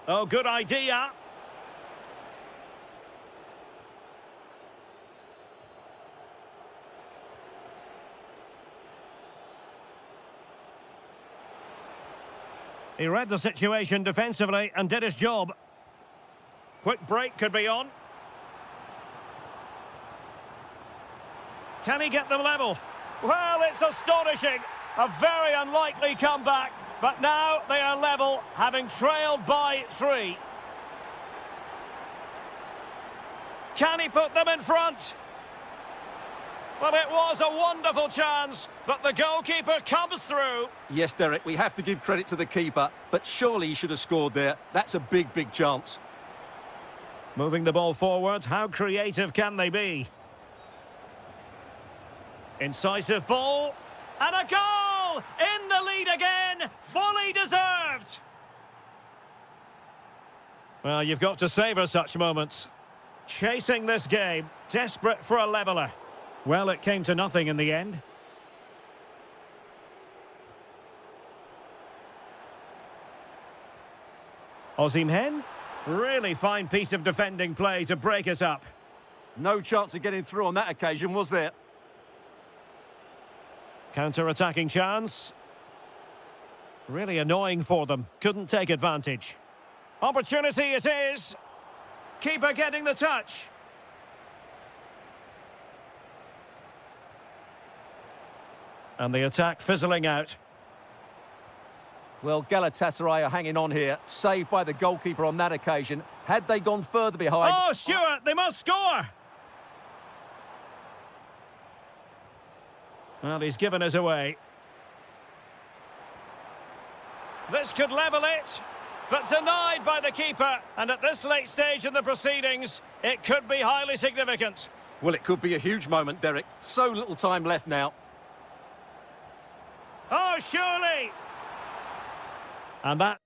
Oh, good idea. He read the situation defensively and did his job. Quick break could be on. Can he get them level? Well, it's astonishing. A very unlikely comeback, but now they are level, having trailed by 3. Can he put them in front? Well, it was a wonderful chance, but the goalkeeper comes through. Yes, Derek, we have to give credit to the keeper, but surely he should have scored there. That's a big, big chance. Moving the ball forward, how creative can they be? Incisive ball, and a goal! In the lead again, fully deserved! Well, you've got to savour such moments. Chasing this game, desperate for a leveller. Well, it came to nothing in the end. Osimhen, really fine piece of defending play to break us up. No chance of getting through on that occasion, was there? Counter-attacking chance. Really annoying for them. Couldn't take advantage. Opportunity it is. Keeper getting the touch. And the attack fizzling out. Well, Galatasaray are hanging on here. Saved by the goalkeeper on that occasion. Had they gone further behind... Oh, Stuart, they must score! Well, he's given us away. This could level it, but denied by the keeper. And at this late stage in the proceedings, it could be highly significant. Well, it could be a huge moment, Derek. So little time left now. Oh, surely! And that...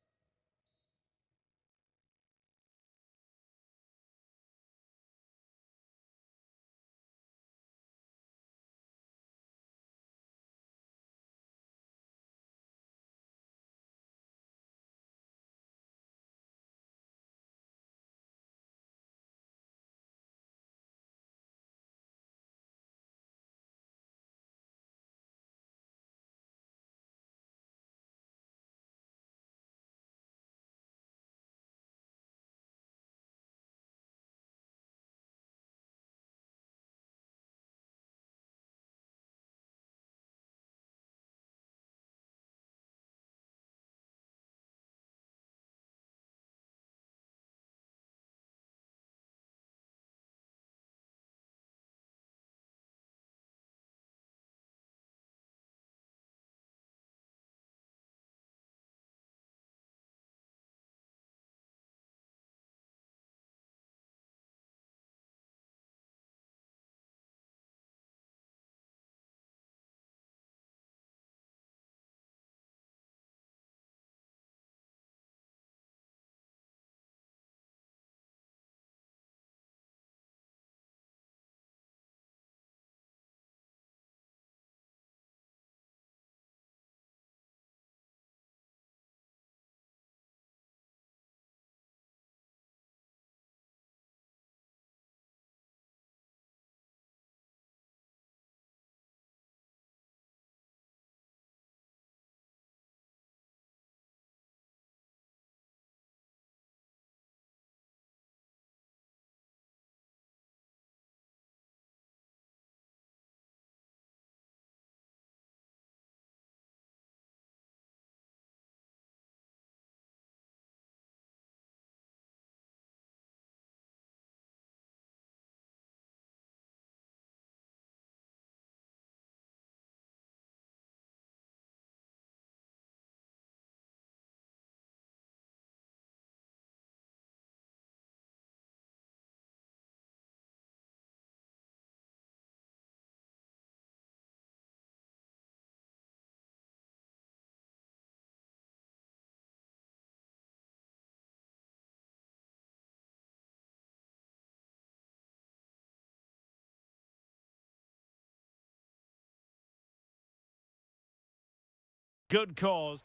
good cause.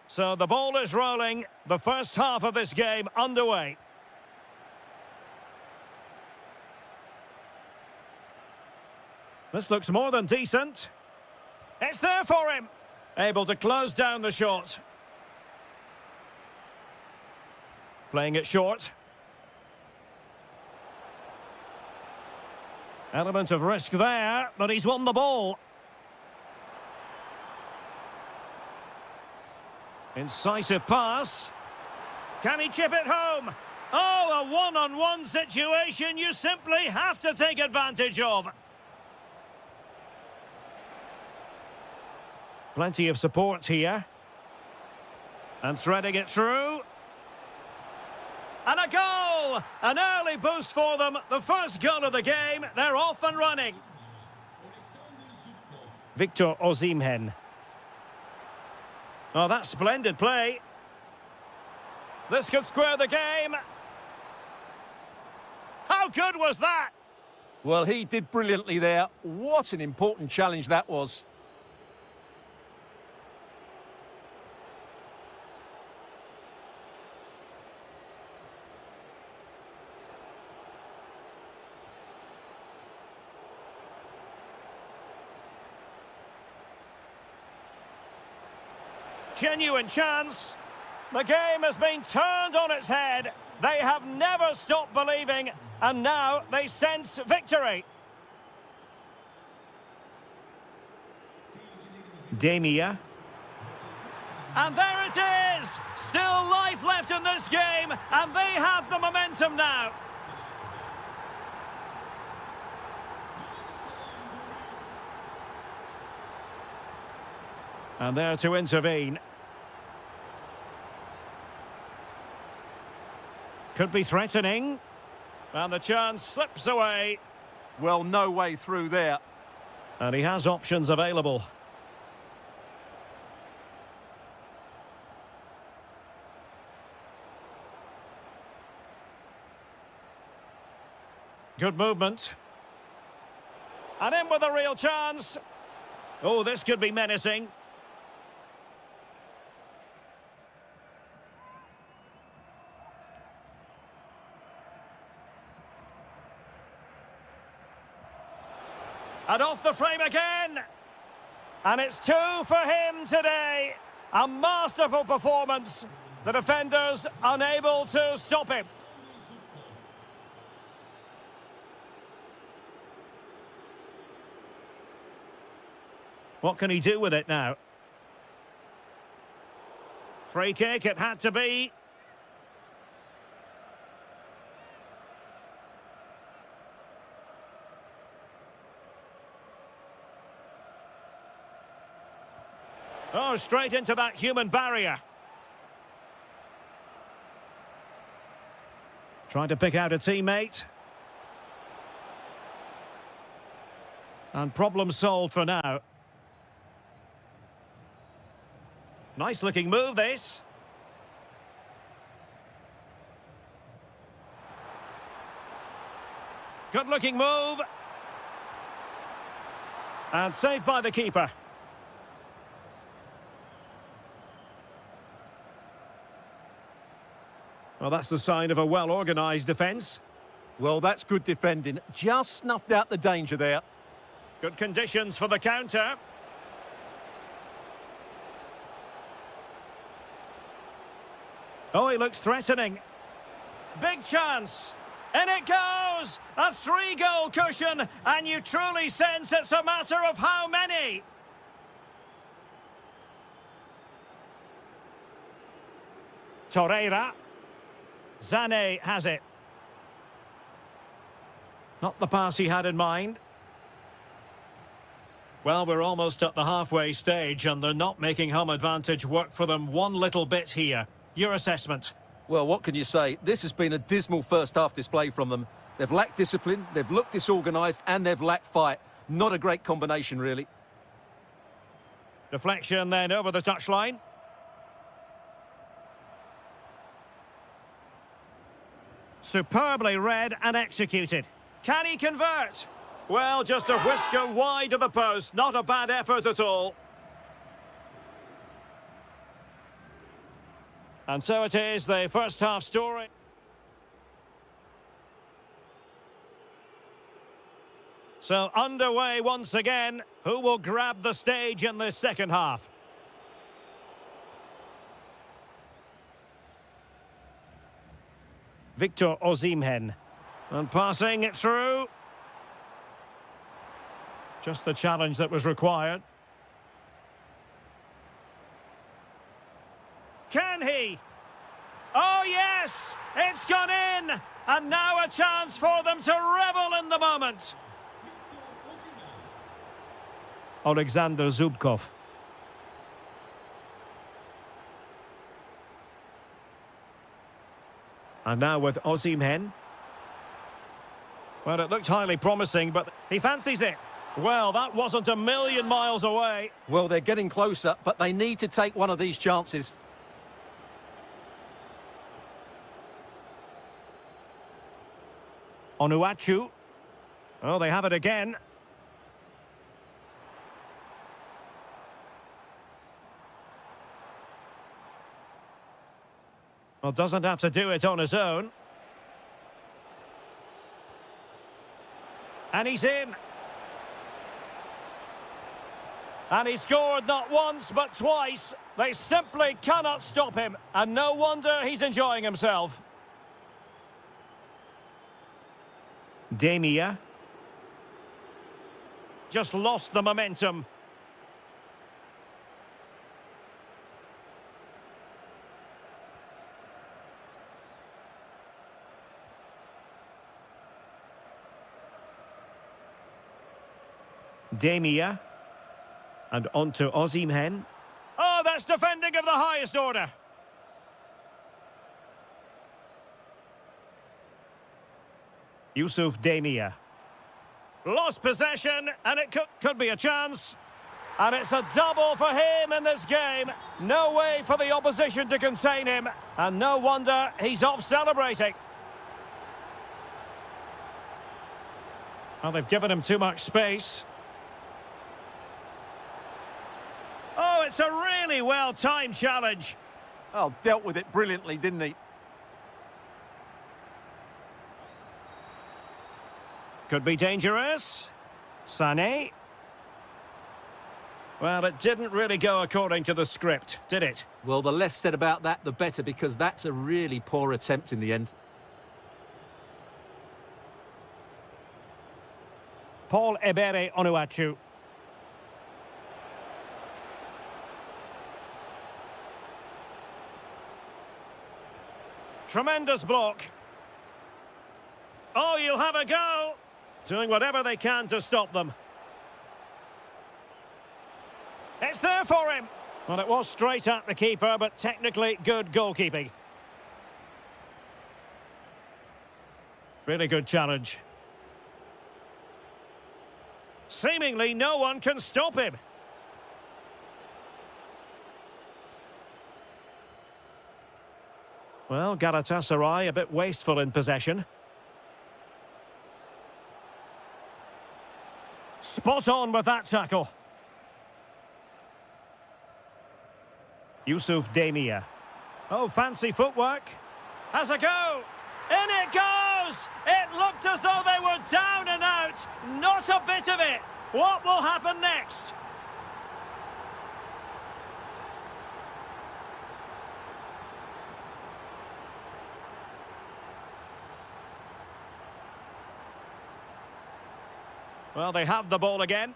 So the ball is rolling. The first half of this game underway. This looks more than decent. It's there for him. Able to close down the shot. Playing it short. Element of risk there, but he's won the ball. Incisive pass. Can he chip it home? Oh, a one-on-one situation you simply have to take advantage of. Plenty of support here. And threading it through. And a goal! An early boost for them. The first goal of the game. They're off and running. Victor Osimhen. Oh, that's splendid play. This could square the game. How good was that? Well, he did brilliantly there. What an important challenge that was. Genuine chance. The game has been turned on its head. They have never stopped believing, and now they sense victory. Demia. And there it is! Still life left in this game, and they have the momentum now. And there to intervene. Could be threatening. And the chance slips away. Well, no way through there. And he has options available. Good movement. And in with a real chance. Oh, this could be menacing. And off the frame again. And it's 2 for him today. A masterful performance. The defenders unable to stop him. What can he do with it now? Free kick, it had to be. Oh, straight into that human barrier. Trying to pick out a teammate. And problem solved for now. Nice looking move, this. Good looking move. And saved by the keeper. Well, that's the sign of a well-organised defence. Well, that's good defending. Just snuffed out the danger there. Good conditions for the counter. Oh, he looks threatening. Big chance. In it goes! A 3-goal cushion, and you truly sense it's a matter of how many. Torreira. Zane has it. Not the pass he had in mind. Well, we're almost at the halfway stage, and they're not making home advantage work for them one little bit here. Your assessment? Well, what can you say? This has been a dismal first-half display from them. They've lacked discipline, they've looked disorganised, and they've lacked fight. Not a great combination, really. Deflection then over the touchline. Superbly read and executed. Can he convert? Well, just a whisker wide of the post. Not a bad effort at all. And so it is, the first half story. So underway once again. Who will grab the stage in this second half? Victor Osimhen. And passing it through. Just the challenge that was required. Can he? Oh yes! It's gone in! And now a chance for them to revel in the moment. Alexander Zubkov. And now with Osimhen. Well, it looked highly promising, but he fancies it. Well, that wasn't a million miles away. Well, they're getting closer, but they need to take one of these chances. Onuachu. Oh, they have it again. Well, doesn't have to do it on his own. And he's in. And he scored not once, but twice. They simply cannot stop him. And no wonder he's enjoying himself. Demia. Just lost the momentum. Demia. And on to Osimhen. Oh, that's defending of the highest order. Yusuf Demia. Lost possession, and it could be a chance. And it's a double for him in this game. No way for the opposition to contain him. And no wonder he's off celebrating. Well, they've given him too much space. Oh, it's a really well-timed challenge. Oh, dealt with it brilliantly, didn't he? Could be dangerous. Sané. Well, it didn't really go according to the script, did it? Well, the less said about that, the better, because that's a really poor attempt in the end. Paul Ebere Onuachu. Tremendous block. Oh, you'll have a go. Doing whatever they can to stop them. It's there for him. Well, it was straight at the keeper, but technically good goalkeeping. Really good challenge. Seemingly no one can stop him. Well, Galatasaray a bit wasteful in possession. Spot on with that tackle. Yusuf Demia. Oh, fancy footwork. Has a go. In it goes! It looked as though they were down and out. Not a bit of it. What will happen next? Well, they have the ball again.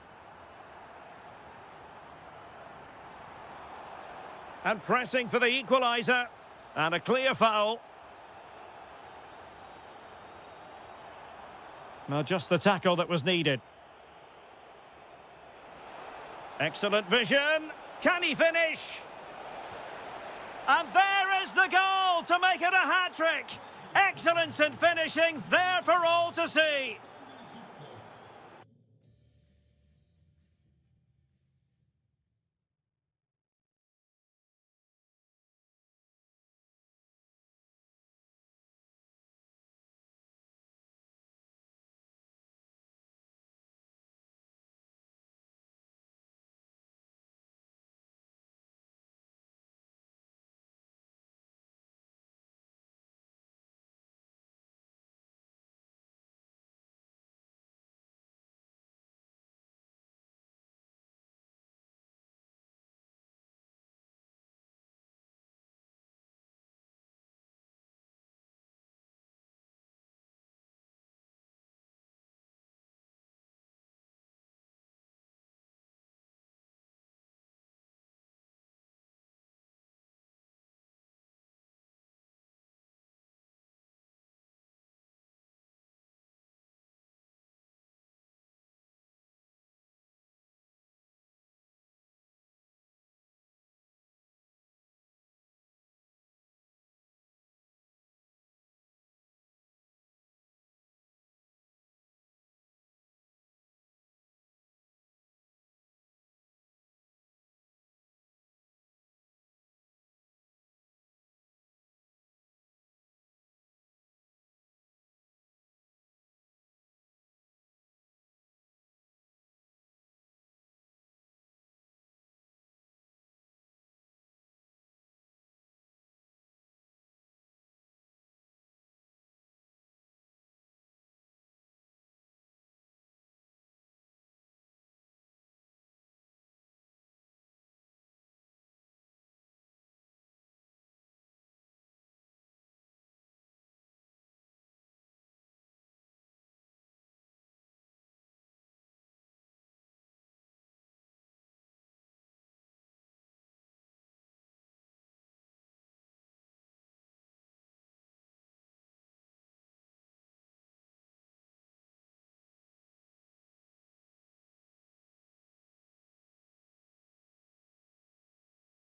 And pressing for the equaliser. And a clear foul. Well, just the tackle that was needed. Excellent vision. Can he finish? And there is the goal to make it a hat-trick. Excellence in finishing, there for all to see.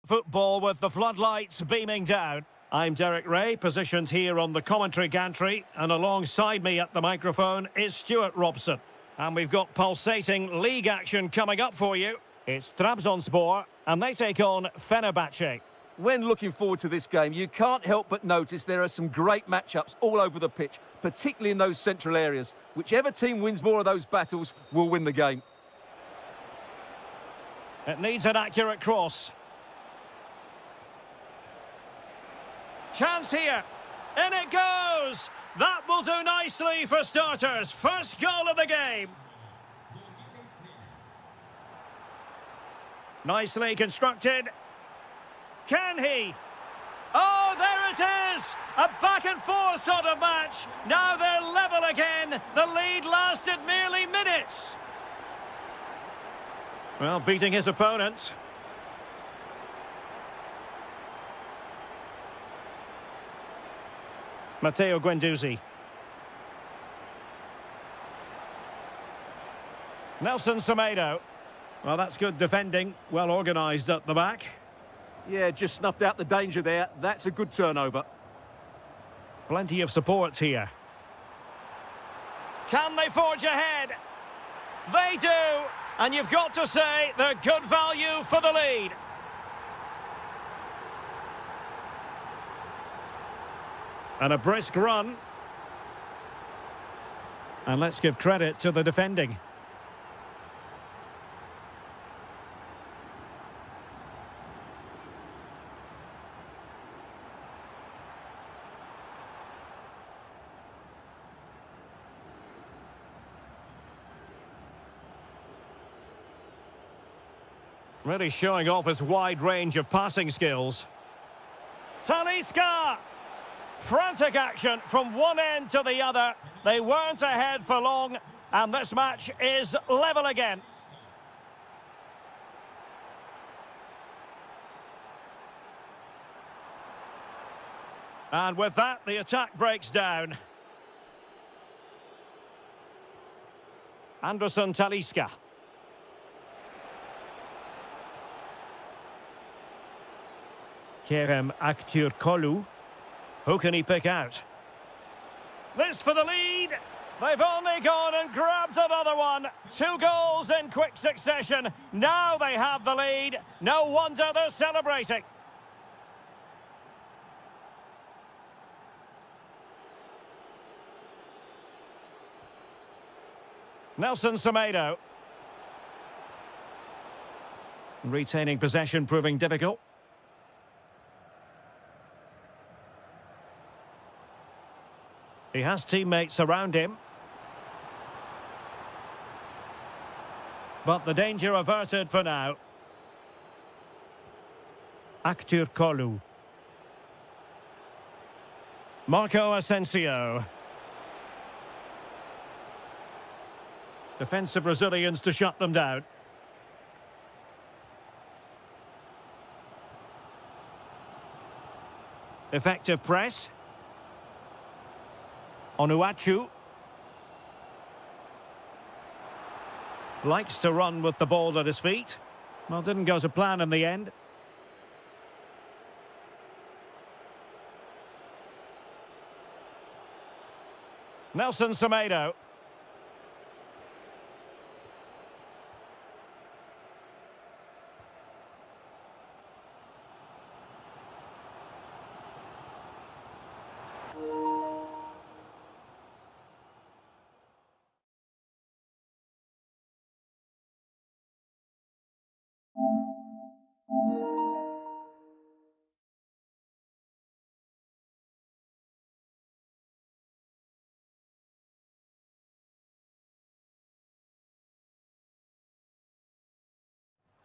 football with the floodlights beaming down. I'm Derek Ray, positioned here on the commentary gantry, and alongside me at the microphone is Stuart Robson. And we've got pulsating league action coming up for you. It's Trabzonspor, and they take on Fenerbahce. When looking forward to this game, you can't help but notice there are some great matchups all over the pitch, particularly in those central areas. Whichever team wins more of those battles will win the game. It needs an accurate cross. Chance here. In it goes! That will do nicely for starters. First goal of the game. Nicely constructed. Can he? Oh, there it is! A back and forth sort of match. Now they're level again. The lead lasted merely minutes. Well, beating his opponent. Matteo Guendouzi. Nelson Semedo. Well, that's good defending. Well organised at the back. Yeah, just snuffed out the danger there. That's a good turnover. Plenty of support here. Can they forge ahead? They do! And you've got to say they're good value for the lead. And a brisk run. And let's give credit to the defending. Really showing off his wide range of passing skills. Talisca! Frantic action from one end to the other. They weren't ahead for long, and this match is level again. And with that, the attack breaks down. Anderson Talisca. Kerem Aktürkoğlu. Who can he pick out? This for the lead. They've only gone and grabbed another one. 2 goals in quick succession. Now they have the lead. No wonder they're celebrating. Nelson Semedo. Retaining possession proving difficult. He has teammates around him. But the danger averted for now. Aktürkoğlu. Marco Asensio. Defensive Brazilians to shut them down. Effective press. Onuachu. Likes to run with the ball at his feet. Well, didn't go to plan in the end. Nelson Semedo.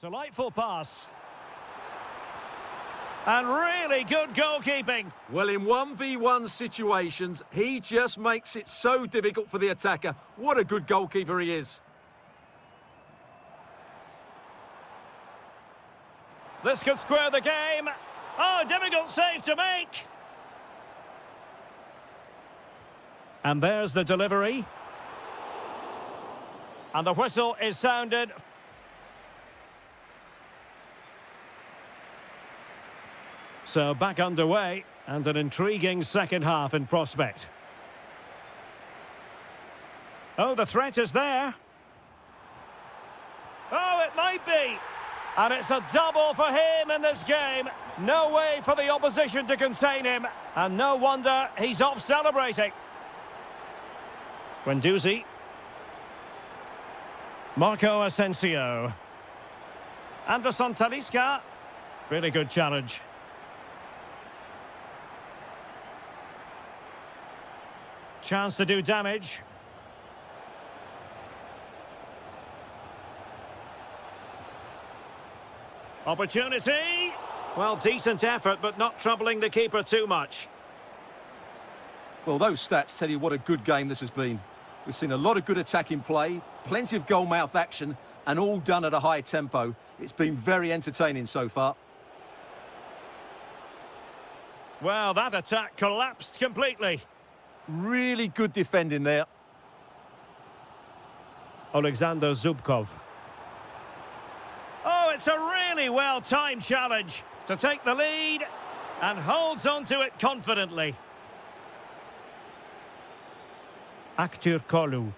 Delightful pass. And really good goalkeeping. Well, in 1v1 situations, he just makes it so difficult for the attacker. What a good goalkeeper he is. This could square the game. Oh, difficult save to make. And there's the delivery. And the whistle is sounded. So back underway, and an intriguing second half in prospect. Oh, the threat is there. Oh, it might be. And it's a double for him in this game. No way for the opposition to contain him. And no wonder he's off celebrating. Guendouzi. Marco Asensio. Anderson Talisca. Really good challenge. Chance to do damage. Opportunity. Well, decent effort, but not troubling the keeper too much. Well, those stats tell you what a good game this has been. We've seen a lot of good attacking play, plenty of goal-mouth action, and all done at a high tempo. It's been very entertaining so far. Well, that attack collapsed completely. Really good defending there. Alexander Zubkov. Oh, it's a really well-timed challenge to take the lead and holds on to it confidently. Aktur Kolu.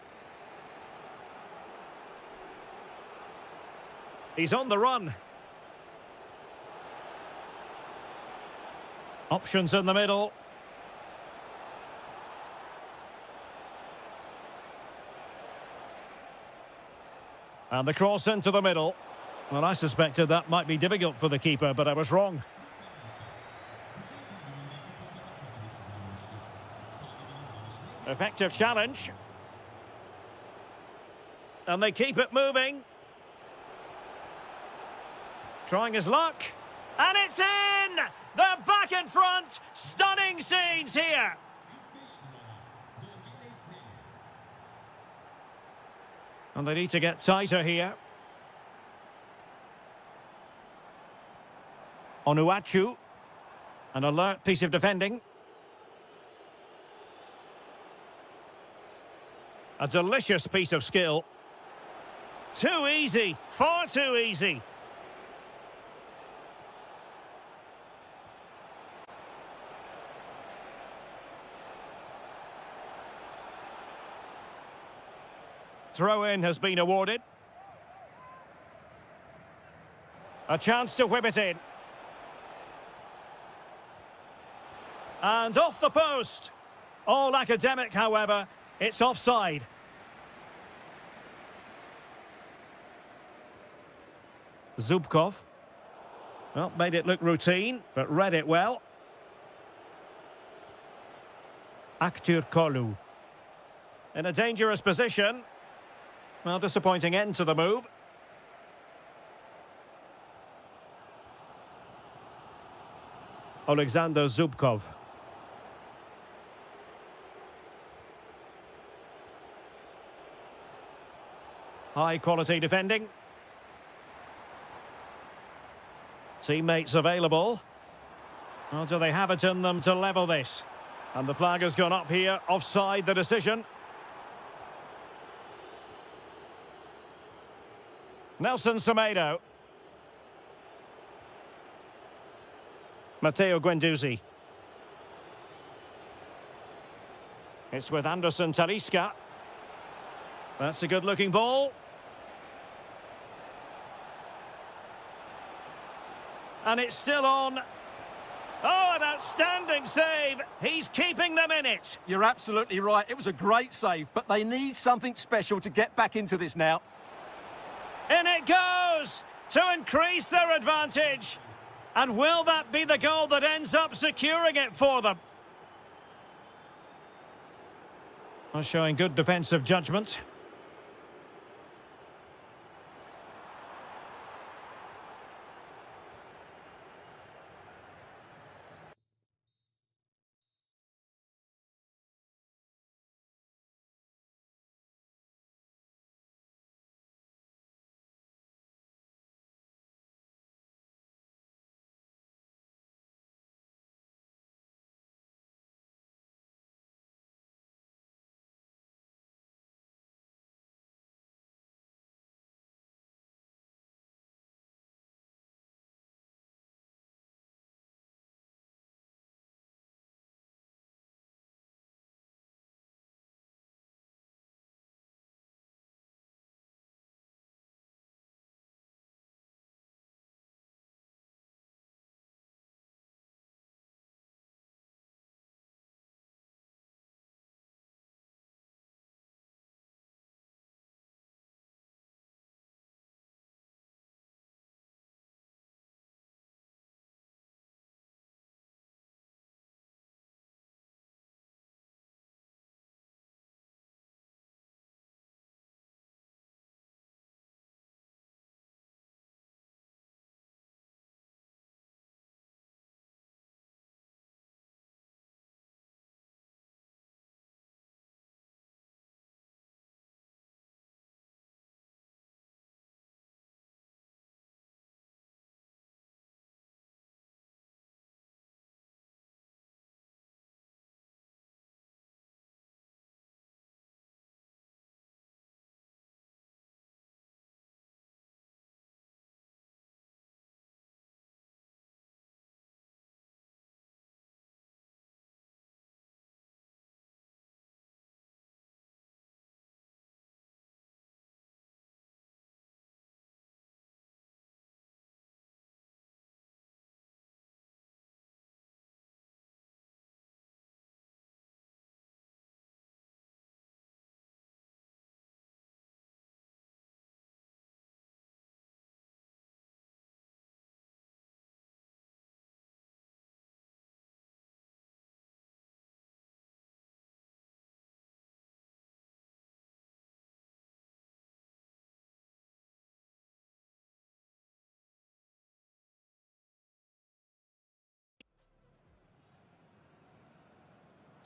He's on the run. Options in the middle. And the cross into the middle. Well, I suspected that might be difficult for the keeper, but I was wrong. Effective challenge. And they keep it moving. Trying his luck. And it's in! They're back in front! Stunning scenes here! And they need to get tighter here. Onuachu. An alert piece of defending. A delicious piece of skill. Too easy. Far too easy. Throw-in has been awarded. A chance to whip it in. And off the post. All academic, however. It's offside. Zubkov. Well, made it look routine, but read it well. Aktur Kolu. In a dangerous position. Well, disappointing end to the move. Alexander Zubkov. High quality defending. Teammates available. Well, do they have it in them to level this? And the flag has gone up here, offside the decision. Nelson Semedo. Matteo Guendouzi. It's with Anderson Talisca. That's a good-looking ball. And it's still on. Oh, an outstanding save. He's keeping them in it. You're absolutely right. It was a great save, but they need something special to get back into this now. In it goes to increase their advantage. And will that be the goal that ends up securing it for them? Well, showing good defensive judgment.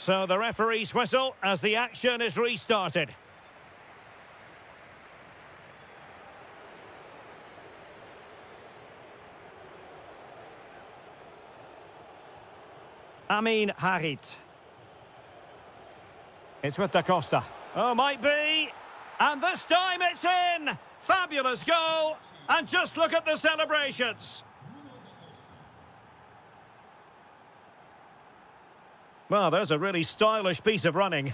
So the referee's whistle as the action is restarted. Amin Harit. It's with Da Costa. Oh, might be. And this time it's in. Fabulous goal. And just look at the celebrations. Well, there's a really stylish piece of running.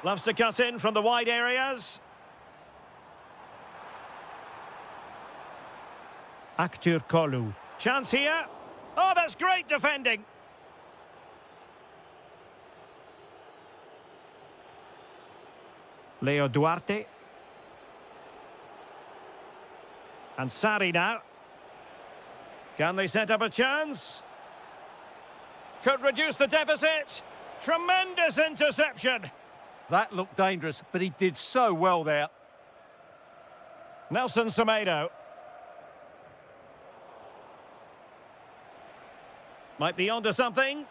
Loves to cut in from the wide areas. Aktur Kolu. Chance here. Oh, that's great defending. Leo Duarte. And Sarri now. Can they set up a chance? Could reduce the deficit. Tremendous interception. That looked dangerous, but he did so well there. Nelson Semedo. Might be onto something.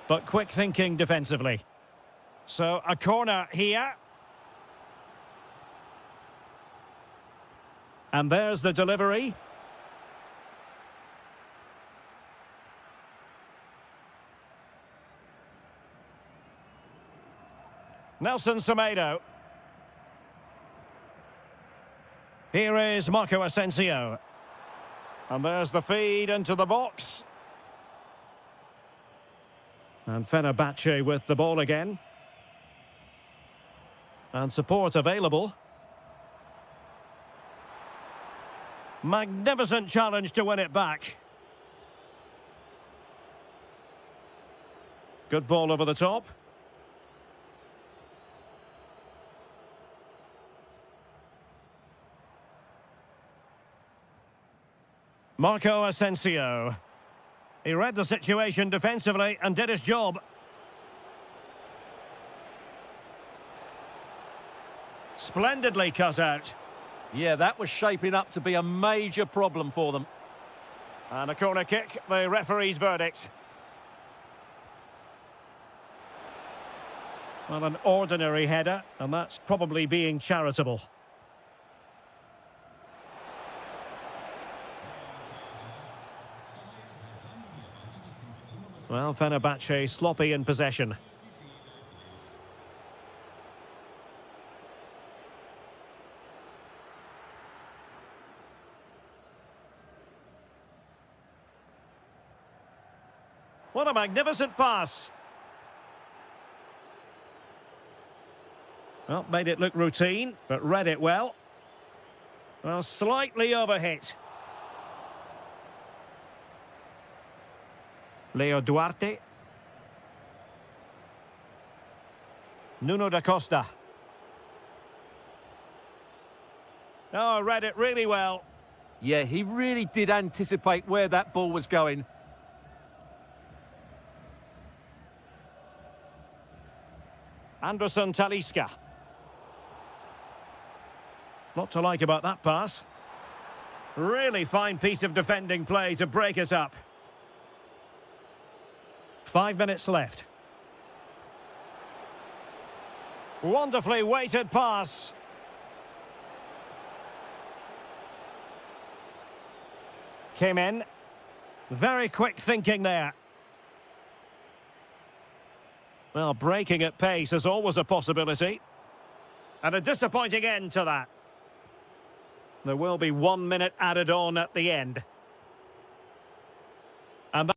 But quick thinking defensively. So a corner here. And there's the delivery. Nelson Semedo. Here is Marco Asensio. And there's the feed into the box. And Fenerbahce with the ball again. And support available. Magnificent challenge to win it back. Good ball over the top. Marco Asensio. He read the situation defensively and did his job. Splendidly cut out. Yeah, that was shaping up to be a major problem for them. And a corner kick, the referee's verdict. Well, an ordinary header, and that's probably being charitable. Well, Fenerbahce sloppy in possession. What a magnificent pass. Well, made it look routine, but read it well. Well, slightly overhit. Leo Duarte. Nuno da Costa. Oh, read it really well. Yeah, he really did anticipate where that ball was going. Anderson Talisca. Lot to like about that pass. Really fine piece of defending play to break us up. 5 minutes left. Wonderfully weighted pass. Came in. Very quick thinking there. Well, breaking at pace is always a possibility. And a disappointing end to that. There will be 1 minute added on at the end. And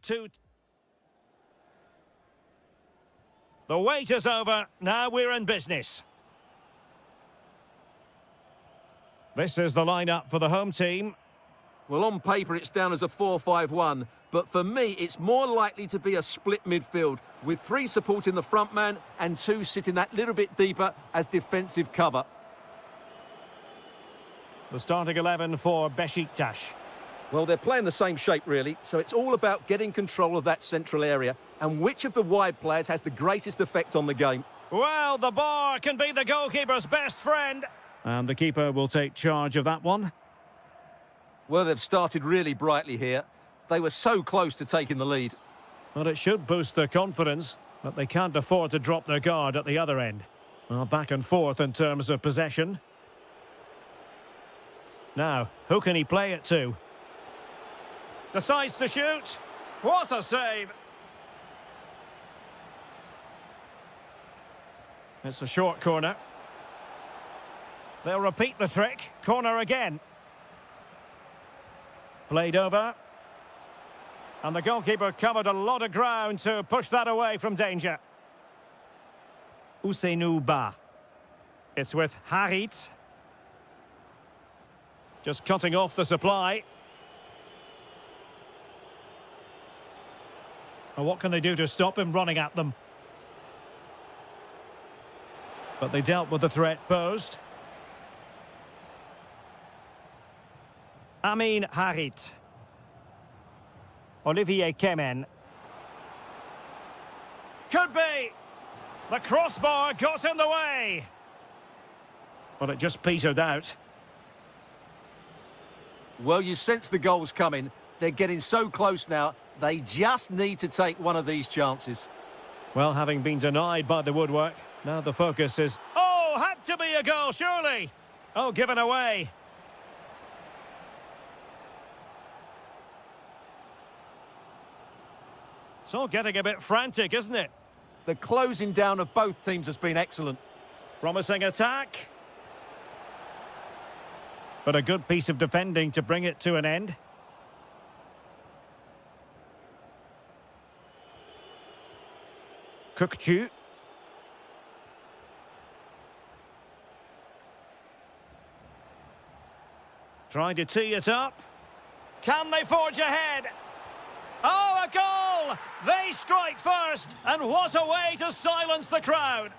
2. The wait is over. Now we're in business. This is the lineup for the home team. Well, on paper, it's down as a 4-5-1, but for me, it's more likely to be a split midfield, with 3 supporting the front man and 2 sitting that little bit deeper as defensive cover. The starting 11 for Besiktas. Well, they're playing the same shape, really, so it's all about getting control of that central area and which of the wide players has the greatest effect on the game. Well, the bar can be the goalkeeper's best friend. And the keeper will take charge of that one. Well, they've started really brightly here. They were so close to taking the lead. Well, it should boost their confidence, but they can't afford to drop their guard at the other end. Well, back and forth in terms of possession. Now, who can he play it to? Decides to shoot. What a save! It's a short corner. They'll repeat the trick. Corner again. Played over. And the goalkeeper covered a lot of ground to push that away from danger. Ousseynou Ba. It's with Harit. Just cutting off the supply. And what can they do to stop him running at them? But they dealt with the threat posed. Amin Harit. Olivier Kemen. Could be! The crossbar got in the way! But it just petered out. Well, you sense the goals coming. They're getting so close now, they just need to take one of these chances. Well, having been denied by the woodwork, now the focus is... Oh, had to be a goal, surely! Oh, given away. It's all getting a bit frantic, isn't it? The closing down of both teams has been excellent. Promising attack. But a good piece of defending to bring it to an end. Kukçu. Trying to tee it up. Can they forge ahead? Oh, a goal! They strike first, and what a way to silence the crowd.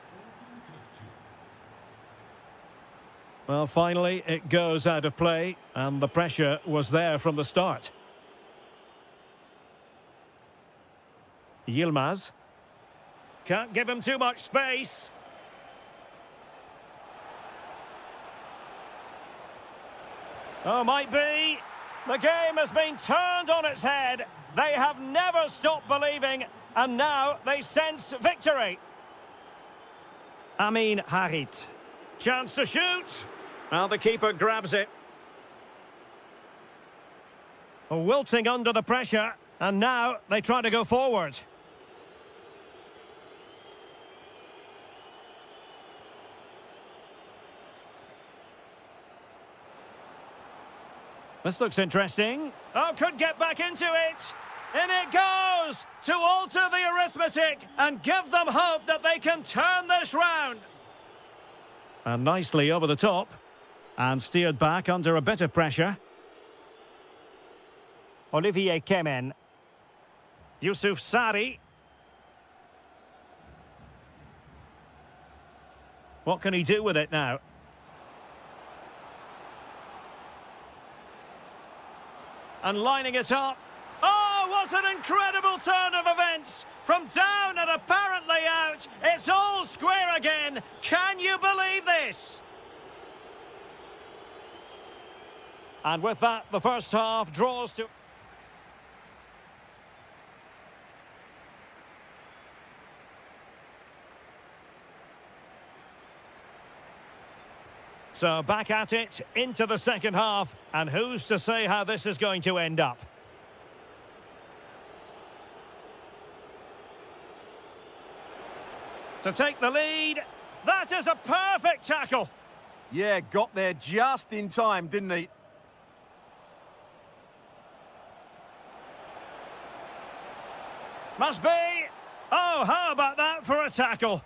Well, finally, it goes out of play, and the pressure was there from the start. Yilmaz. Can't give him too much space. Oh, might be. The game has been turned on its head. They have never stopped believing, and now they sense victory. Amin Harit. Chance to shoot. Well, the keeper grabs it. Wilting under the pressure, and now they try to go forward. This looks interesting. Oh, could get back into it. In it goes to alter the arithmetic and give them hope that they can turn this round. And nicely over the top. And steered back under a bit of pressure. Olivier Kemen. Yusuf Sari. What can he do with it now? And lining it up. Oh, what an incredible turn of events! From down and apparently out, it's all square again. Can you believe this? And with that, the first half draws to... So back at it, into the second half, and who's to say how this is going to end up? To take the lead, that is a perfect tackle. Yeah, got there just in time, didn't he? Must be. Oh, how about that for a tackle?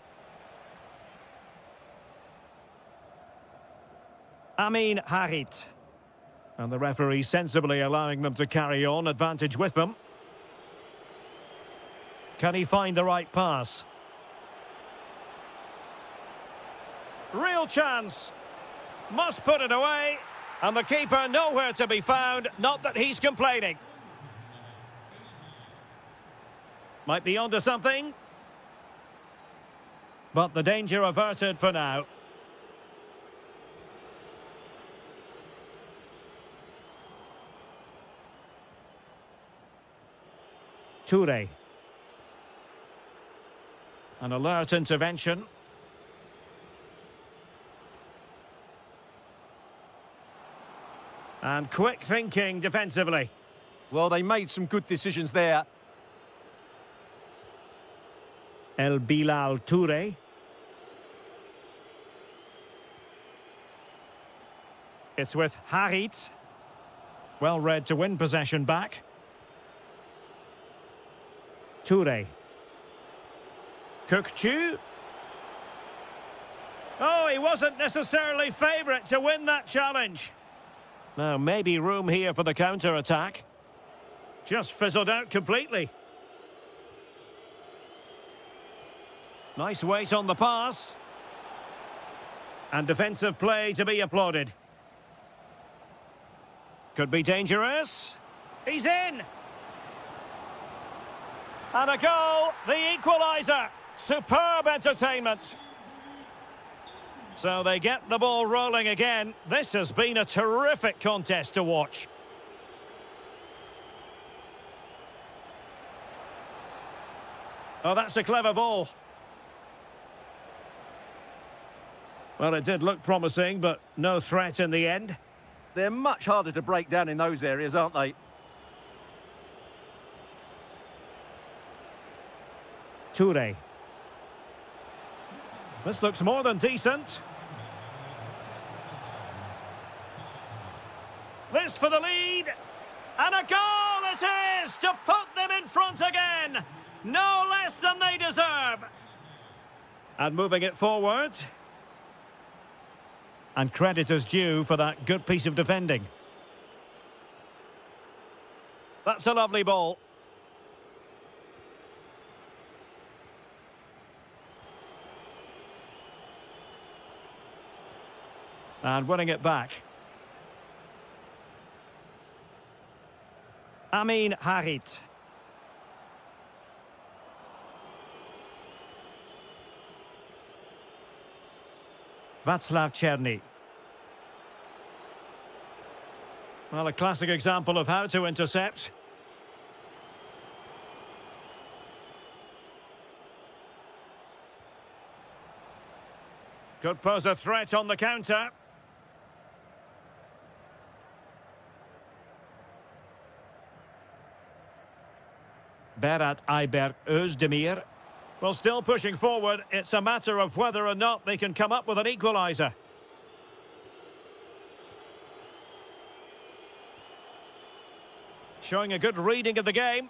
Amin Harit. And the referee sensibly allowing them to carry on, advantage with them. Can he find the right pass? Real chance. Must put it away. And the keeper nowhere to be found. Not that he's complaining. Might be onto something. But the danger averted for now. Toure. An alert intervention. And quick thinking defensively. Well, they made some good decisions there. El Bilal Toure. It's with Harit. Well read to win possession back. Toure. Kukçu. Oh, he wasn't necessarily favourite to win that challenge. Now, maybe room here for the counter-attack. Just fizzled out completely. Nice weight on the pass. And defensive play to be applauded. Could be dangerous. He's in. And a goal, the equaliser. Superb entertainment. So they get the ball rolling again. This has been a terrific contest to watch. Oh, that's a clever ball. Well, it did look promising, but no threat in the end. They're much harder to break down in those areas, aren't they? Toure. This looks more than decent. This for the lead. And a goal it is to put them in front again. No less than they deserve. And moving it forward. And credit is due for that good piece of defending. That's a lovely ball. And winning it back. Amin Harit. Václav Černý. Well, a classic example of how to intercept. Could pose a threat on the counter. Berat Ayberk Özdemir. Well, still pushing forward. It's a matter of whether or not they can come up with an equaliser. Showing a good reading of the game.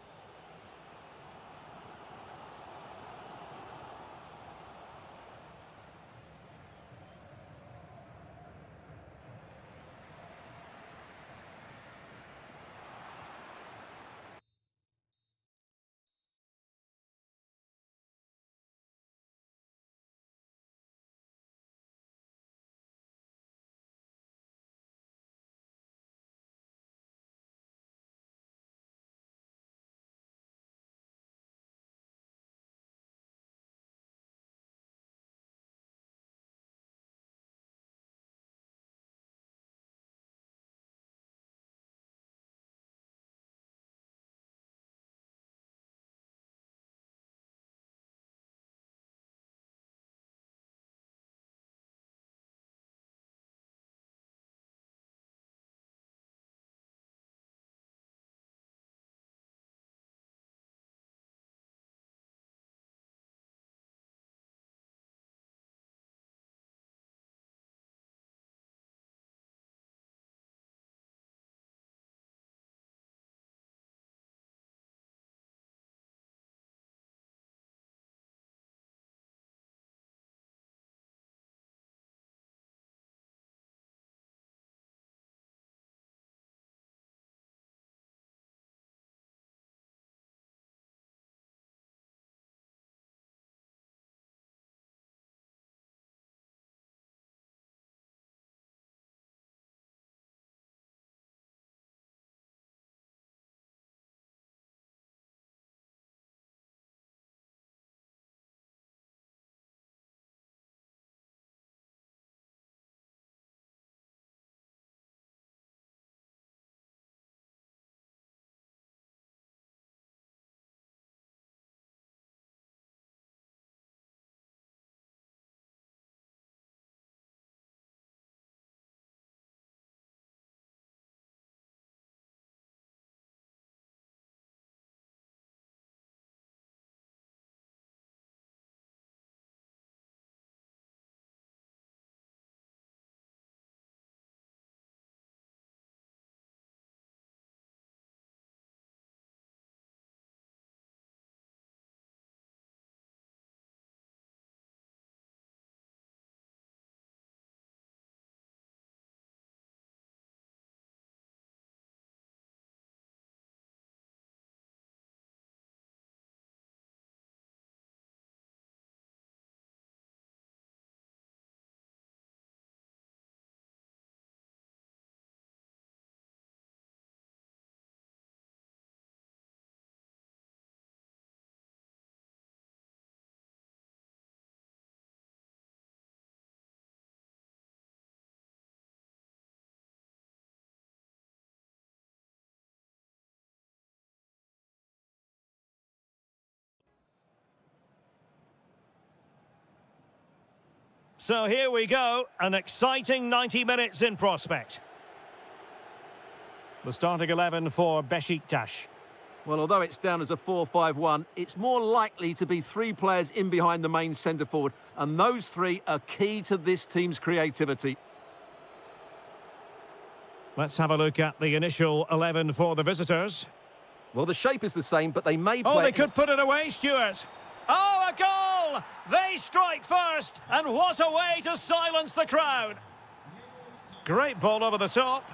So here we go, an exciting 90 minutes in prospect. The starting 11 for Besiktas. Well, although it's down as a 4-5-1, it's more likely to be three players in behind the main centre-forward, and those three are key to this team's creativity. Let's have a look at the initial 11 for the visitors. Well, the shape is the same, but they may play... Oh, they could put it away, Stuart. Oh, a goal! They strike first, and what a way to silence the crowd. Great ball over the top.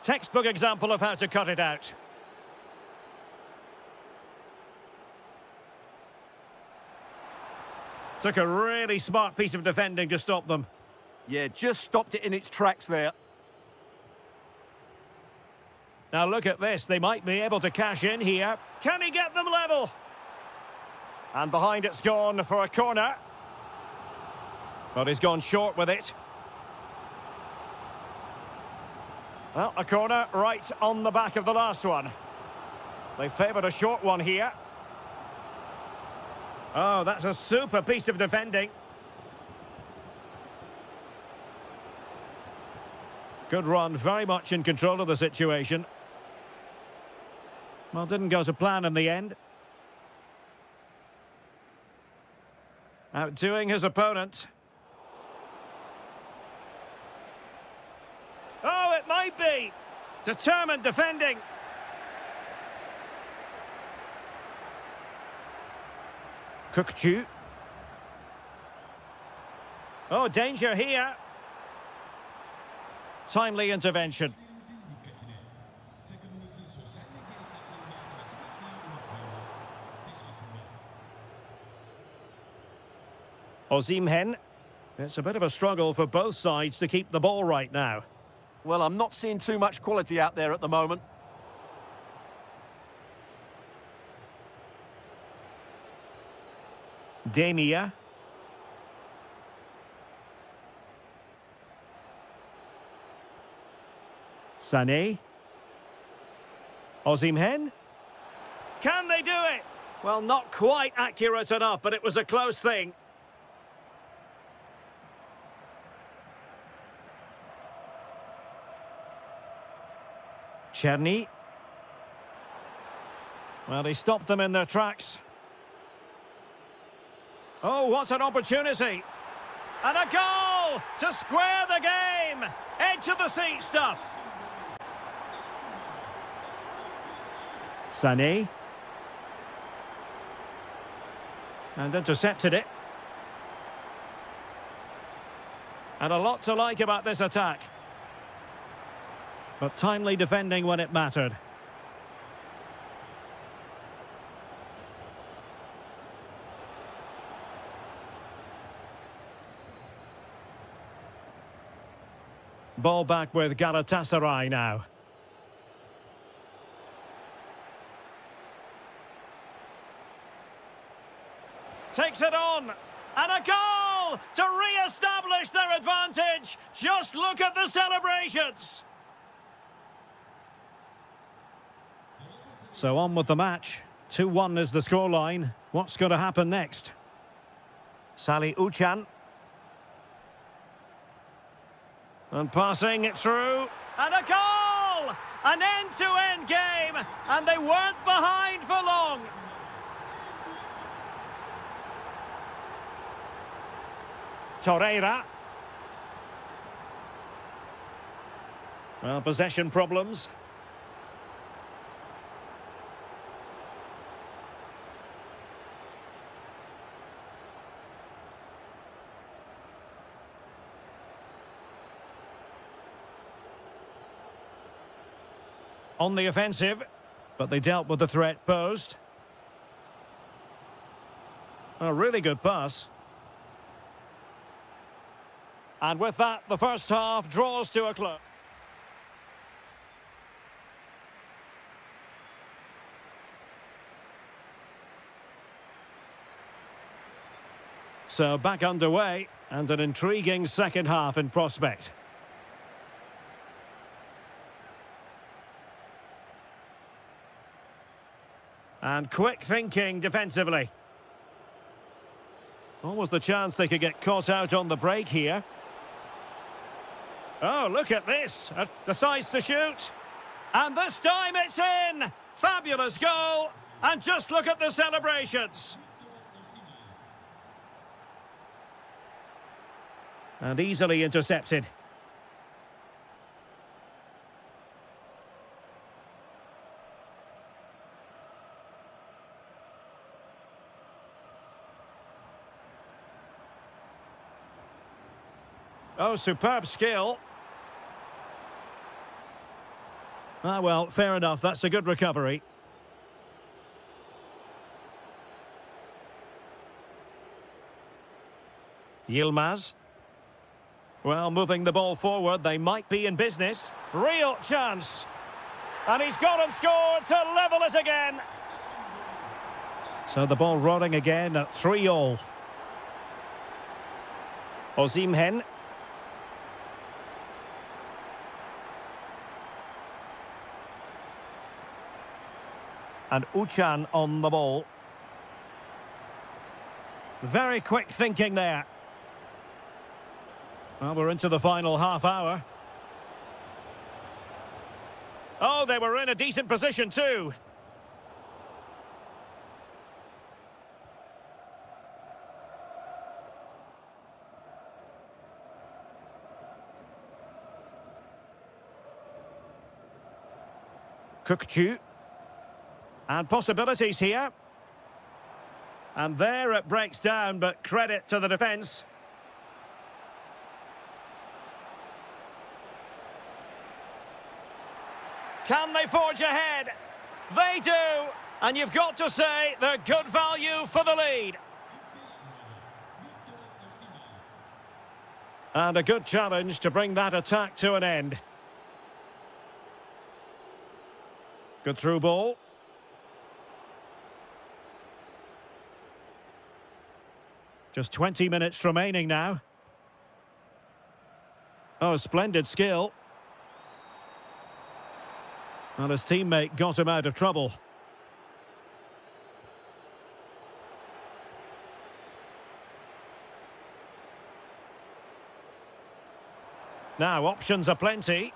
Textbook example of how to cut it out. Took a really smart piece of defending to stop them. Yeah, just stopped it in its tracks there. Now look at this, they might be able to cash in here. Can he get them level? And behind it's gone for a corner. But he's gone short with it. Well, a corner right on the back of the last one. They favoured a short one here. Oh, that's a super piece of defending. Good run, very much in control of the situation. Well, didn't go to plan in the end. Outdoing his opponent. Oh, it might be. Determined defending. Kukçu. Oh, danger here. Timely intervention. Osimhen. It's a bit of a struggle for both sides to keep the ball right now. Well, I'm not seeing too much quality out there at the moment. Demir. Sané. Osimhen. Can they do it? Well, not quite accurate enough, but it was a close thing. Czerny. Well, he stopped them in their tracks. Oh, what an opportunity. And a goal to square the game. Edge of the seat stuff. Sané. And intercepted it. And a lot to like about this attack. But timely defending when it mattered. Ball back with Galatasaray now. Takes it on. And a goal to re-establish their advantage. Just look at the celebrations. So on with the match. 2-1 is the scoreline. What's going to happen next? Salih Uçan. And passing it through. And a goal! An end-to-end game. And they weren't behind for long. Torreira. Well, possession problems. On the offensive, but they dealt with the threat posed. A really good pass. And with that, the first half draws to a close. So back underway, and an intriguing second half in prospect. And quick thinking defensively. Almost the chance they could get caught out on the break here. Oh, look at this. Decides to shoot. And this time it's in. Fabulous goal. And just look at the celebrations. And easily intercepted. Oh, superb skill. Ah, well, fair enough. That's a good recovery. Yilmaz. Well, moving the ball forward, they might be in business. Real chance. And he's gone and scored to level it again. So the ball rolling again at 3-3. Osimhen. And Uchan on the ball. Very quick thinking there. Well, we're into the final half hour. Oh, they were in a decent position too. Kukçu. And possibilities here. And there it breaks down, but credit to the defence. Can they forge ahead? They do. And you've got to say they're good value for the lead. And a good challenge to bring that attack to an end. Good through ball. Just 20 minutes remaining now. Oh, splendid skill. And his teammate got him out of trouble. Now, options are plenty.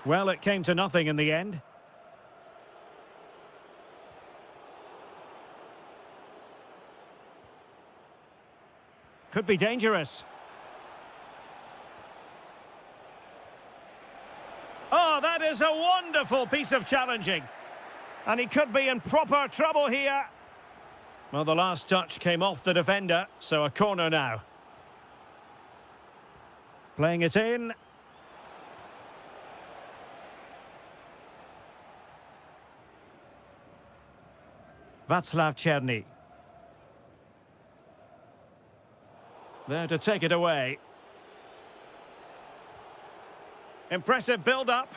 Well, it came to nothing in the end. Could be dangerous. Oh, that is a wonderful piece of challenging. And he could be in proper trouble here. Well, the last touch came off the defender, so a corner now. Playing it in. Václav Černý. There to take it away. Impressive build-up.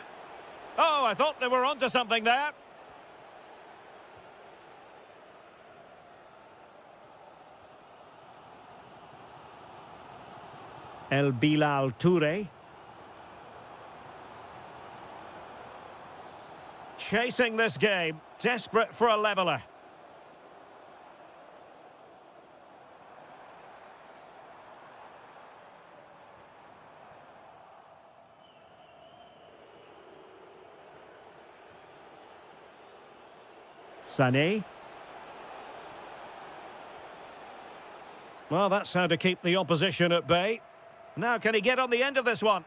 Oh, I thought they were onto something there. El Bilal Touré. Chasing this game, desperate for a leveller. Sané. Well, that's how to keep the opposition at bay. Now, can he get on the end of this one?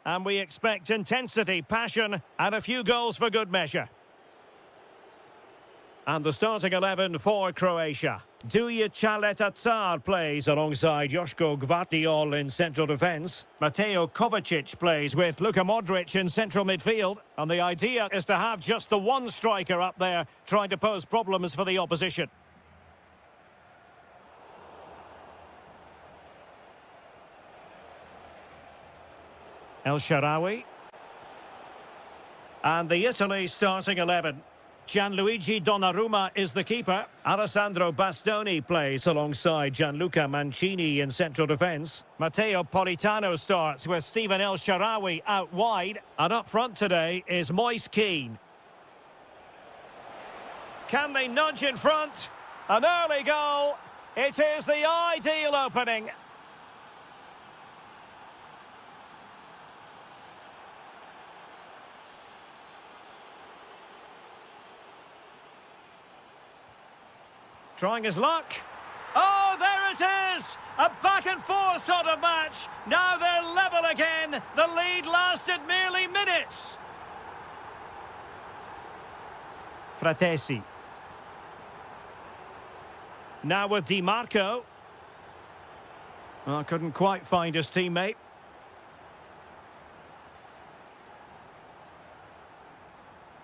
And we expect intensity, passion, and a few goals for good measure. And the starting 11 for Croatia. Duja Čaleta plays alongside Joško Gvardiol in central defence. Mateo Kovacic plays with Luka Modric in central midfield. And the idea is to have just the one striker up there trying to pose problems for the opposition. El Shaarawy. And the Italy starting 11. Gianluigi Donnarumma is the keeper. Alessandro Bastoni plays alongside Gianluca Mancini in central defence. Matteo Politano starts with Stephen El Shaarawy out wide. And up front today is Moise Kean. Can they nudge in front? An early goal. It is the ideal opening. Trying his luck. Oh, there it is! A back-and-forth sort of match. Now they're level again. The lead lasted merely minutes. Fratesi. Now with Di Marco. Oh, couldn't quite find his teammate.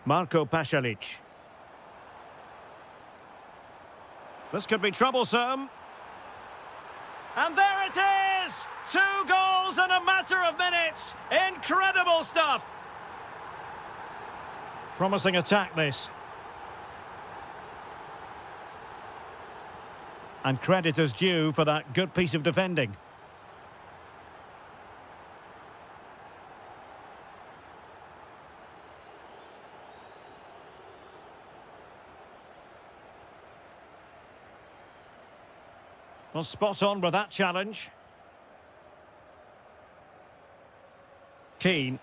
Marco Pasalic. This could be troublesome. And there it is! 2 goals in a matter of minutes. Incredible stuff. Promising attack, this. And credit is due for that good piece of defending. Well, spot on with that challenge. Keane.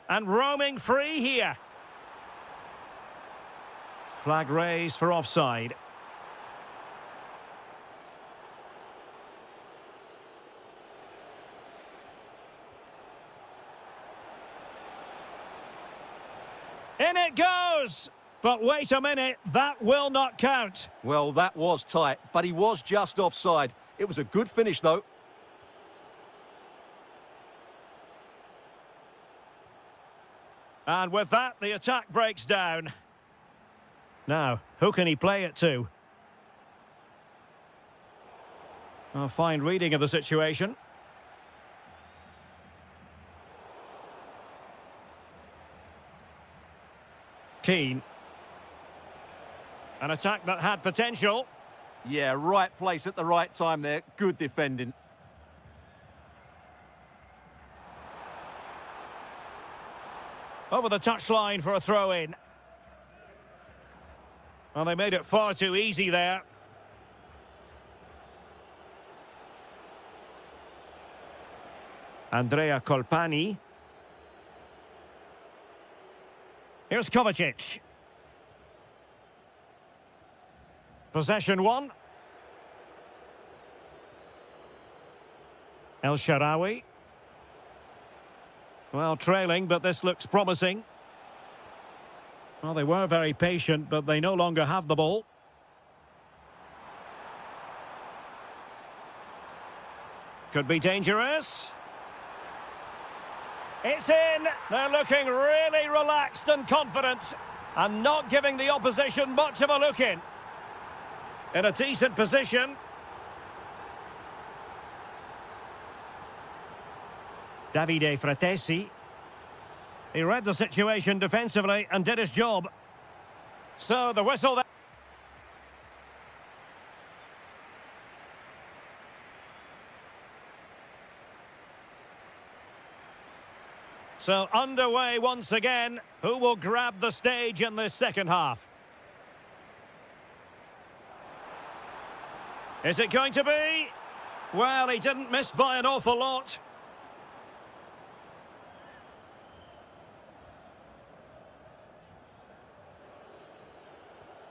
And roaming free here. Flag raised for offside. In it goes! But wait a minute, that will not count. Well, that was tight, but he was just offside. It was a good finish, though. And with that, the attack breaks down. Now, who can he play it to? A fine reading of the situation. Keane. An attack that had potential. Yeah, right place at the right time there. Good defending. Over the touchline for a throw-in. Well, they made it far too easy there. Andrea Colpani. Here's Kovacic. Possession 1. El Shaarawy. Well, trailing, but this looks promising. Well, they were very patient, but they no longer have the ball. Could be dangerous. It's in. They're looking really relaxed and confident and not giving the opposition much of a look in. In a decent position. Davide Fratesi. He read the situation defensively and did his job. So the whistle there. So underway once again. Who will grab the stage in this second half? Is it going to be? Well, he didn't miss by an awful lot.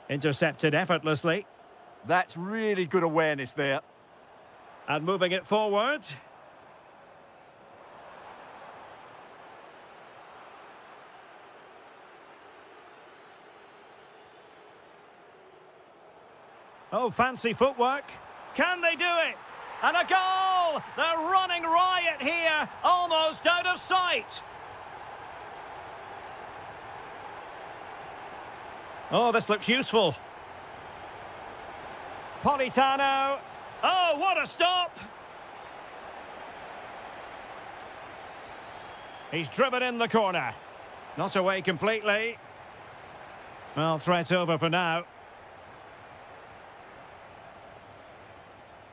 Intercepted effortlessly. That's really good awareness there. And moving it forward. Oh, fancy footwork. Can they do it? And a goal! They're running riot here, almost out of sight. Oh, this looks useful. Politano. Oh, what a stop! He's driven in the corner. Not away completely. Well, threat over for now.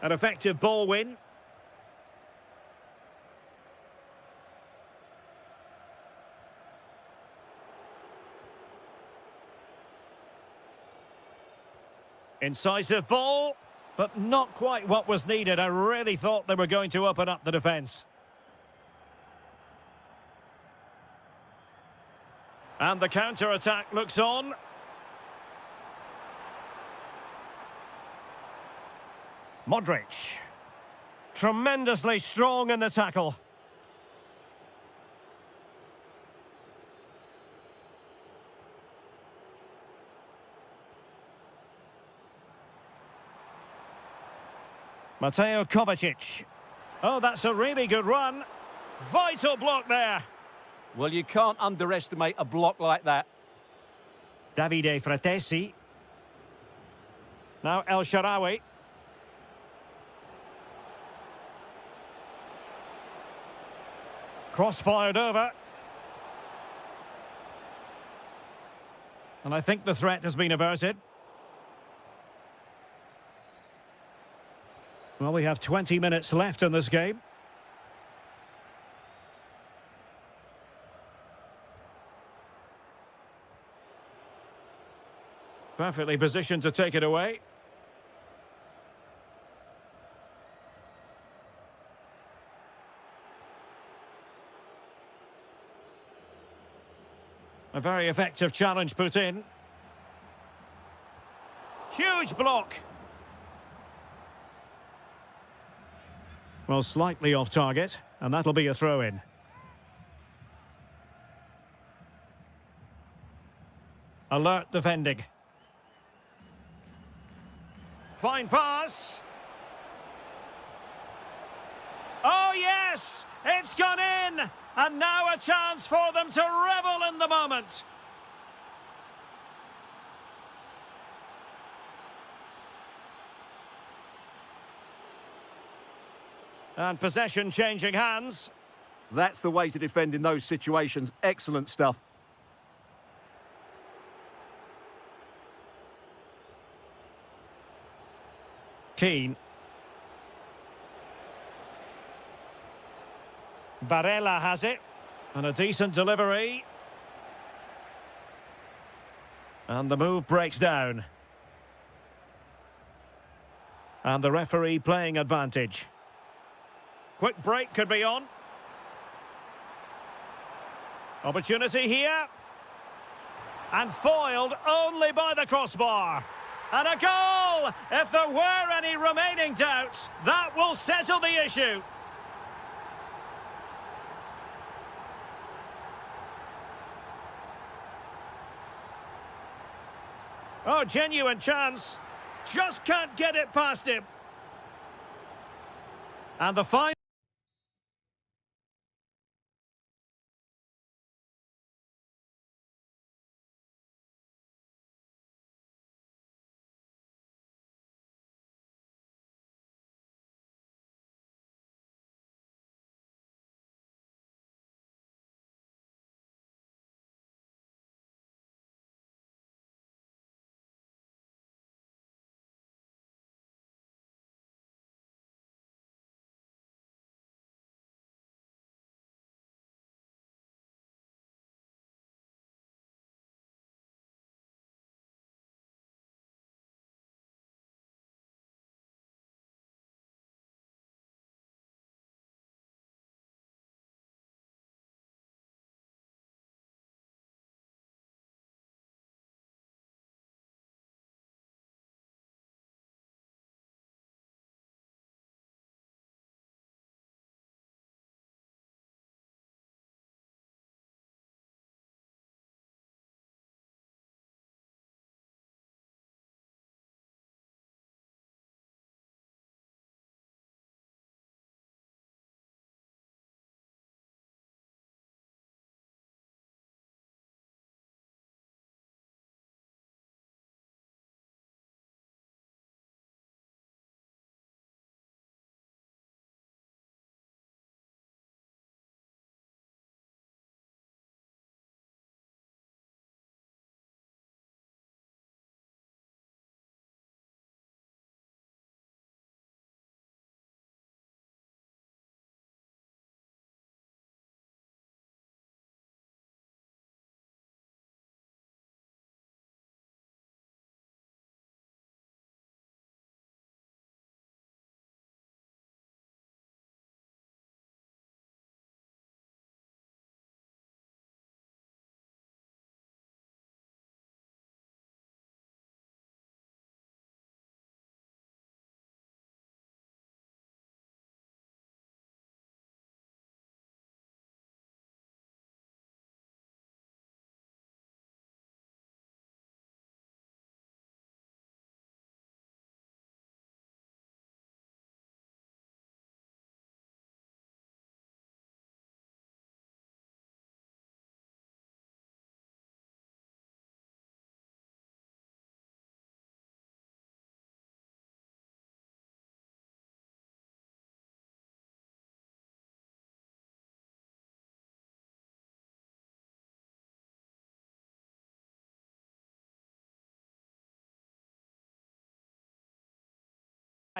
An effective ball win. Incisive ball, but not quite what was needed. I really thought they were going to open up the defence. And the counter-attack looks on. Modric. Tremendously strong in the tackle. Mateo Kovacic. Oh, that's a really good run. Vital block there. Well, you can't underestimate a block like that. Davide Fratesi. Now El Shaarawy. Cross-fired over. And I think the threat has been averted. Well, we have 20 minutes left in this game. Perfectly positioned to take it away. A very effective challenge put in. Huge block. Well, slightly off target, and that'll be a throw-in. Alert defending. Fine pass. Oh, yes! It's gone in! And now a chance for them to revel in the moment. And possession changing hands. That's the way to defend in those situations. Excellent stuff. Keane. Barella has it. And a decent delivery. And the move breaks down. And the referee playing advantage. Quick break could be on. Opportunity here. And foiled only by the crossbar. And a goal! If there were any remaining doubts, that will settle the issue. Oh, genuine chance. Just can't get it past him. And the final...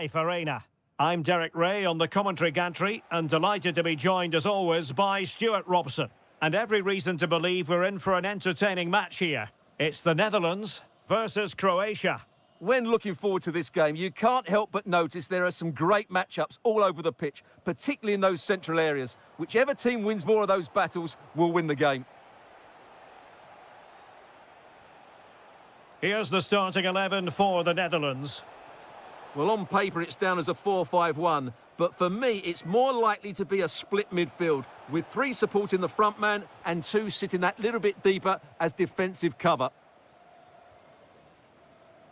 Life Arena. I'm Derek Ray on the commentary gantry and delighted to be joined as always by Stuart Robson. And every reason to believe we're in for an entertaining match here. It's the Netherlands versus Croatia. When looking forward to this game, you can't help but notice there are some great matchups all over the pitch, particularly in those central areas. Whichever team wins more of those battles will win the game. Here's the starting 11 for the Netherlands. Well, on paper it's down as a 4-5-1, but for me it's more likely to be a split midfield, with 3 supporting the front man and 2 sitting that little bit deeper as defensive cover.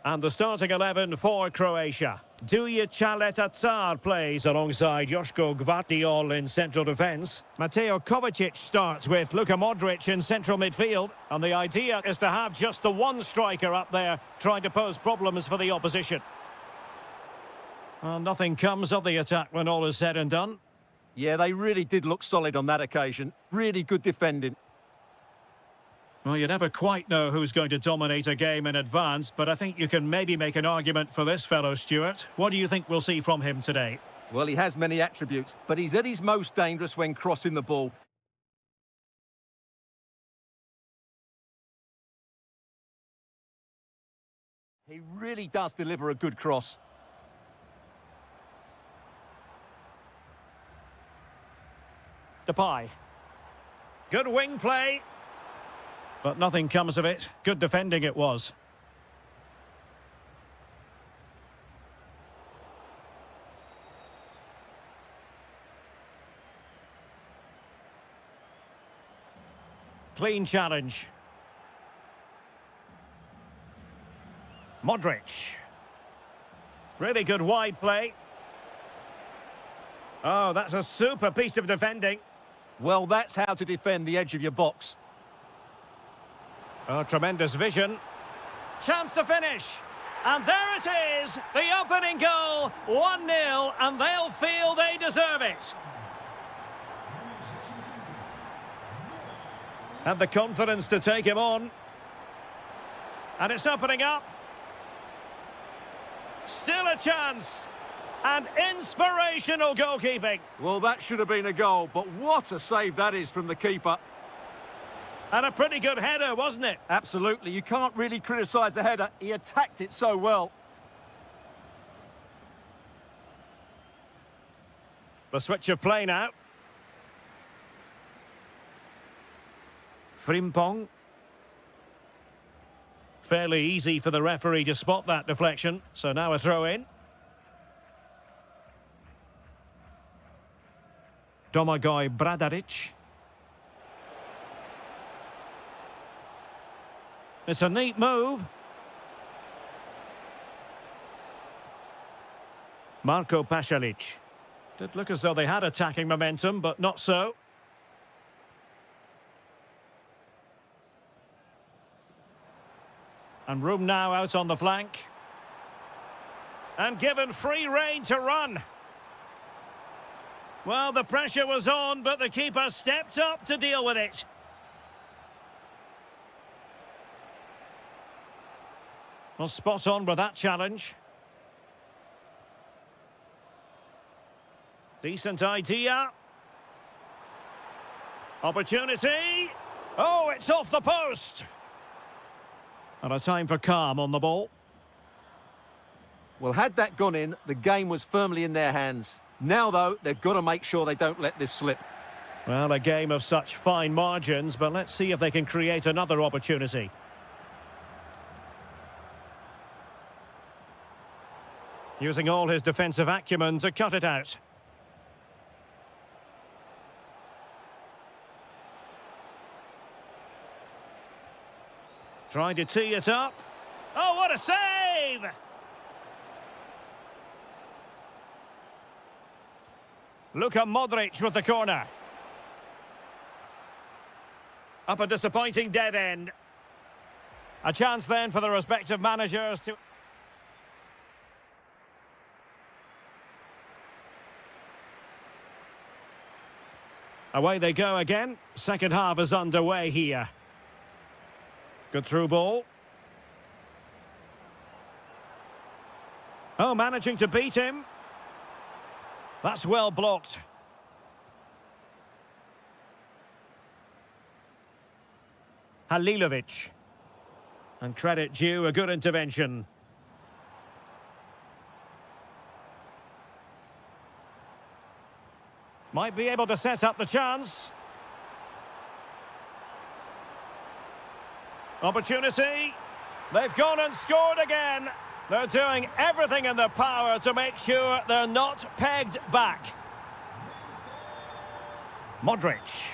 And the starting 11 for Croatia. Duja Chaleta plays alongside Joško Gvardiol in central defence. Mateo Kovacic starts with Luka Modric in central midfield. And the idea is to have just the one striker up there trying to pose problems for the opposition. Well, nothing comes of the attack when all is said and done. Yeah, they really did look solid on that occasion. Really good defending. Well, you never quite know who's going to dominate a game in advance, but I think you can maybe make an argument for this fellow, Stuart. What do you think we'll see from him today? Well, he has many attributes, but he's at his most dangerous when crossing the ball. He really does deliver a good cross. Depay. Good wing play. But nothing comes of it. Good defending it was. Clean challenge. Modric. Really good wide play. Oh, that's a super piece of defending. Well, that's how to defend the edge of your box. Oh, tremendous vision. Chance to finish. And there it is, the opening goal, 1-0, and they'll feel they deserve it. And the confidence to take him on. And it's opening up. Still a chance. And inspirational goalkeeping. Well, that should have been a goal, but what a save that is from the keeper. And a pretty good header, wasn't it? Absolutely. You can't really criticise the header. He attacked it so well. The switch of play now. Frimpong. Fairly easy for the referee to spot that deflection. So now a throw in. Domagoj Bradaric. It's a neat move. Marko Pasalic. Did look as though they had attacking momentum, but not so. And room now out on the flank. And given free rein to run. Well, the pressure was on, but the keeper stepped up to deal with it. Well, spot on with that challenge. Decent idea. Opportunity. Oh, it's off the post. And a time for calm on the ball. Well, had that gone in, the game was firmly in their hands. Now, though, they've got to make sure they don't let this slip. Well, a game of such fine margins, but let's see if they can create another opportunity. Using all his defensive acumen to cut it out. Trying to tee it up. Oh, what a save! Luka Modric with the corner. Up a disappointing dead end. A chance then for the respective managers to... Away they go again. Second half is underway here. Good through ball. Oh, managing to beat him. That's well blocked. Halilovic. And credit due, a good intervention. Might be able to set up the chance. Opportunity. They've gone and scored again. They're doing everything in their power to make sure they're not pegged back. Modric.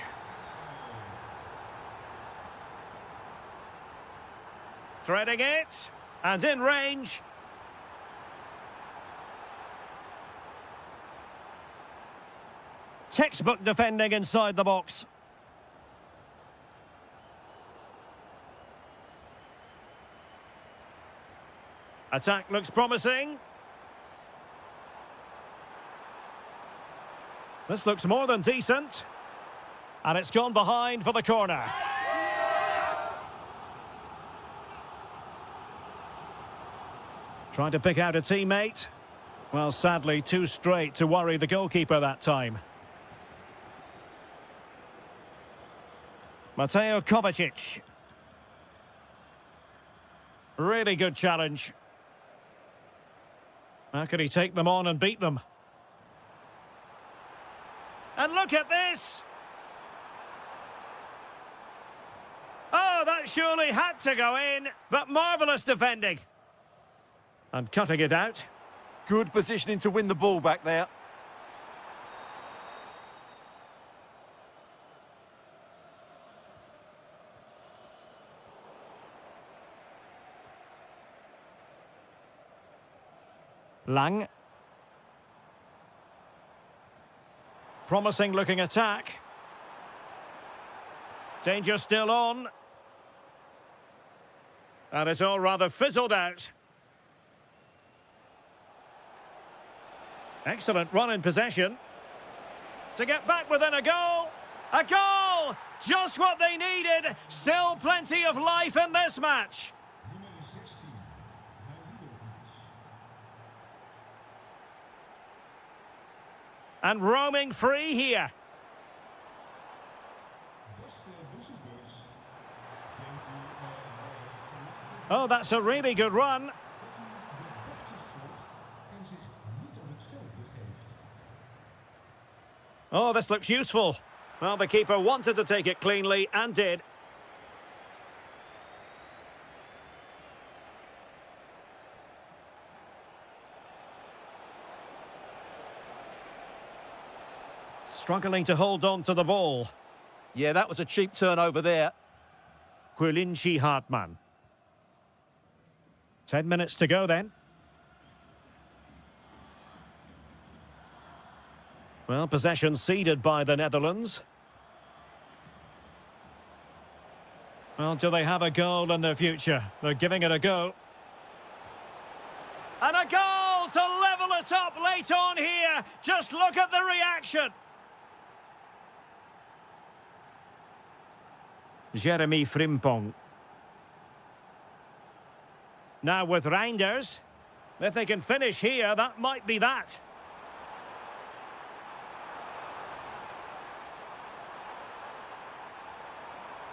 Threading it. And in range. Textbook defending inside the box. Attack looks promising. This looks more than decent. And it's gone behind for the corner. Trying to pick out a teammate. Well, sadly, too straight to worry the goalkeeper that time. Mateo Kovacic. Really good challenge. How could he take them on and beat them? And look at this! Oh, that surely had to go in, but marvellous defending. And cutting it out. Good positioning to win the ball back there. Lang. Promising looking attack. Danger still on. And it's all rather fizzled out. Excellent run in possession. To get back within a goal. A goal! Just what they needed. Still plenty of life in this match. And roaming free here. Oh, that's a really good run. Oh, this looks useful. Well, the keeper wanted to take it cleanly and did. Struggling to hold on to the ball. Yeah, that was a cheap turnover there. Quilinci Hartmann. 10 minutes to go then. Well, possession ceded by the Netherlands. Well, do they have a goal in their future? They're giving it a go. And a goal to level it up late on here. Just look at the reaction. Jeremy Frimpong. Now with Reinders. If they can finish here, that might be that.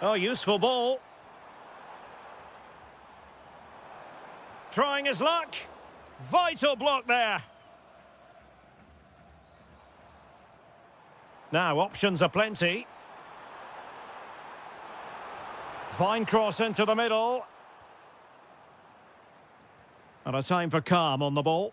Oh, useful ball. Trying his luck. Vital block there. Now, options are plenty. Fine cross into the middle. And a time for calm on the ball.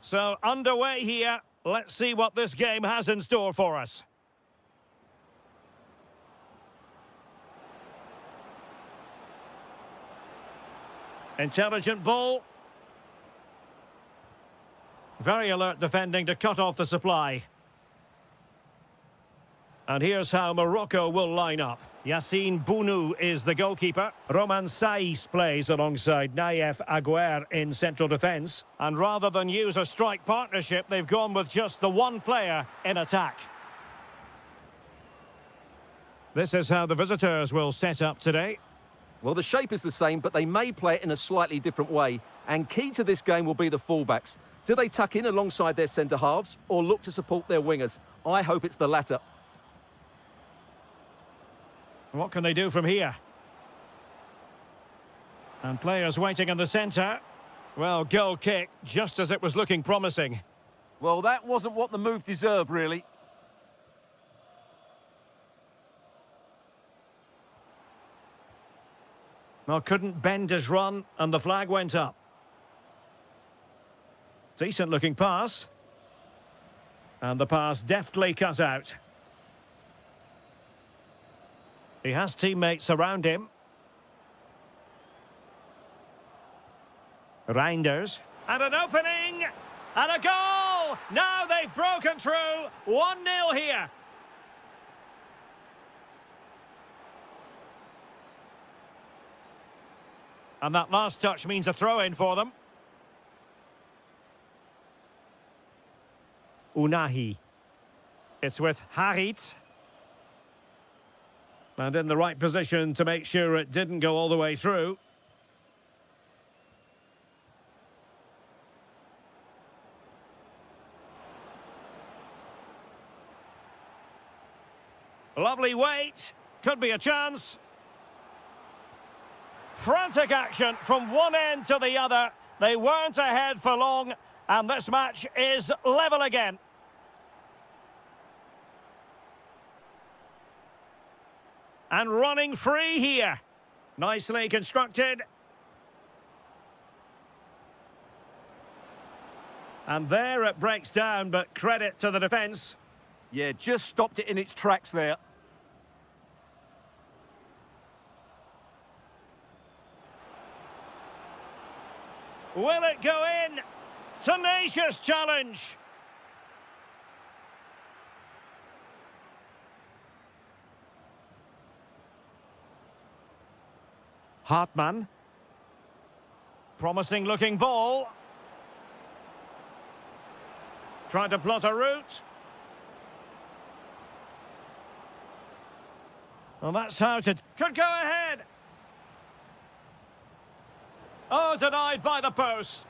So, underway here. Let's see what this game has in store for us. Intelligent ball. Very alert defending to cut off the supply. And here's how Morocco will line up. Yassine Bounou is the goalkeeper. Roman Saiz plays alongside Naïef Aguer in central defence. And rather than use a strike partnership, they've gone with just the one player in attack. This is how the visitors will set up today. Well, the shape is the same, but they may play it in a slightly different way. And key to this game will be the fullbacks. Do they tuck in alongside their centre-halves or look to support their wingers? I hope it's the latter. What can they do from here? And players waiting in the centre. Well, goal kick, just as it was looking promising. Well, that wasn't what the move deserved, really. Well, couldn't bend his run, and the flag went up. Decent-looking pass. And the pass deftly cut out. He has teammates around him. Reinders. And an opening! And a goal! Now they've broken through. 1-0 here. And that last touch means a throw-in for them. Unahi. It's with Harit. And in the right position to make sure it didn't go all the way through. Lovely weight. Could be a chance. Frantic action from one end to the other. They weren't ahead for long, and this match is level again. And running free here. Nicely constructed. And there it breaks down, but credit to the defence. Yeah, just stopped it in its tracks there. Will it go in? Tenacious challenge. Hartmann. Promising looking ball. Trying to plot a route. Well, that's how to... Could go ahead. Oh, denied by the post.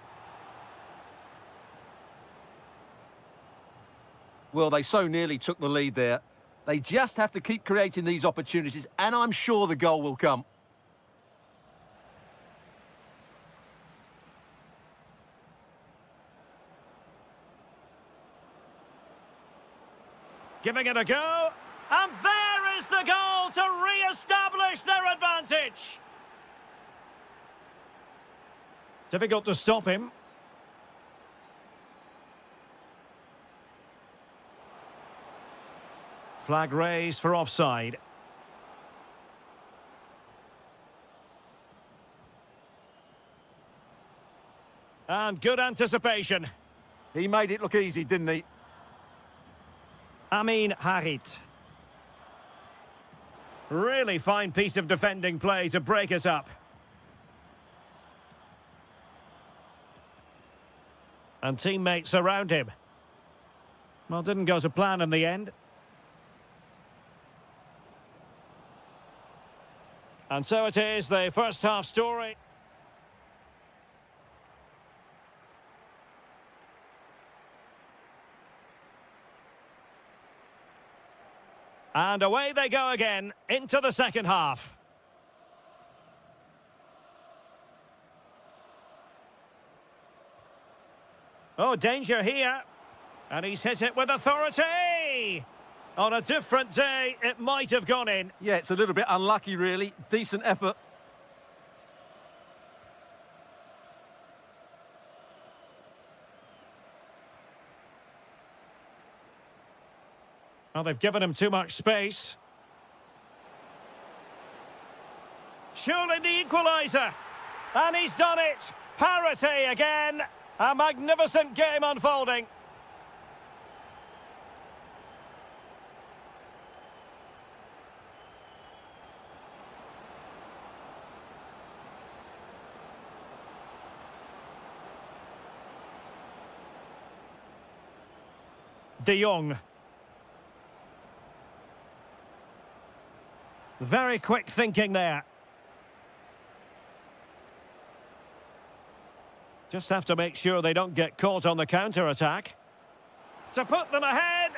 Well, they so nearly took the lead there. They just have to keep creating these opportunities, and I'm sure the goal will come. Giving it a go. And there is the goal to re-establish their advantage. Difficult to stop him. Flag raised for offside. And good anticipation. He made it look easy, didn't he? Amin Harit. Really fine piece of defending play to break us up. And teammates around him. Well, didn't go to plan in the end. And so it is, the first half story. And away they go again, into the second half. Oh, danger here. And he's hit it with authority. On a different day, it might have gone in. Yeah, it's a little bit unlucky, really. Decent effort. Well, they've given him too much space. Surely the equaliser. And he's done it. Parity again. A magnificent game unfolding. De Jong. Very quick thinking there. Just have to make sure they don't get caught on the counter-attack. To put them ahead,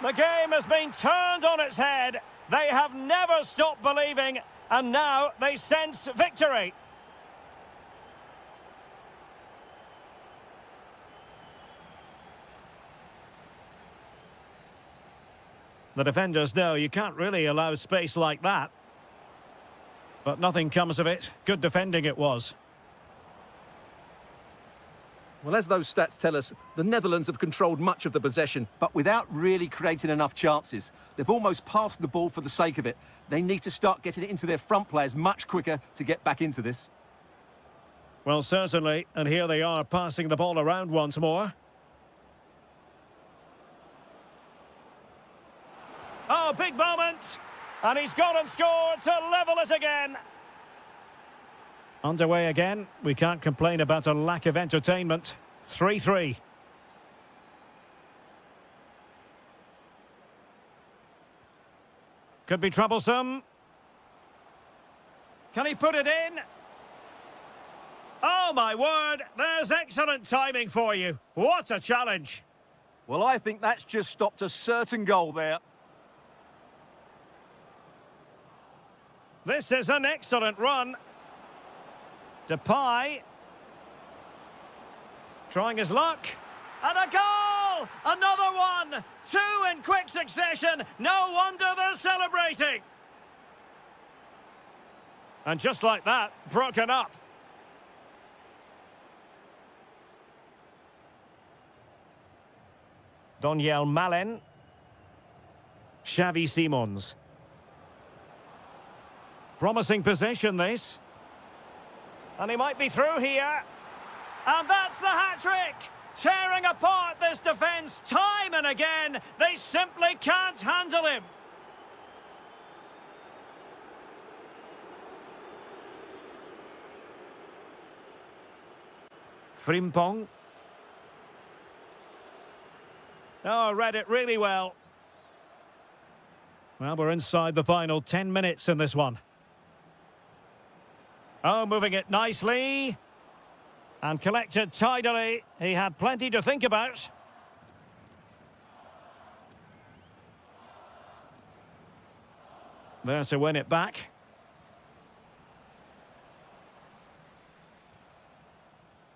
the game has been turned on its head. They have never stopped believing, and now they sense victory. The defenders know you can't really allow space like that. But nothing comes of it. Good defending it was. Well, as those stats tell us, the Netherlands have controlled much of the possession, but without really creating enough chances. They've almost passed the ball for the sake of it. They need to start getting it into their front players much quicker to get back into this. Well, certainly. And here they are passing the ball around once more. Oh, big moment. And he's gone and scored to level it again. Underway again. We can't complain about a lack of entertainment. 3-3. Could be troublesome. Can he put it in? Oh, my word. There's excellent timing for you. What a challenge. Well, I think that's just stopped a certain goal there. This is an excellent run. Depay. Trying his luck. And a goal! Another one! Two in quick succession. No wonder they're celebrating. And just like that, broken up. Daniel Malen. Xavi Simons. Promising position, this. And he might be through here. And that's the hat-trick! Tearing apart this defence time and again. They simply can't handle him. Frimpong. Oh, read it really well. Well, we're inside the final 10 minutes in this one. Oh, moving it nicely. And collected tidily. He had plenty to think about. There to win it back.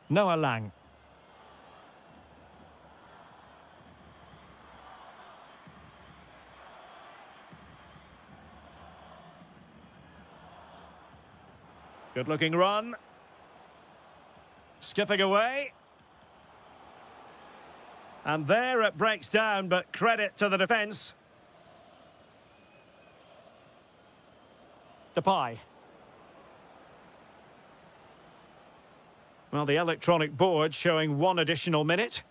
Noah Lang. Good-looking run. Skipping away. And there it breaks down, but credit to the defence. Depay. Well, the electronic board showing 1 additional minute.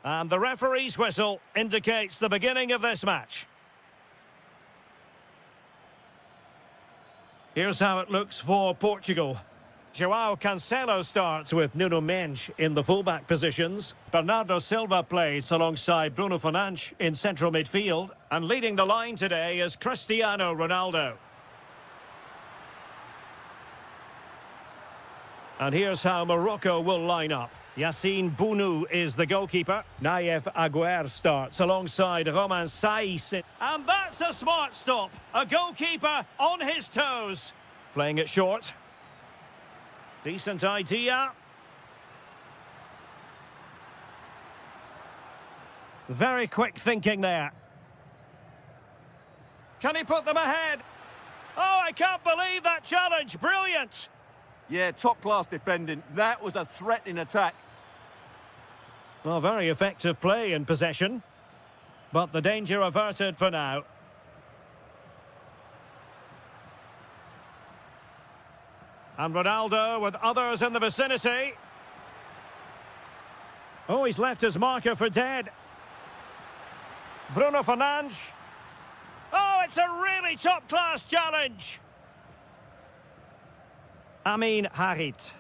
And the referee's whistle indicates the beginning of this match. Here's how it looks for Portugal. João Cancelo starts with Nuno Mendes in the fullback positions. Bernardo Silva plays alongside Bruno Fernandes in central midfield. And leading the line today is Cristiano Ronaldo. And here's how Morocco will line up. Yassine Bounou is the goalkeeper. Nayef Aguer starts alongside Romain Saïs. And that's a smart stop. A goalkeeper on his toes. Playing it short. Decent idea. Very quick thinking there. Can he put them ahead? Oh, I can't believe that challenge. Brilliant. Yeah, top-class defending. That was a threatening attack. Well, very effective play in possession. But the danger averted for now. And Ronaldo with others in the vicinity. Oh, he's left his marker for dead. Bruno Fernandes. Oh, it's a really top-class challenge. Amin Harit.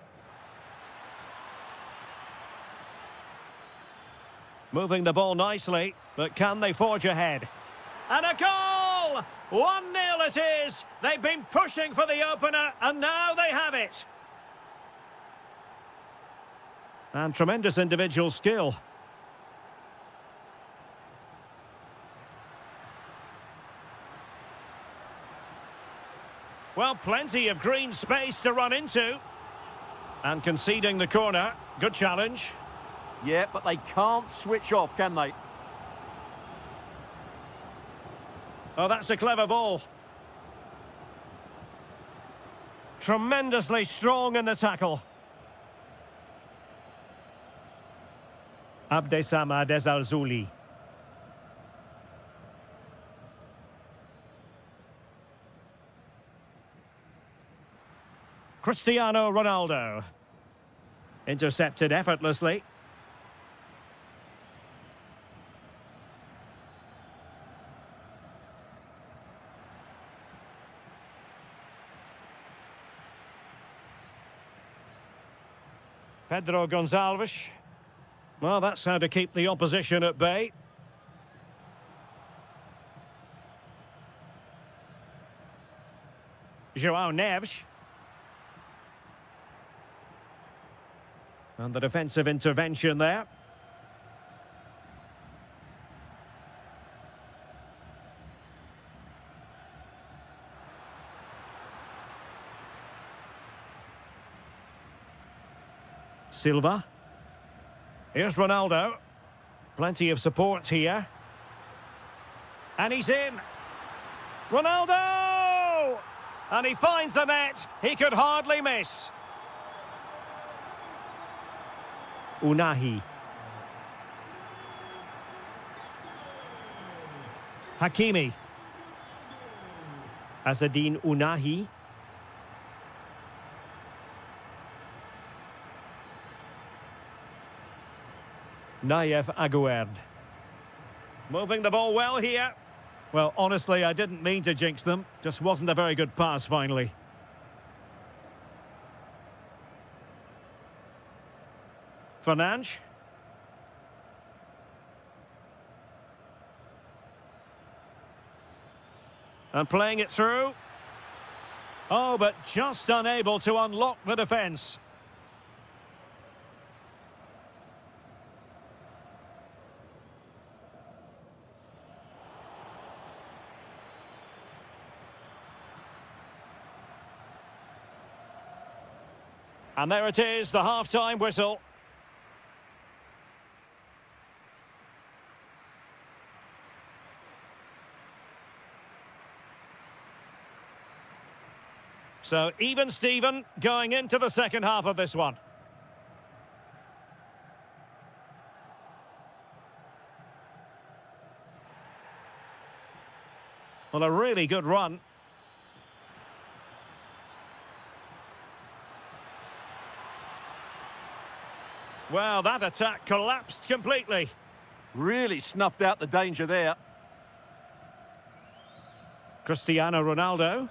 Moving the ball nicely, but can they forge ahead? And a goal! 1-0 it is. They've been pushing for the opener, and now they have it. And tremendous individual skill. Well, plenty of green space to run into. And conceding the corner. Good challenge. Yeah, but they can't switch off, can they? Oh, that's a clever ball. Tremendously strong in the tackle. Abdessamad Ezalzouli. Cristiano Ronaldo. Intercepted effortlessly. Pedro Gonçalves. Well, that's how to keep the opposition at bay. João Neves. And the defensive intervention there. Silva. Here's Ronaldo. Plenty of support here. And he's in. Ronaldo! And he finds the net. He could hardly miss. Unahi. Hakimi. Azzedine Unahi. Nayef Aguerd. Moving the ball well here. Well, honestly, I didn't mean to jinx them. Just wasn't a very good pass, finally. Fernandes. And playing it through. Oh, but just unable to unlock the defence. And there it is, the half-time whistle. So, even Steven going into the second half of this one. Well, a really good run. Well, that attack collapsed completely. Really snuffed out the danger there. Cristiano Ronaldo.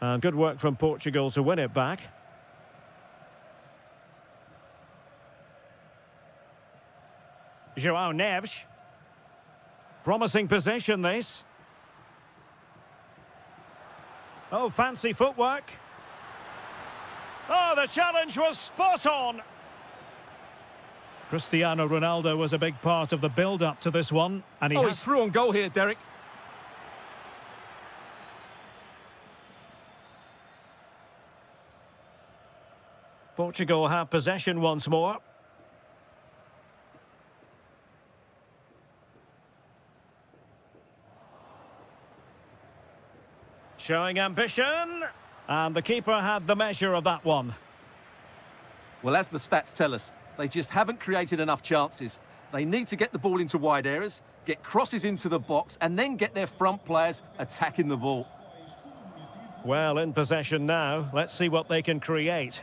And good work from Portugal to win it back. João Neves. Promising possession, this. Oh, fancy footwork. Oh, the challenge was spot on. Cristiano Ronaldo was a big part of the build-up to this one. And he's through on goal here, Derek. Portugal have possession once more. Showing ambition. And the keeper had the measure of that one. Well, as the stats tell us, they just haven't created enough chances. They need to get the ball into wide areas, get crosses into the box, and then get their front players attacking the ball. Well, in possession now. Let's see what they can create.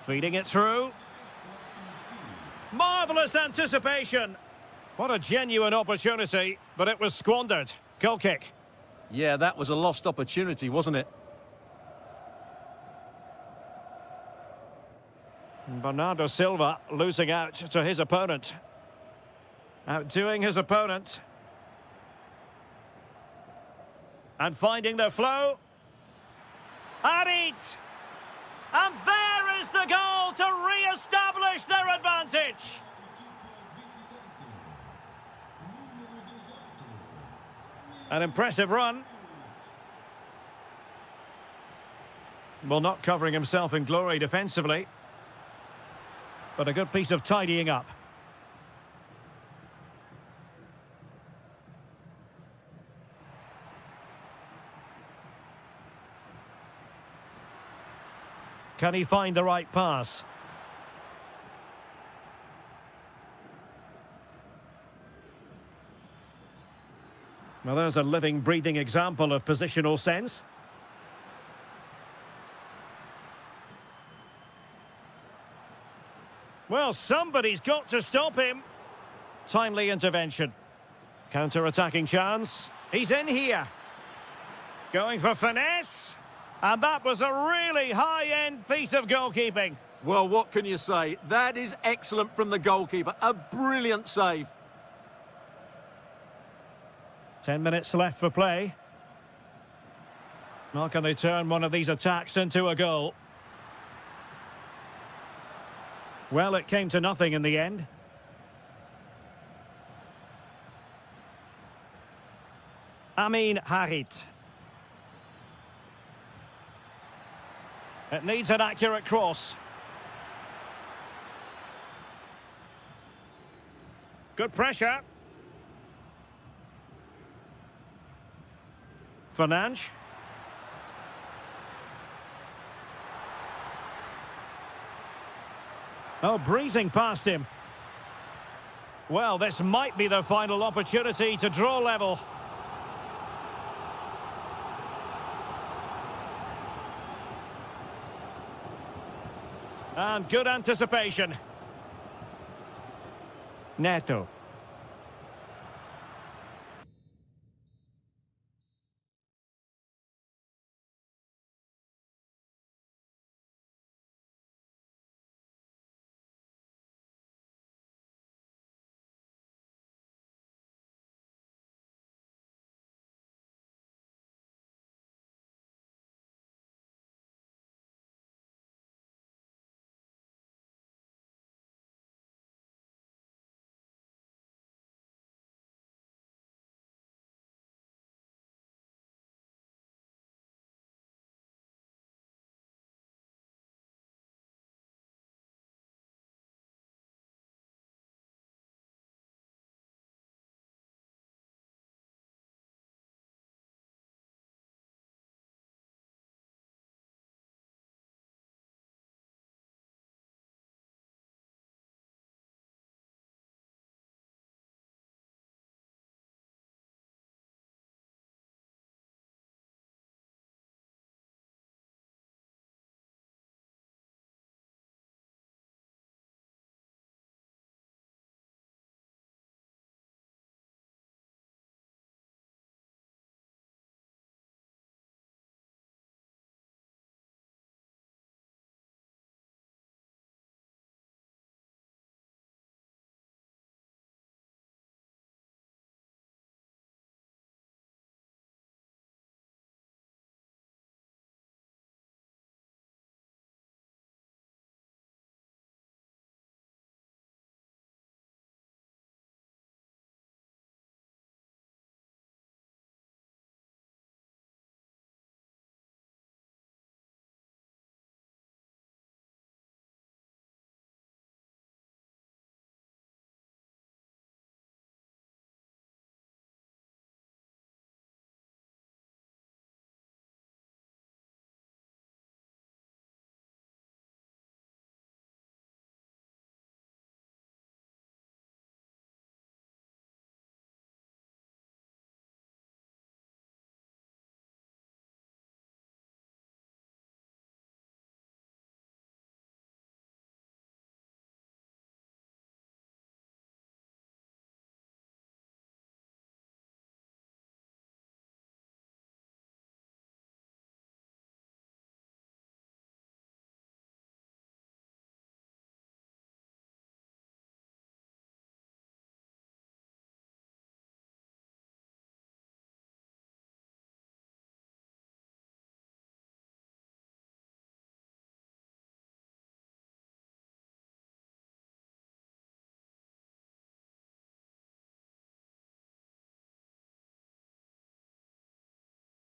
Feeding it through. Marvellous anticipation. What a genuine opportunity, but it was squandered. Goal kick. Yeah, that was a lost opportunity, wasn't it? Bernardo Silva losing out to his opponent. Outdoing his opponent. And finding the flow. Harit! And there is the goal to re-establish their advantage. An impressive run. Well, not covering himself in glory defensively. But a good piece of tidying up. Can he find the right pass? Well, there's a living, breathing example of positional sense. Well, somebody's got to stop him. Timely intervention. Counter-attacking chance. He's in here. Going for finesse. And that was a really high-end piece of goalkeeping. Well, what can you say? That is excellent from the goalkeeper. A brilliant save. 10 minutes left for play. Now can they turn one of these attacks into a goal? Well, it came to nothing in the end. Harit. It needs an accurate cross. Good pressure. Fernandes. Oh, breezing past him. Well, this might be the final opportunity to draw level. And good anticipation. Neto.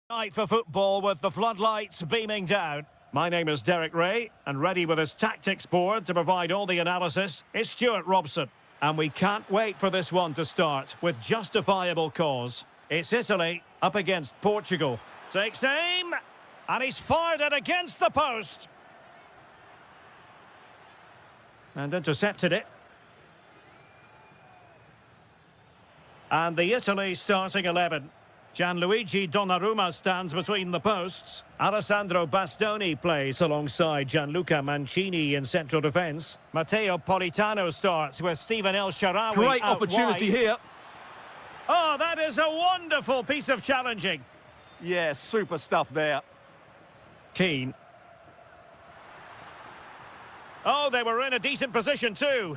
Night for football with the floodlights beaming down. My name is Derek Ray, and ready with his tactics board to provide all the analysis is Stuart Robson. And we can't wait for this one to start with justifiable cause. It's Italy up against Portugal. Takes aim, and he's fired it against the post. And intercepted it. And the Italy starting 11. Gianluigi Donnarumma stands between the posts. Alessandro Bastoni plays alongside Gianluca Mancini in central defence. Matteo Politano starts with Stephen El Shaarawy. Great out opportunity wide. here. Oh, that is a wonderful piece of challenging. Yeah, super stuff there. Keane. Oh, they were in a decent position too.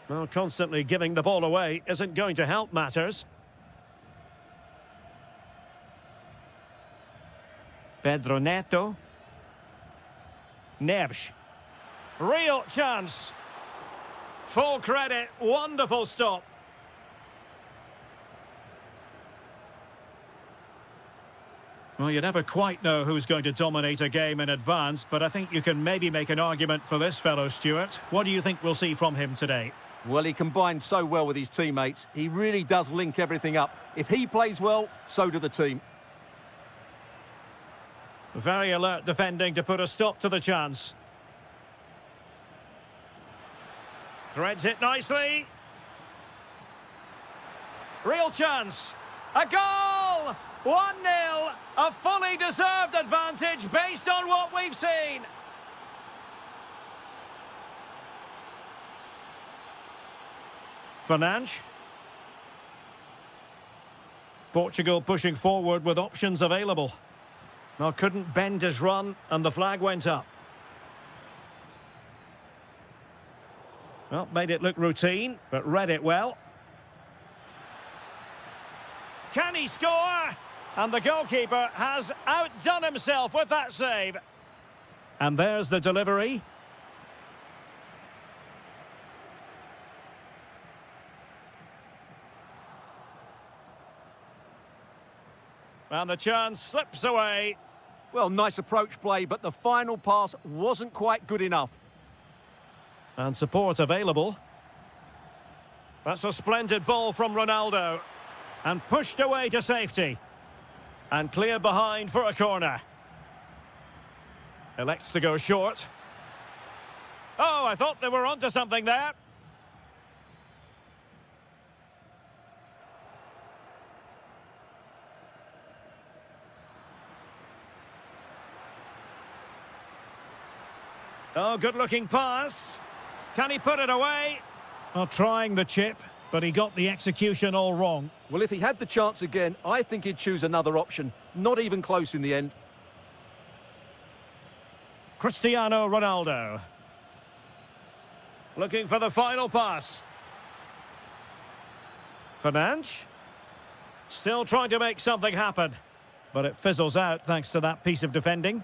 Well, constantly giving the ball away isn't going to help matters. Pedro Neto. Neves. Real chance. Full credit. Wonderful stop. Well, you never quite know who's going to dominate a game in advance, but I think you can maybe make an argument for this fellow, Stuart. What do you think we'll see from him today? Well, he combines so well with his teammates. He really does link everything up. If he plays well, so do the team. Very alert defending to put a stop to the chance. Threads it nicely. Real chance. A goal! 1-0. A fully deserved advantage based on what we've seen. Fernandes. Portugal pushing forward with options available. Well, couldn't bend his run, and the flag went up. Well, made it look routine, but read it well. Can he score? And the goalkeeper has outdone himself with that save. And there's the delivery. And the chance slips away. Well, nice approach play, but the final pass wasn't quite good enough. And support available. That's a splendid ball from Ronaldo. And pushed away to safety. And cleared behind for a corner. Elects to go short. Oh, I thought they were onto something there. Oh, good-looking pass. Can he put it away? Well, trying the chip, but he got the execution all wrong. Well, if he had the chance again, I think he'd choose another option. Not even close in the end. Cristiano Ronaldo. Looking for the final pass. Fernandes. Still trying to make something happen. But it fizzles out thanks to that piece of defending.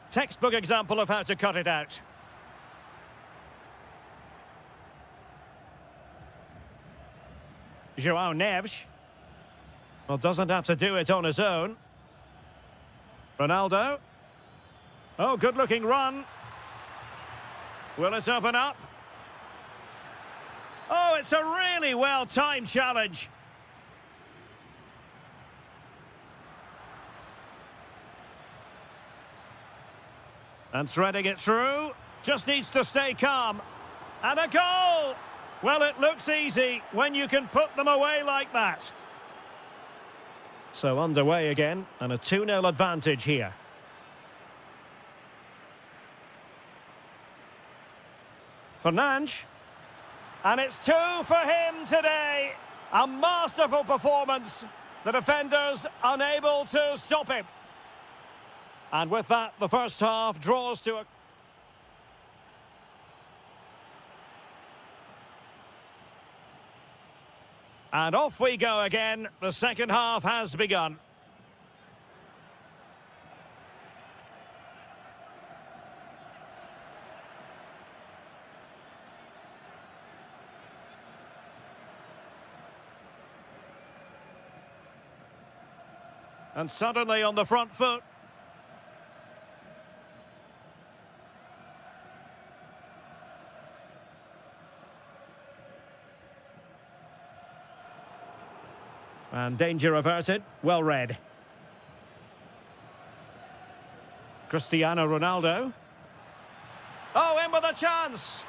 Textbook example of how to cut it out. João Neves. Well, doesn't have to do it on his own. Ronaldo. Oh, good-looking run. Will it open up? Oh, it's a really well-timed challenge. And threading it through. Just needs to stay calm. And a goal! Well, it looks easy when you can put them away like that. So underway again, and a 2-0 advantage here. Fernandes. And it's 2 for him today. A masterful performance. The defenders unable to stop him. And with that, the first half draws to a... And off we go again. The second half has begun. And suddenly on the front foot. And danger averted. Well read. Cristiano Ronaldo. Oh, in with a chance.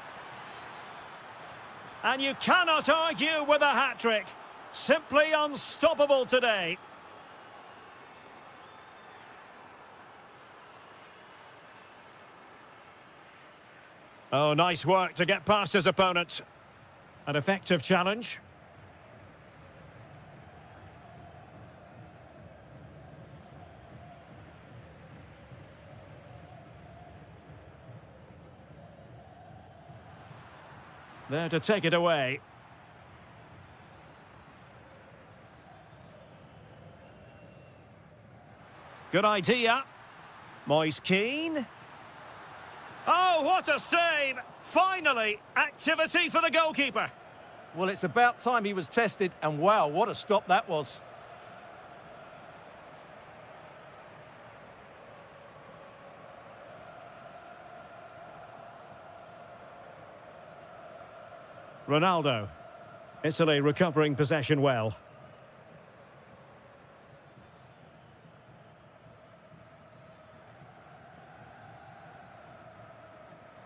And you cannot argue with a hat-trick. Simply unstoppable today. Oh, nice work to get past his opponent. An effective challenge. There to take it away. Good idea. Moise Keane. Oh, what a save! Finally, activity for the goalkeeper. Well, it's about time he was tested, and wow, what a stop that was. Ronaldo. Italy recovering possession well.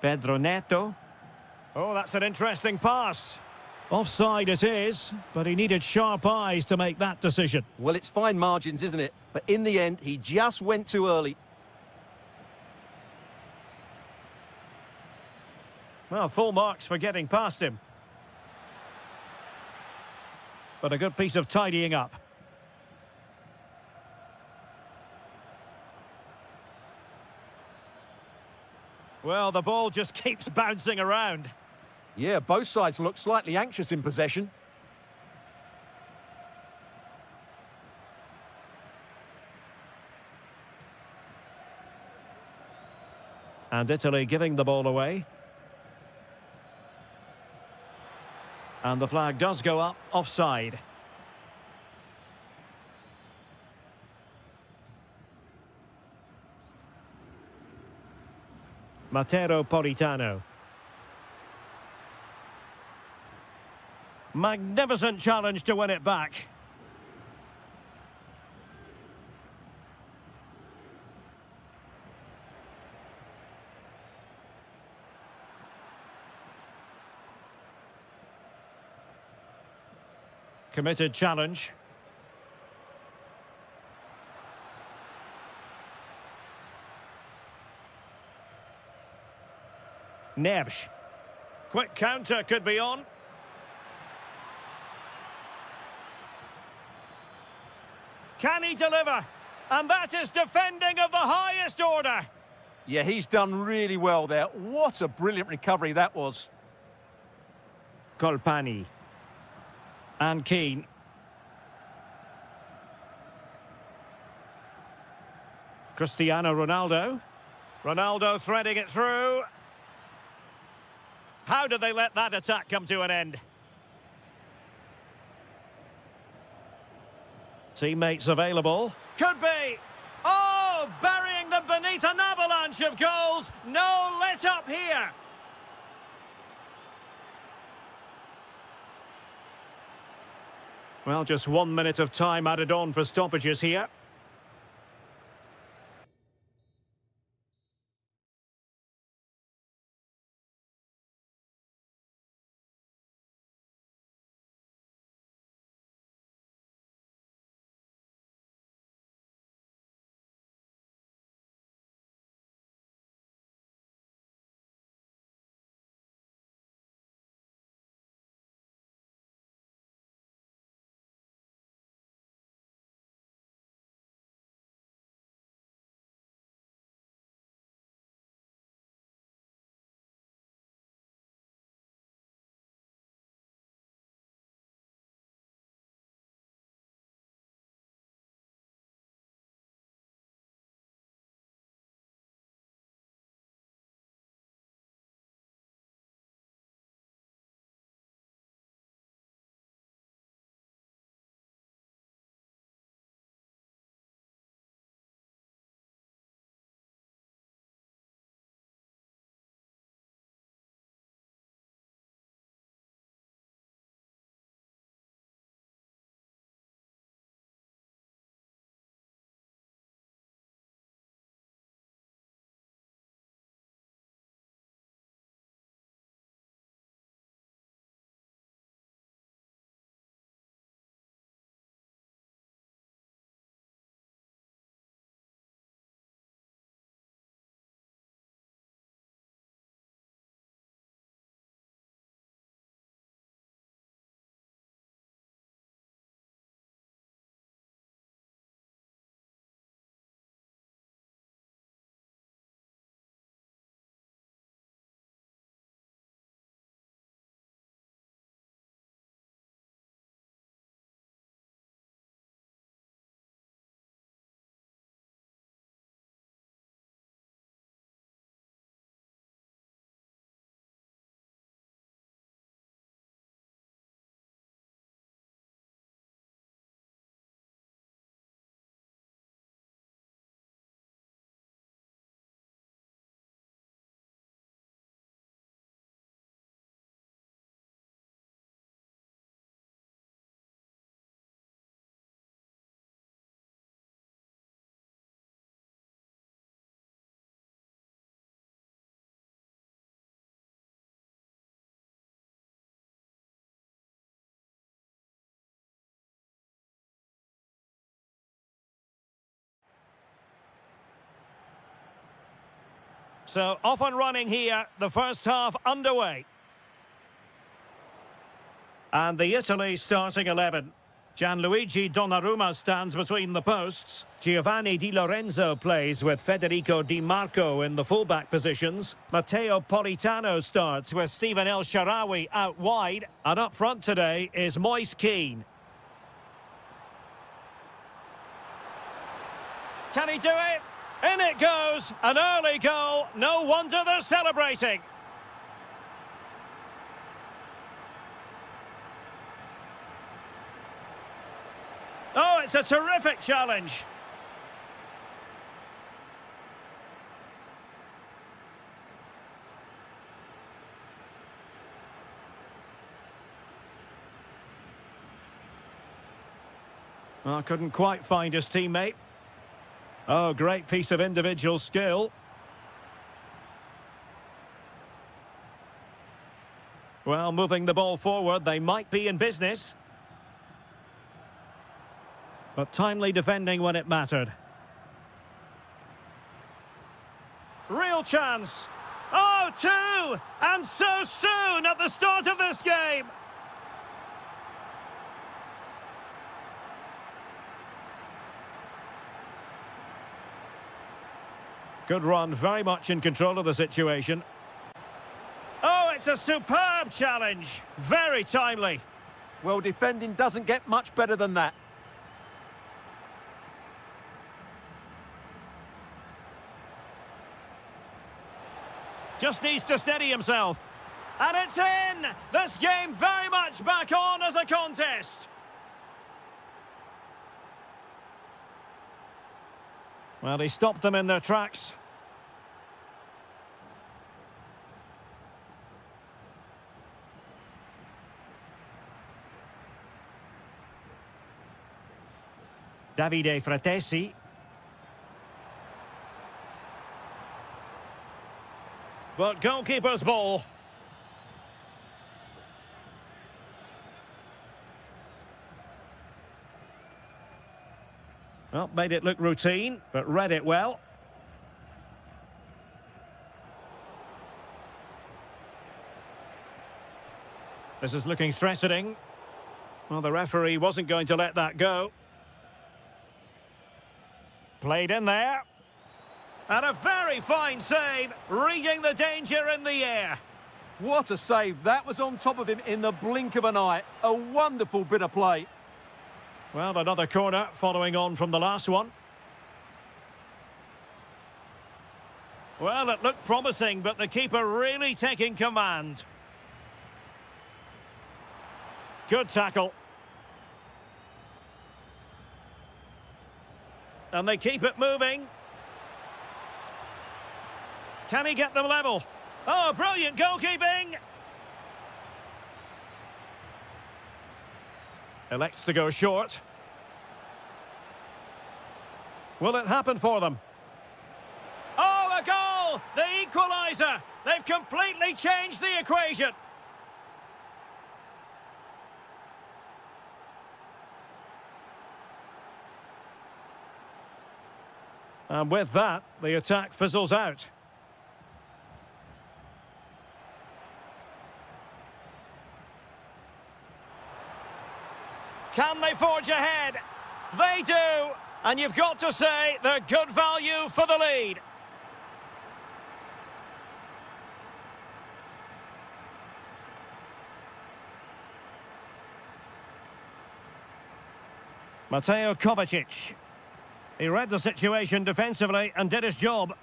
Pedro Neto. Oh, that's an interesting pass. Offside it is, but he needed sharp eyes to make that decision. Well, it's fine margins, isn't it? But in the end, he just went too early. Well, full marks for getting past him. But a good piece of tidying up. Well, the ball just keeps bouncing around. Yeah, both sides look slightly anxious in possession. And Italy giving the ball away. And the flag does go up, offside. Matteo Politano. Magnificent challenge to win it back. Committed challenge. Neves. Quick counter could be on. Can he deliver? And that is defending of the highest order. Yeah, he's done really well there. What a brilliant recovery that was. Colpani. And Keane. Cristiano Ronaldo. Ronaldo threading it through. How did they let that attack come to an end? Teammates available. Could be. Oh, burying them beneath an avalanche of goals. No let up here. Well, just 1 minute of time added on for stoppages here. So off and running here, the first half underway. And the Italy starting 11. Gianluigi Donnarumma stands between the posts. Giovanni Di Lorenzo plays with Federico Di Marco in the fullback positions. Matteo Politano starts with Stephen El Shaarawy out wide. And up front today is Moise Kean. Can he do it? In it goes! An early goal. No wonder they're celebrating. Oh, it's a terrific challenge. Well, couldn't quite find his teammate. Oh, great piece of individual skill. Well, moving the ball forward, they might be in business. But timely defending when it mattered. Real chance. Oh, two! And so soon at the start of this game! Good run, very much in control of the situation. Oh, it's a superb challenge. Very timely. Well, defending doesn't get much better than that. Just needs to steady himself. And it's in! This game very much back on as a contest. Well, he stopped them in their tracks. Davide Fratesi. But goalkeeper's ball. Well, made it look routine, but read it well. This is looking threatening. Well, the referee wasn't going to let that go. Played in there. And a very fine save, reading the danger in the air. What a save. That was on top of him in the blink of an eye. A wonderful bit of play. Well, another corner following on from the last one. Well, it looked promising, but the keeper really taking command. Good tackle. And they keep it moving. Can he get them level? Oh, brilliant goalkeeping! Elects to go short. Will it happen for them? Oh, a goal! The equaliser! They've completely changed the equation! And with that, the attack fizzles out. Can they forge ahead? They do! And you've got to say they're good value for the lead. Mateo Kovacic. He read the situation defensively and did his job.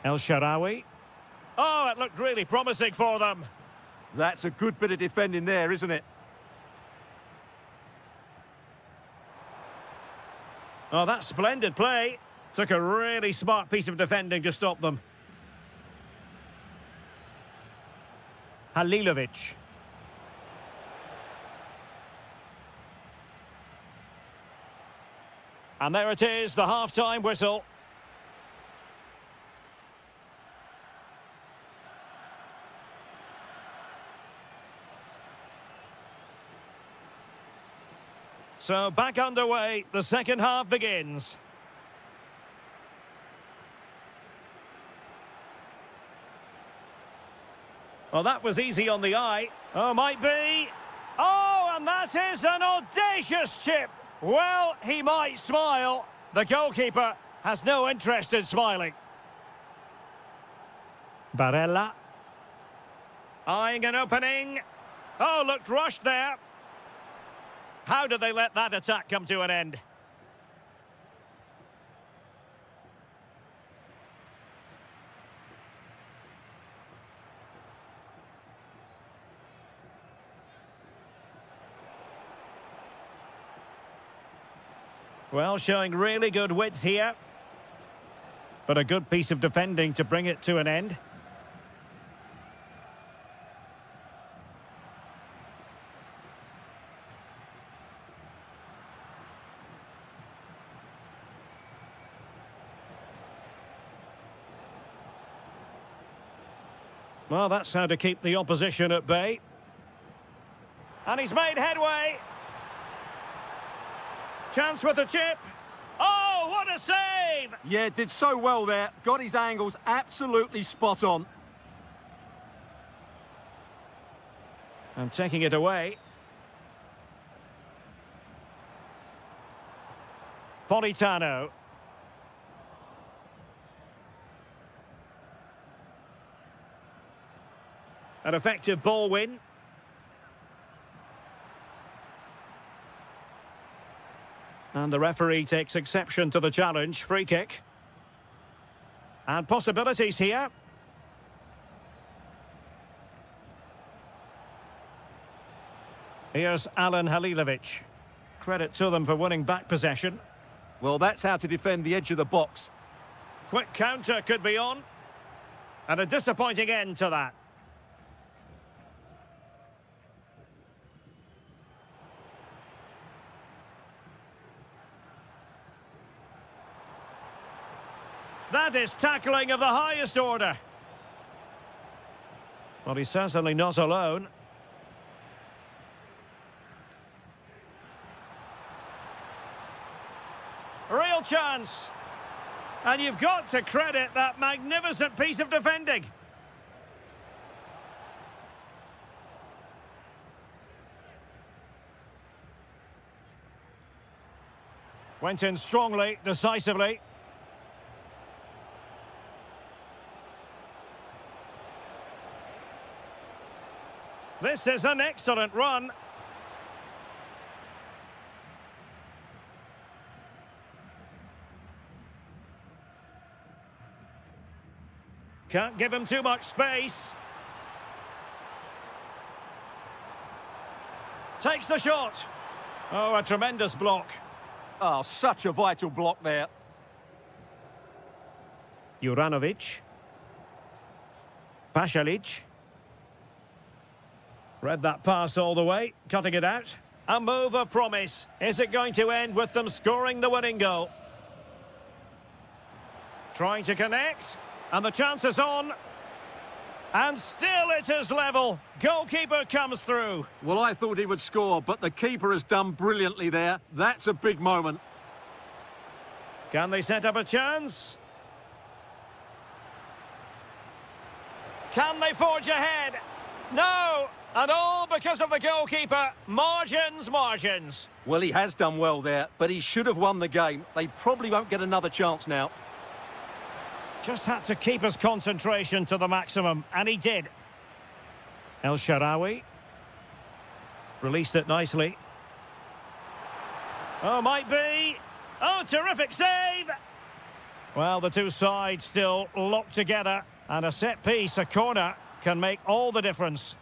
El Shaarawy. Oh, it looked really promising for them. That's a good bit of defending there, isn't it? Oh, that's splendid play. Took a really smart piece of defending to stop them. Halilovic. And there it is, the half-time whistle. So back underway, the second half begins. Oh, that was easy on the eye. Oh, might be. Oh, and that is an audacious chip. Well, he might smile. The goalkeeper has no interest in smiling. Barella. Eyeing an opening. Oh, looked rushed there. How did they let that attack come to an end? Well, showing really good width here. But a good piece of defending to bring it to an end. Well, that's how to keep the opposition at bay. And he's made headway. Chance with the chip. Oh, what a save! Yeah, did so well there. Got his angles absolutely spot on. And taking it away. Politano. An effective ball win. And the referee takes exception to the challenge. Free kick. And possibilities here. Here's Alan Halilovic. Credit to them for winning back possession. Well, that's how to defend the edge of the box. Quick counter could be on. And a disappointing end to that. That is tackling of the highest order. Well, he's certainly not alone. Real chance. And you've got to credit that magnificent piece of defending. Went in strongly, decisively. This is an excellent run. Can't give him too much space. Takes the shot. Oh, a tremendous block. Oh, such a vital block there. Juranovic. Pasalic. Read that pass all the way, cutting it out. A move of promise. Is it going to end with them scoring the winning goal? Trying to connect. And the chance is on. And still it is level. Goalkeeper comes through. Well, I thought he would score, but the keeper has done brilliantly there. That's a big moment. Can they set up a chance? Can they forge ahead? No! And all because of the goalkeeper. Margins, margins. Well, he has done well there, but he should have won the game. They probably won't get another chance now. Just had to keep his concentration to the maximum, and he did. El Shaarawy. Released it nicely. Oh, might be. Oh, terrific save! Well, the two sides still locked together, and a set piece, a corner, can make all the difference.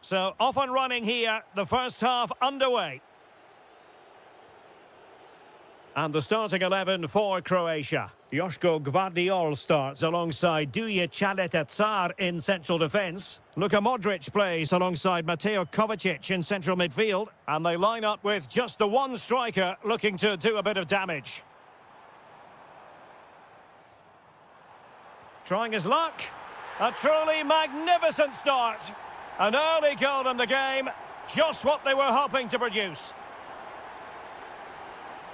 So off and running here, the first half underway. And the starting 11 for Croatia. Joško Gvardiol starts alongside Duja Čaleta-Car in central defence. Luka Modric plays alongside Mateo Kovacic in central midfield. And they line up with just the one striker looking to do a bit of damage. Trying his luck. A truly magnificent start. An early goal in the game. Just what they were hoping to produce.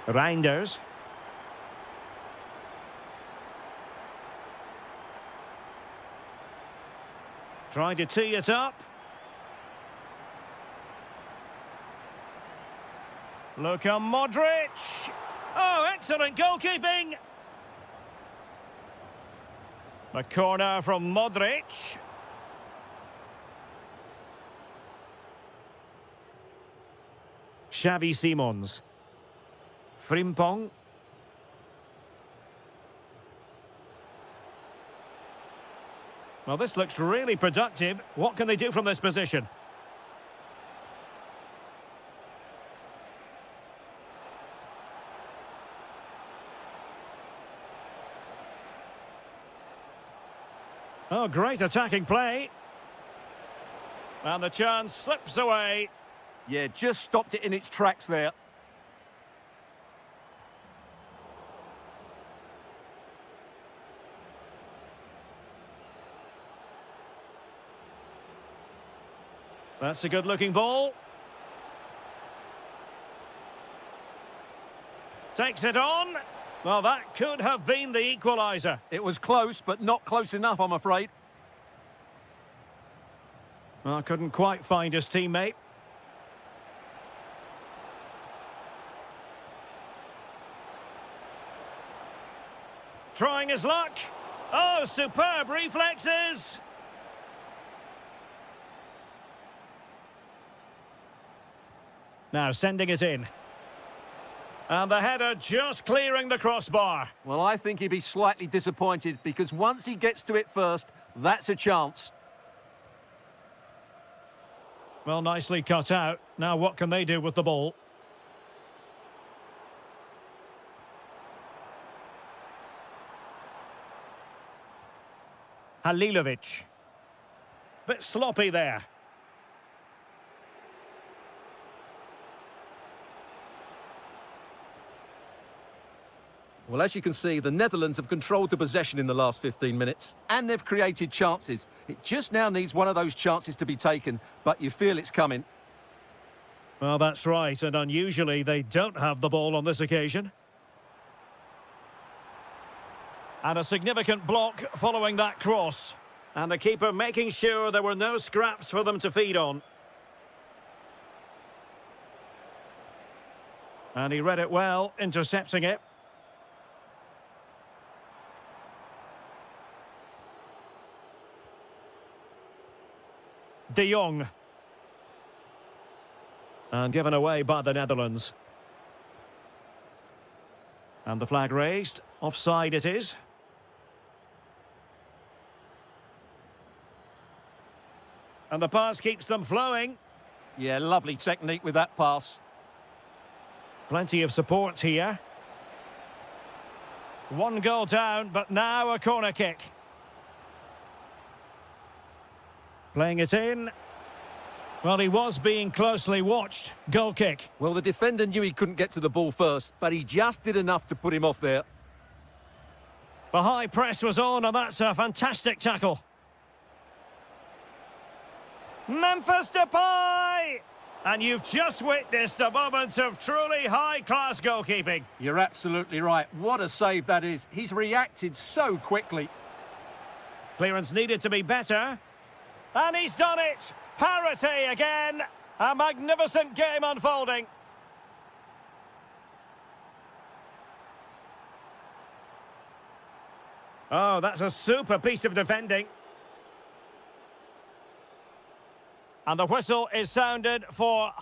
Reinders. Trying to tee it up. Luka Modric. Oh, excellent goalkeeping. The corner from Modric. Xavi Simons. Frimpong. Well, this looks really productive. What can they do from this position? Oh, great attacking play. And the chance slips away. Yeah, just stopped it in its tracks there. That's a good-looking ball. Takes it on. Well, that could have been the equaliser. It was close, but not close enough, I'm afraid. Well, couldn't quite find his teammate. Trying his luck. Oh, superb reflexes. Now sending it in. And the header just clearing the crossbar. Well, I think he'd be slightly disappointed because once he gets to it first, that's a chance. Well, nicely cut out. Now what can they do with the ball? Halilovic. Bit sloppy there. Well, as you can see, the Netherlands have controlled the possession in the last 15 minutes, and they've created chances. It just now needs one of those chances to be taken, but you feel it's coming. Well, that's right, and unusually they don't have the ball on this occasion. And a significant block following that cross. And the keeper making sure there were no scraps for them to feed on. And he read it well, intercepting it. De Jong. And given away by the Netherlands. And the flag raised. Offside it is. And the pass keeps them flowing. Yeah, lovely technique with that pass. Plenty of support here. One goal down, but now a corner kick. Playing it in. Well, he was being closely watched. Goal kick. Well, the defender knew he couldn't get to the ball first, but he just did enough to put him off there. The high press was on, and that's a fantastic tackle. Memphis Depay! And you've just witnessed a moment of truly high-class goalkeeping. You're absolutely right. What a save that is. He's reacted so quickly. Clearance needed to be better. And he's done it! Parity again! A magnificent game unfolding. Oh, that's a super piece of defending. And the whistle is sounded for...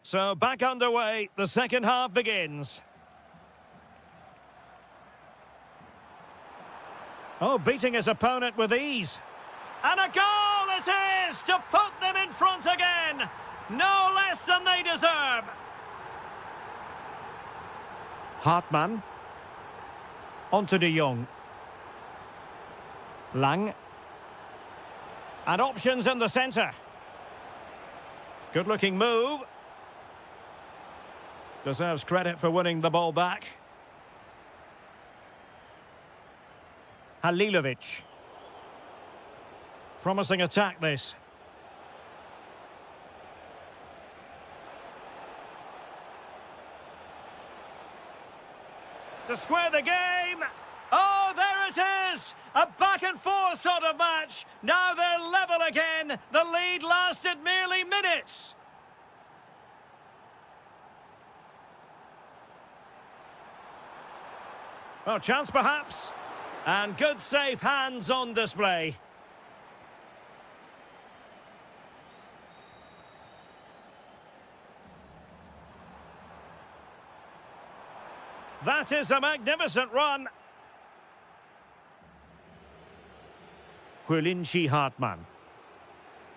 So back underway, the second half begins. Oh, beating his opponent with ease. And a goal it is to put them in front again. No less than they deserve. Hartmann. On to De Jong. Lang. And options in the centre. Good-looking move. Deserves credit for winning the ball back. Halilovic. Promising attack, this. To square the game. Oh, there it is! A back-and-forth sort of match. Now they're level again. The lead lasted merely minutes. Well, chance perhaps. And good safe hands on display. That is a magnificent run. Quillinchi Hartmann.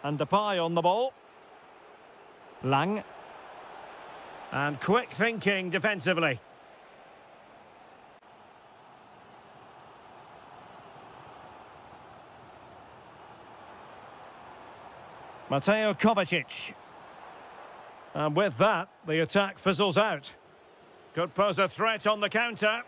And Depay on the ball. Lang. And quick thinking defensively. Mateo Kovacic. And with that, the attack fizzles out. Could pose a threat on the counter.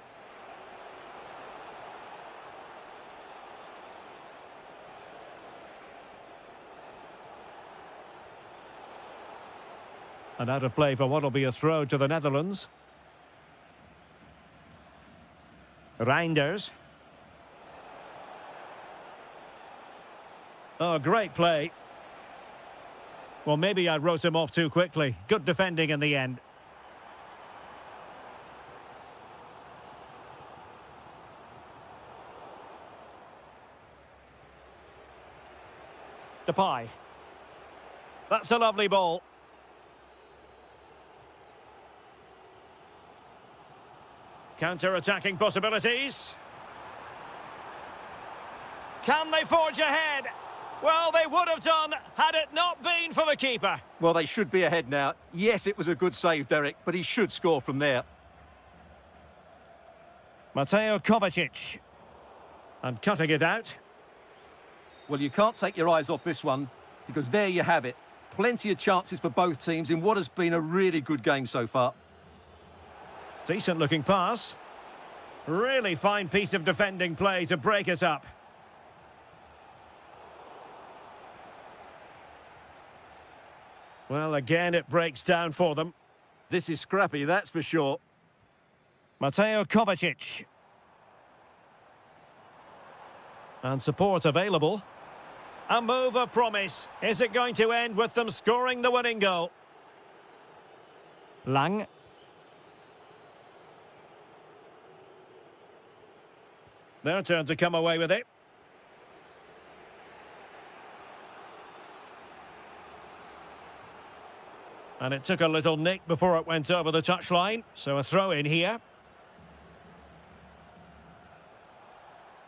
And out of play for what will be a throw to the Netherlands. Reinders. Oh, great play. Well, maybe I wrote him off too quickly. Good defending in the end. Depay. That's a lovely ball. Counter-attacking possibilities. Can they forge ahead? Well, they would have done had it not been for the keeper. Well, they should be ahead now. Yes, it was a good save, Derek, but he should score from there. Mateo Kovacic. And cutting it out. Well, you can't take your eyes off this one, because there you have it. Plenty of chances for both teams in what has been a really good game so far. Decent-looking pass. Really fine piece of defending play to break it up. Well, again, it breaks down for them. This is scrappy, that's for sure. Mateo Kovacic. And support available. A move of promise. Is it going to end with them scoring the winning goal? Lang. Their turn to come away with it. And it took a little nick before it went over the touchline. So a throw in here.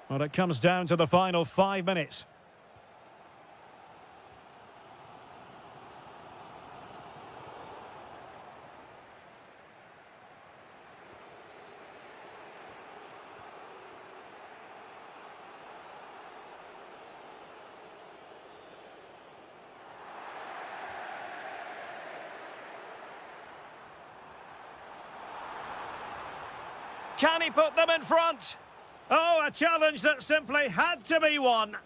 Well, it comes down to the final 5 minutes. Can he put them in front? Oh, a challenge that simply had to be won.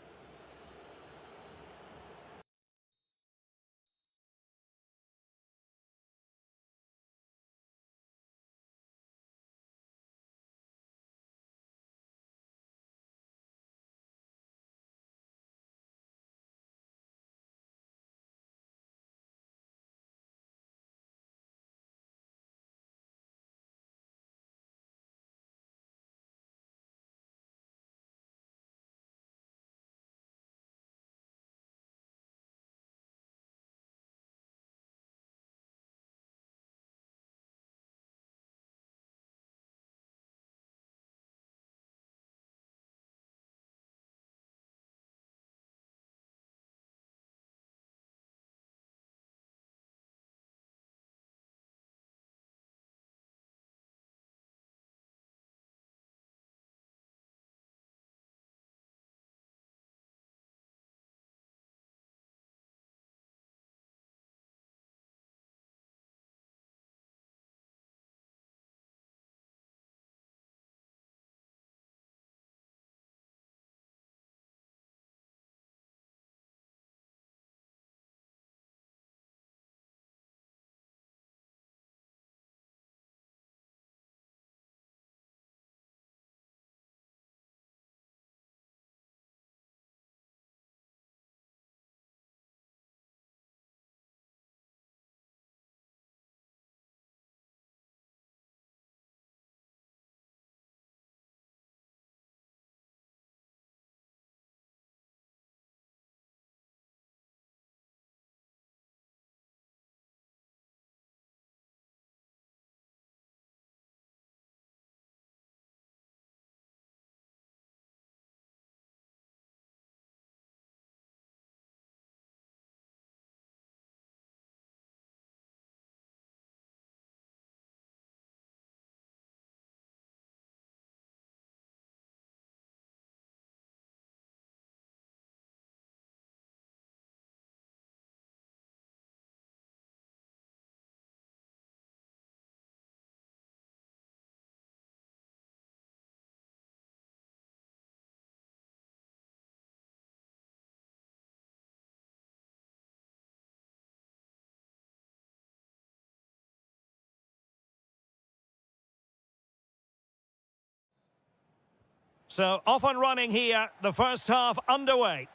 So off and running here, the first half underway.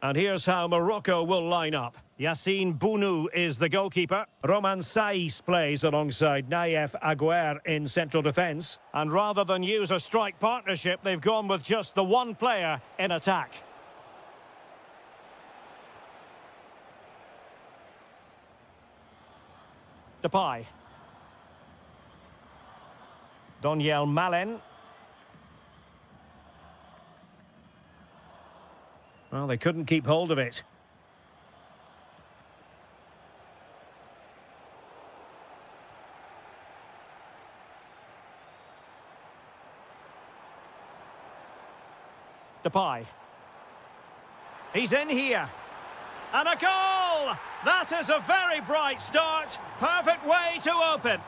And here's how Morocco will line up. Yassine Bounou is the goalkeeper. Roman Saiz plays alongside Naïef Aguer in central defence. And rather than use a strike partnership, they've gone with just the one player in attack. Depay. Donyell Malen. Well, they couldn't keep hold of it. Depay. He's in here. And a goal! That is a very bright start. Perfect way to open.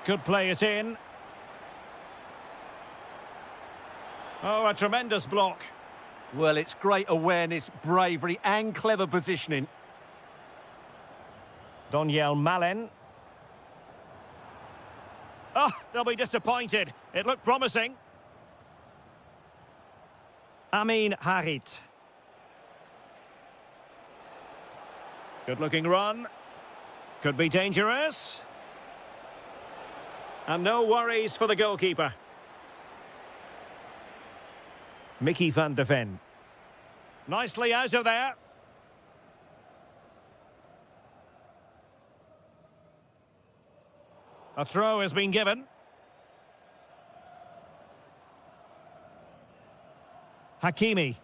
Could play it in. Oh, a tremendous block. Well, it's great awareness, bravery and clever positioning. Donyell Malen. Oh, they'll be disappointed. It looked promising. Amin Harit. Good-looking run. Could be dangerous. And no worries for the goalkeeper. Mickey van de Ven. Nicely out of there. A throw has been given. Hakimi.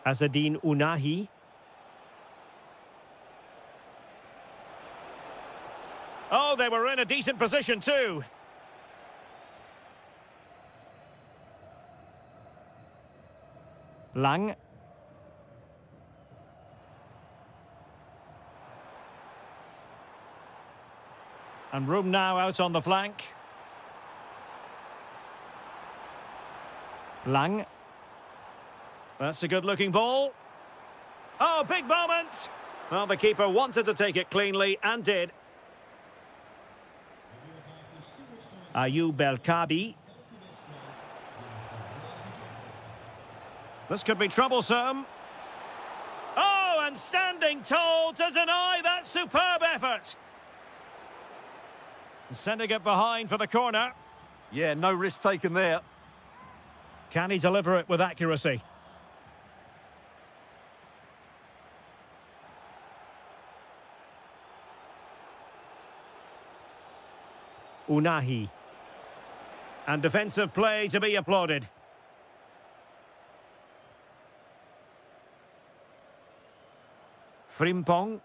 Azzedine Ounahi. Oh, they were in a decent position too. Lang. And room now out on the flank. Lang. That's a good-looking ball. Oh, big moment! Well, the keeper wanted to take it cleanly and did. Ayoub El Kabi. This could be troublesome. Oh, and standing tall to deny that superb effort. Sending it behind for the corner. Yeah, no risk taken there. Can he deliver it with accuracy? Ounahi. And defensive play to be applauded. Frimpong.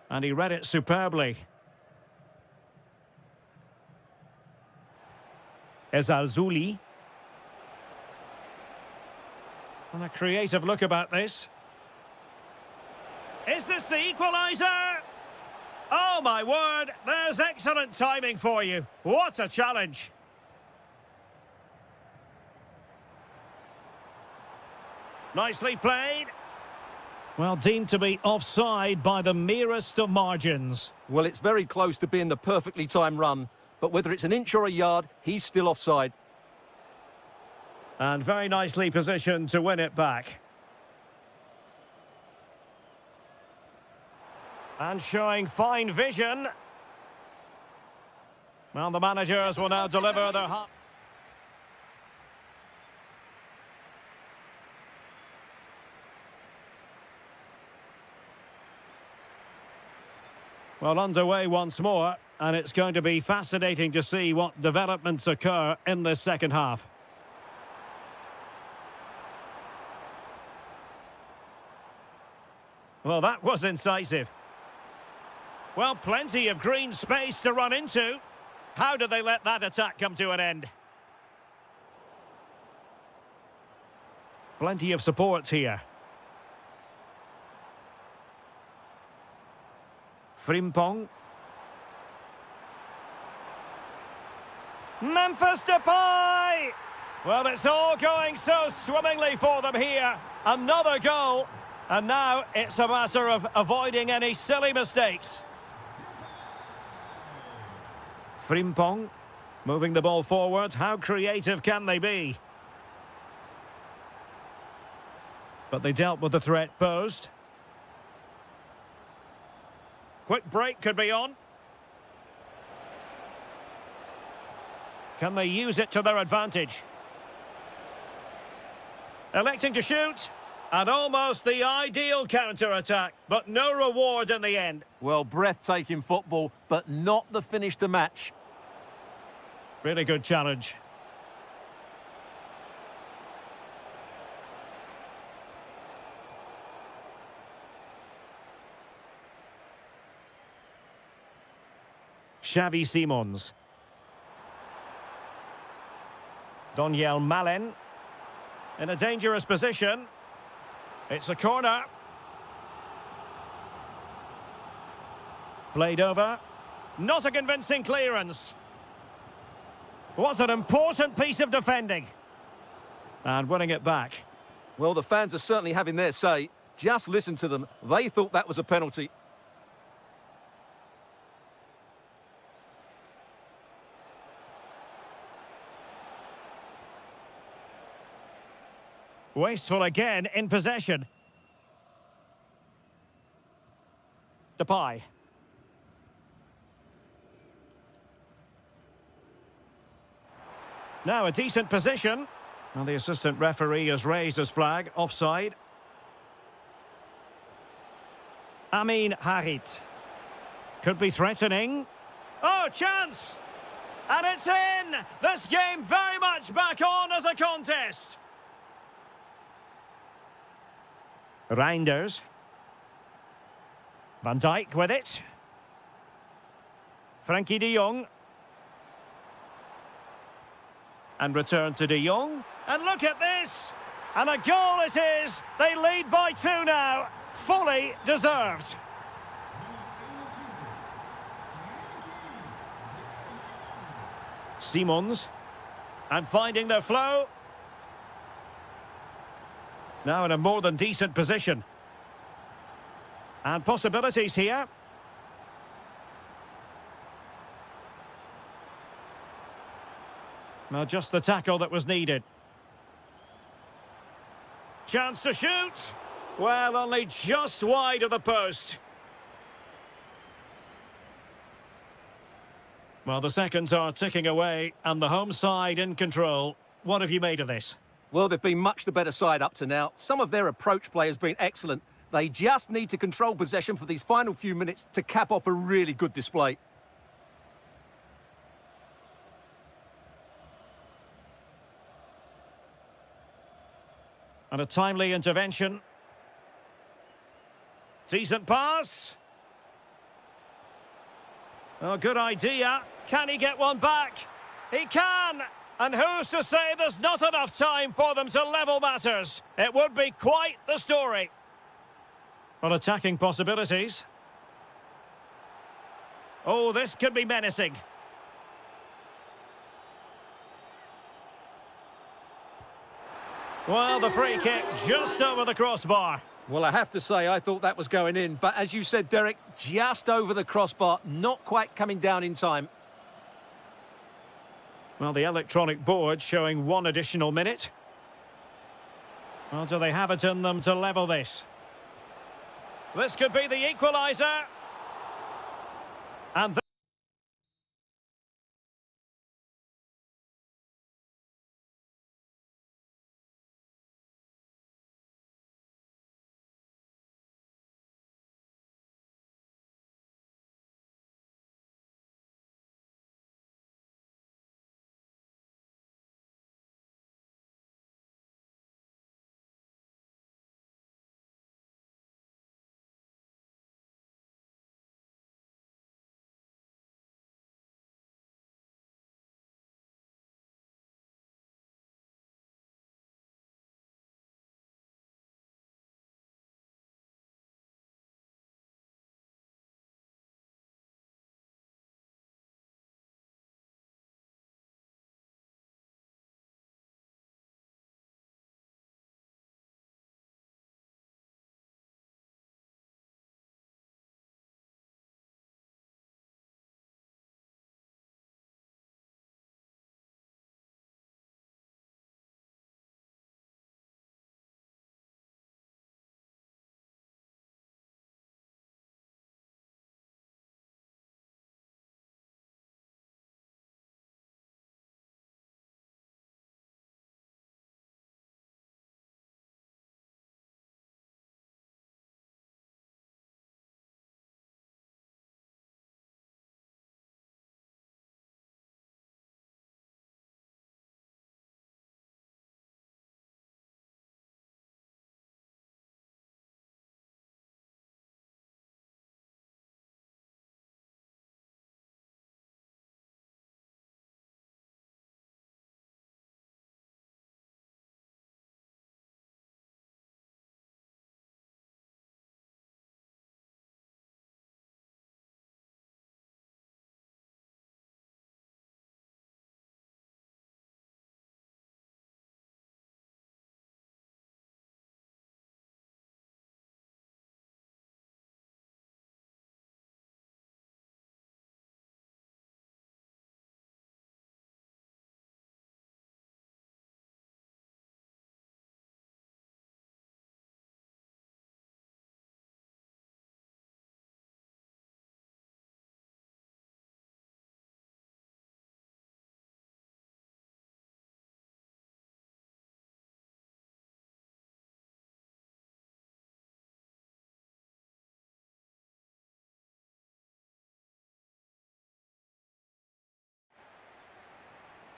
And he read it superbly. Ezalzouli. And a creative look about this. Is this the equaliser? Oh, my word, there's excellent timing for you. What a challenge. Nicely played. Well, deemed to be offside by the merest of margins. Well, it's very close to being the perfectly timed run, but whether it's an inch or a yard, he's still offside. And very nicely positioned to win it back. And showing fine vision. Well, the managers will now deliver their half. Well, underway once more, and it's going to be fascinating to see what developments occur in this second half. Well, that was incisive. Well, plenty of green space to run into. How did they let that attack come to an end? Plenty of support here. Frimpong. Memphis Depay! Well, it's all going so swimmingly for them here. Another goal. And now it's a matter of avoiding any silly mistakes. Frimpong, moving the ball forward. How creative can they be? But they dealt with the threat posed. Quick break could be on. Can they use it to their advantage? Electing to shoot. And almost the ideal counter-attack, but no reward in the end. Well, breathtaking football, but not the finish to match. Really good challenge. Xavi Simons. Doniel Malen. In a dangerous position. It's a corner. Played over. Not a convincing clearance. Was an important piece of defending. And winning it back. Well, the fans are certainly having their say. Just listen to them. They thought that was a penalty. Wasteful again in possession. Depay. Now a decent position. And the assistant referee has raised his flag. Offside. Amin Harit. Could be threatening. Oh, chance! And it's in! This game very much back on as a contest. Reinders. Van Dijk with it. Frankie de Jong. And return to de Jong. And look at this! And a goal it is! They lead by 2 now. Fully deserved. Simons. And finding their flow. Now in a more than decent position. And possibilities here. Well, just the tackle that was needed. Chance to shoot. Well, only just wide of the post. Well, the seconds are ticking away and the home side in control. What have you made of this? Well, they've been much the better side up to now. Some of their approach play has been excellent. They just need to control possession for these final few minutes to cap off a really good display. And a timely intervention. Decent pass. Oh, good idea. Can he get one back? He can! And who's to say there's not enough time for them to level matters? It would be quite the story. Well, attacking possibilities. Oh, this could be menacing. Well, the free kick just over the crossbar. Well, I have to say, I thought that was going in. But as you said, Derek, just over the crossbar, not quite coming down in time. Well, the electronic board showing 1 additional minute. Well, do they have it in them to level this? This could be the equaliser. And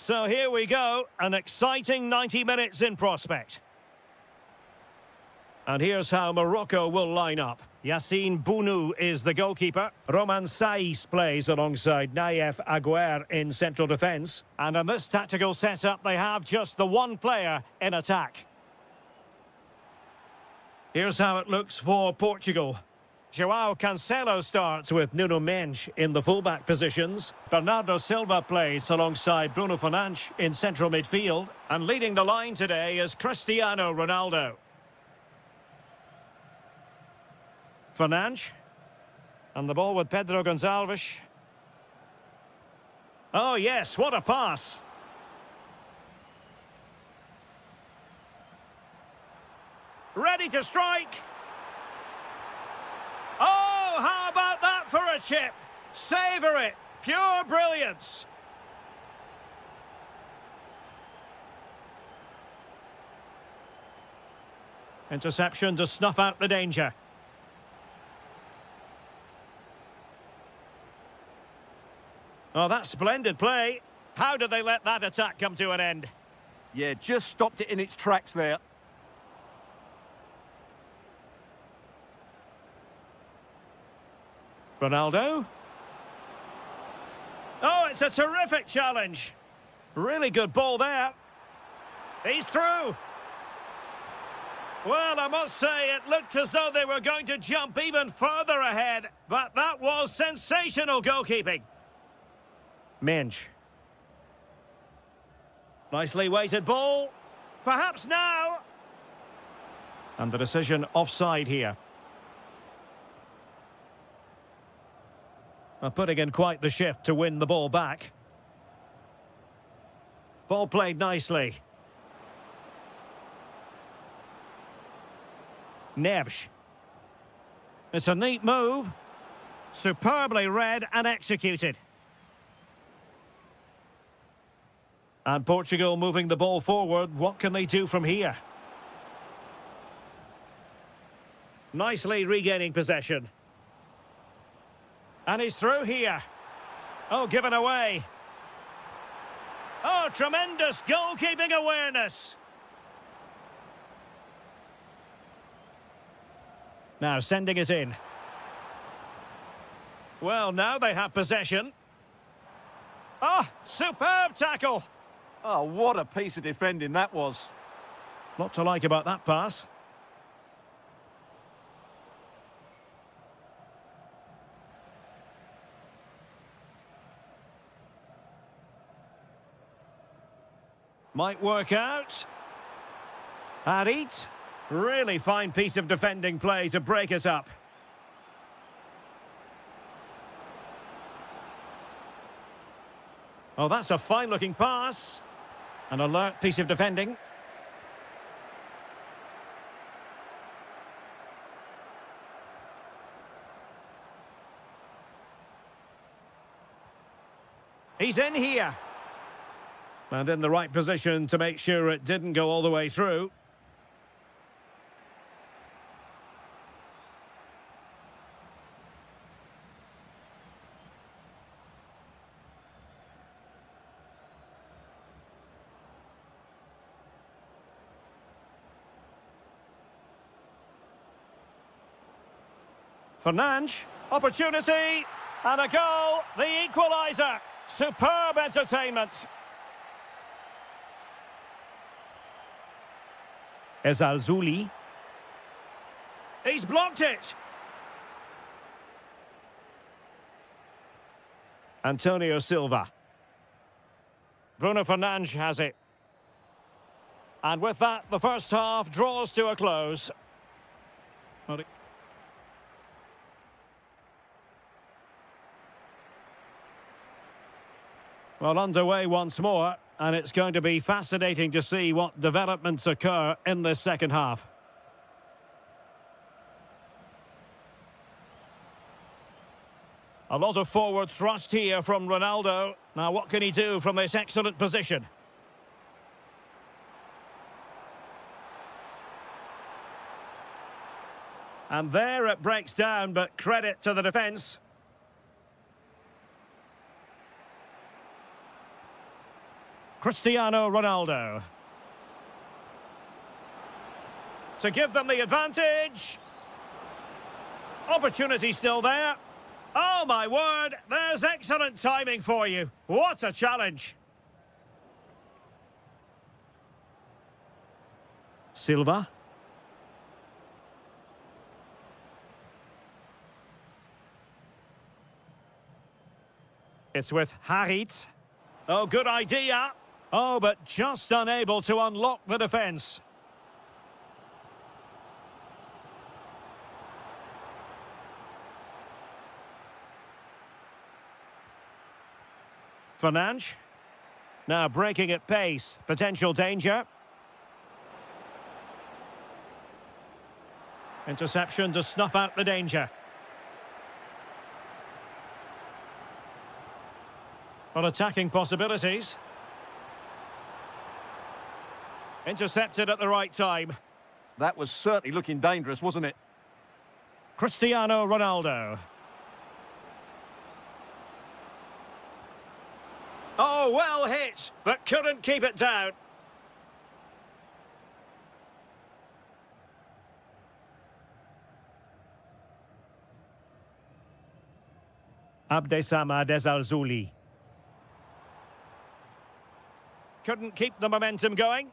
So here we go, an exciting 90 minutes in prospect. And here's how Morocco will line up. Yassine Bounou is the goalkeeper. Roman Saiz plays alongside Naïef Aguer in central defence. And in this tactical setup, they have just the one player in attack. Here's how it looks for Portugal. João Cancelo starts with Nuno Mendes in the fullback positions. Bernardo Silva plays alongside Bruno Fernandes in central midfield. And leading the line today is Cristiano Ronaldo. Fernandes. And the ball with Pedro Gonçalves. Oh yes, what a pass. Ready to strike. Oh, how about that for a chip? Savour it. Pure brilliance. Interception to snuff out the danger. Oh, that's splendid play. How did they let that attack come to an end? Yeah, just stopped it in its tracks there. Ronaldo. Oh, it's a terrific challenge. Really good ball there. He's through. Well, I must say, it looked as though they were going to jump even further ahead, but that was sensational goalkeeping. Mendes. Nicely weighted ball. Perhaps now. And the decision offside here. Putting in quite the shift to win the ball back. Ball played nicely. Neves. It's a neat move. Superbly read and executed. And Portugal moving the ball forward. What can they do from here? Nicely regaining possession. And he's through here. Oh, given away. Oh, tremendous goalkeeping awareness. Now sending it in. Well, now they have possession. Oh, superb tackle. Oh, what a piece of defending that was. Lot to like about that pass. Might work out. Harit. Really fine piece of defending play to break us up. Oh, that's a fine-looking pass. An alert piece of defending. He's in here. And in the right position to make sure it didn't go all the way through. Fernandes, opportunity, and a goal, the equaliser. Superb entertainment. Ezalzouli. He's blocked it. Antonio Silva. Bruno Fernandes has it. And with that, the first half draws to a close. Well, underway once more, and it's going to be fascinating to see what developments occur in this second half. A lot of forward thrust here from Ronaldo. Now, what can he do from this excellent position? And there it breaks down, but credit to the defence. Cristiano Ronaldo. To give them the advantage. Opportunity still there. Oh my word, there's excellent timing for you. What a challenge. Silva. It's with Harit. Oh, good idea. Oh, but just unable to unlock the defence. Fernandes. Now breaking at pace. Potential danger. Interception to snuff out the danger. Well, attacking possibilities. Intercepted at the right time. That was certainly looking dangerous, wasn't it? Cristiano Ronaldo. Oh, well hit, but couldn't keep it down. Abdessamad Ezalzouli. Couldn't keep the momentum going.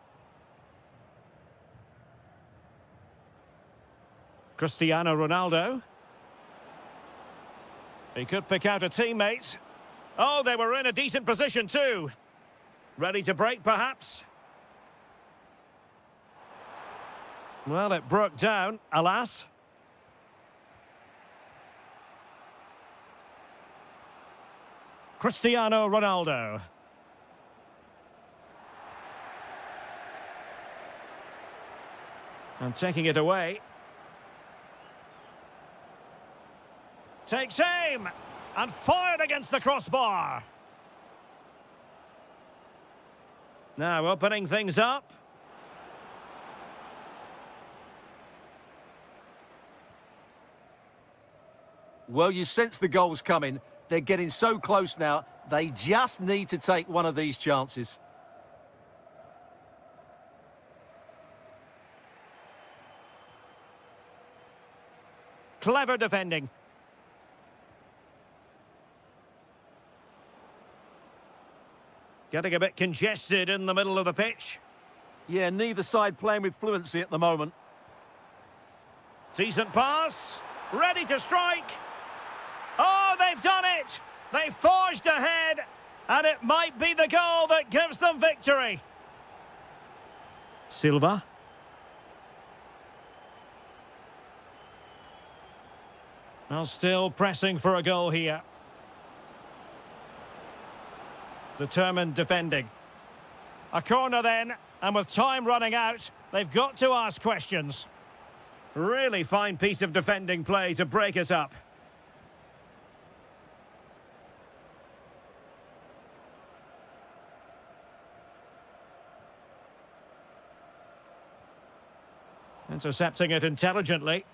Cristiano Ronaldo. He could pick out a teammate. Oh, they were in a decent position too. Ready to break, perhaps? Well, it broke down, alas. Cristiano Ronaldo. And taking it away. Takes aim! And fired against the crossbar. Now opening things up. Well, you sense the goals coming. They're getting so close now. They just need to take one of these chances. Clever defending. Getting a bit congested in the middle of the pitch. Yeah, neither side playing with fluency at the moment. Decent pass. Ready to strike. Oh, they've done it. They forged ahead. And it might be the goal that gives them victory. Silva. Well, still pressing for a goal here. Determined defending. A corner then, and with time running out, they've got to ask questions. Really fine piece of defending play to break it up. Intercepting it intelligently.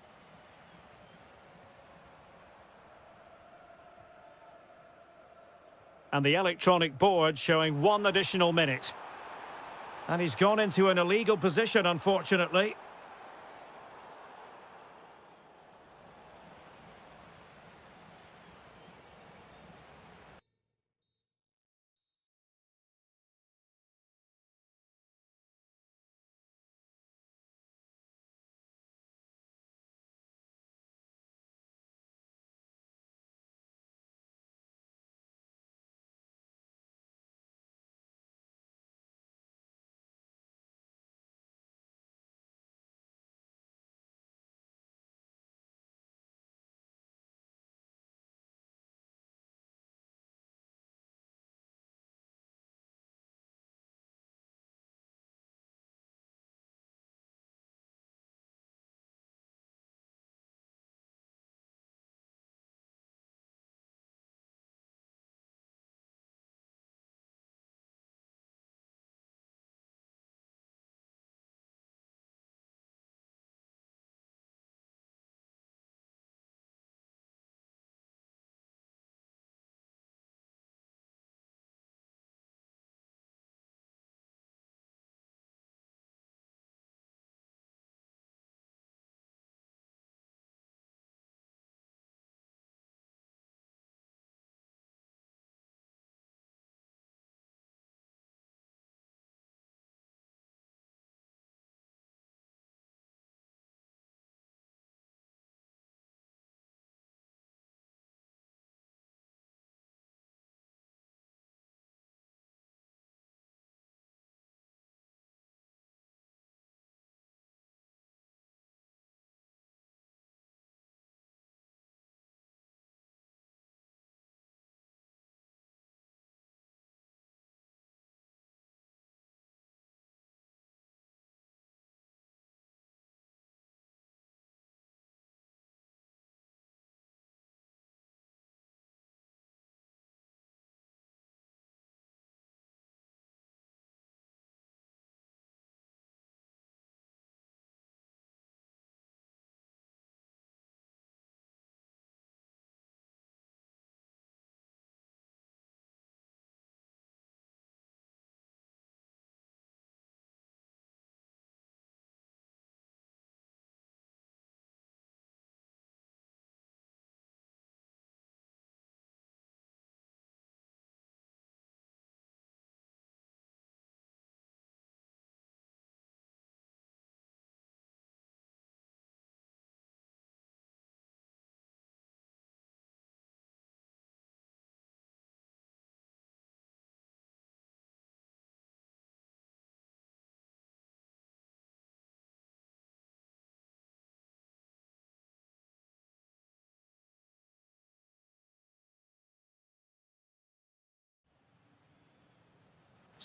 And the electronic board showing 1 additional minute. And he's gone into an illegal position, unfortunately.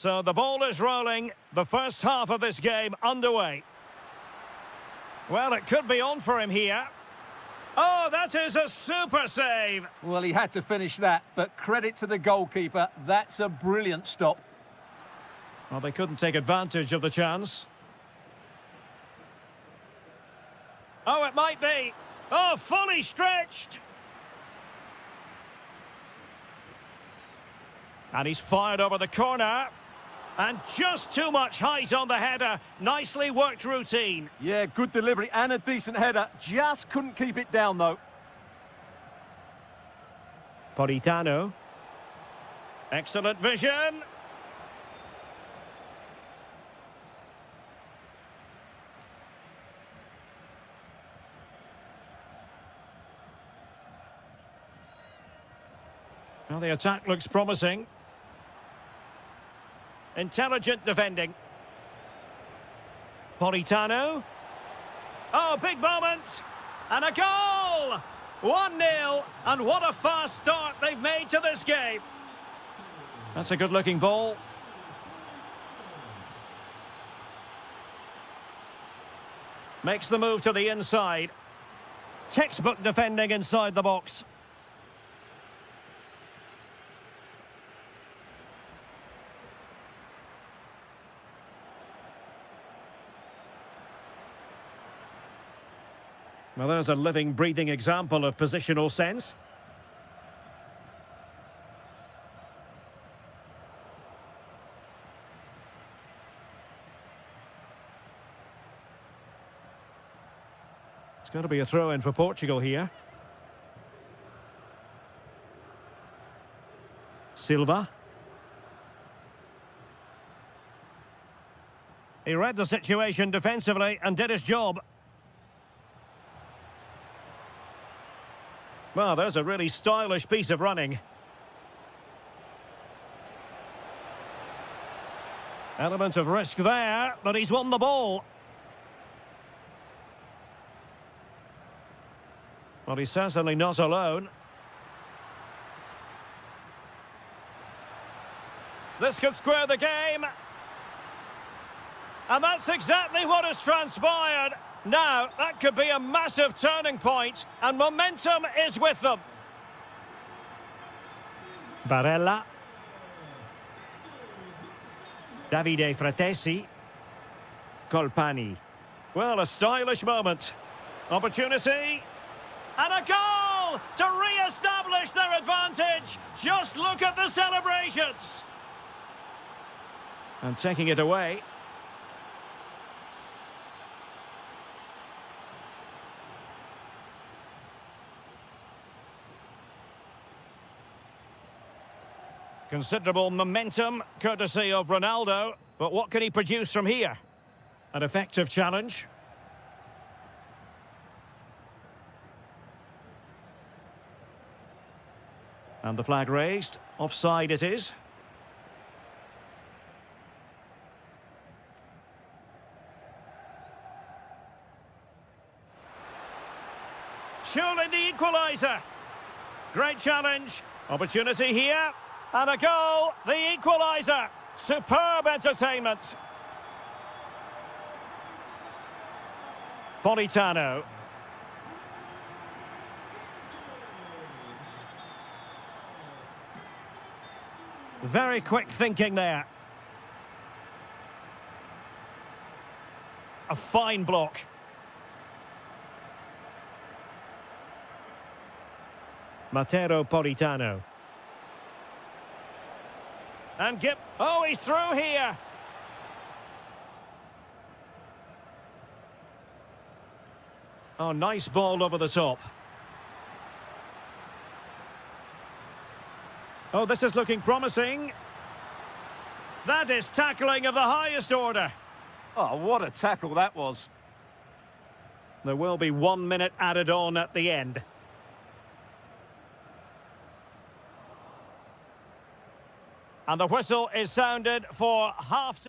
So the ball is rolling. The first half of this game underway. Well, it could be on for him here. Oh, that is a super save. Well, he had to finish that, but credit to the goalkeeper. That's a brilliant stop. Well, they couldn't take advantage of the chance. Oh, it might be. Oh, fully stretched. And he's fired over the corner. And just too much height on the header. Nicely worked routine. Yeah, good delivery and a decent header. Just couldn't keep it down, though. Politano. Excellent vision. Well, the attack looks promising. Intelligent defending. Politano. Oh, big moment. And a goal! 1-0. And what a fast start they've made to this game. That's a good-looking ball. Makes the move to the inside. Textbook defending inside the box. Well, there's a living, breathing example of positional sense. It's going to be a throw-in for Portugal here. Silva. He read the situation defensively and did his job. Well, there's a really stylish piece of running. Element of risk there, but he's won the ball. Well, he's certainly not alone. This could square the game. And that's exactly what has transpired. Now, that could be a massive turning point, and momentum is with them. Barella. Davide Fratesi. Colpani. Well, a stylish moment. Opportunity. And a goal to re-establish their advantage. Just look at the celebrations. And taking it away. Considerable momentum, courtesy of Ronaldo. But what can he produce from here? An effective challenge. And the flag raised. Offside it is. Surely the equaliser. Great challenge. Opportunity here. And a goal, the equaliser. Superb entertainment. Politano. Very quick thinking there. A fine block. Matteo Politano. And oh, he's through here. Oh, nice ball over the top. Oh, this is looking promising. That is tackling of the highest order. Oh, what a tackle that was. There will be 1 minute added on at the end. And the whistle is sounded for half.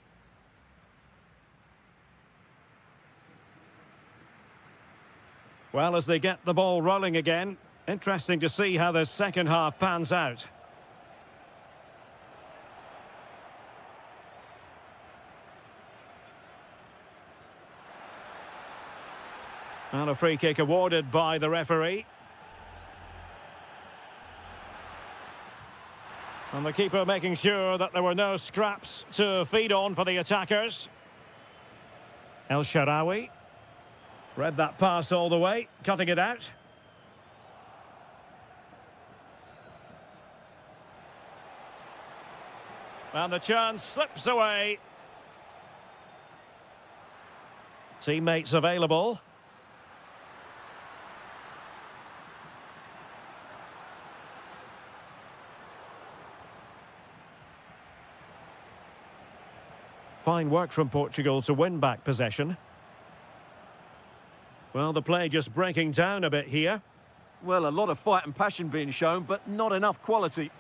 Well, as they get the ball rolling again, interesting to see how the second half pans out. And a free kick awarded by the referee. And the keeper making sure that there were no scraps to feed on for the attackers. El Shaarawy read that pass all the way, cutting it out. And the chance slips away. Teammates available. Fine work from Portugal to win back possession. Well, the play just breaking down a bit here. Well, a lot of fight and passion being shown, but not enough quality.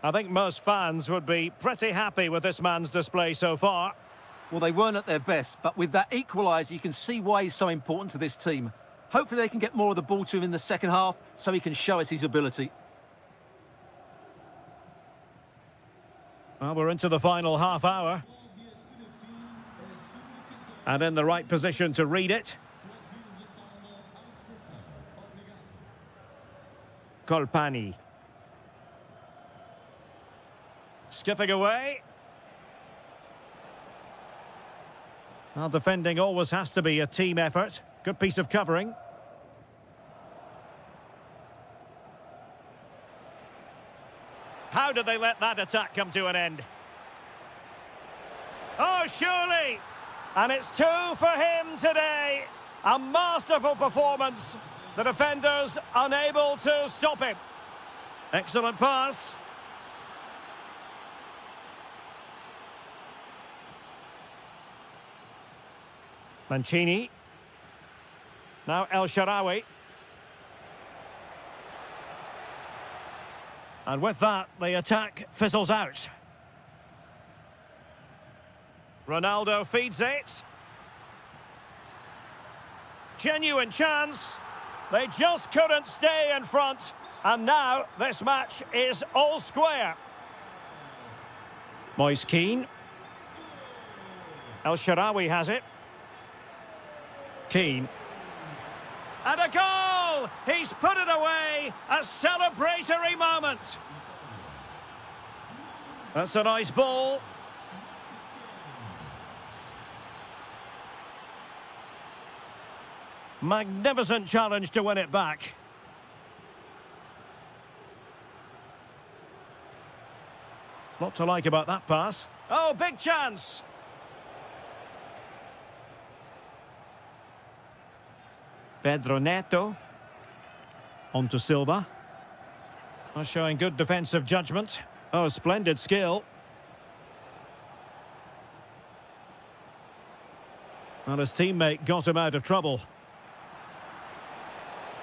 I think most fans would be pretty happy with this man's display so far. Well, they weren't at their best, but with that equaliser, you can see why he's so important to this team. Hopefully they can get more of the ball to him in the second half so he can show us his ability. Well, we're into the final half hour. And in the right position to read it. Colpani. Skipping away. Well, defending always has to be a team effort. Good piece of covering. How did they let that attack come to an end? Oh, surely! And it's 2 for him today. A masterful performance. The defenders unable to stop him. Excellent pass. Mancini. Now El Shaarawy. And with that, the attack fizzles out. Ronaldo feeds it. Genuine chance. They just couldn't stay in front. And now this match is all square. Moise Kean. El Shaarawy has it. Kean. And a goal! He's put it away! A celebratory moment! That's a nice ball. Magnificent challenge to win it back. Lot to like about that pass. Oh, big chance! Pedro Neto. On to Silva. Showing good defensive judgment. Oh, splendid skill. Well, his teammate got him out of trouble.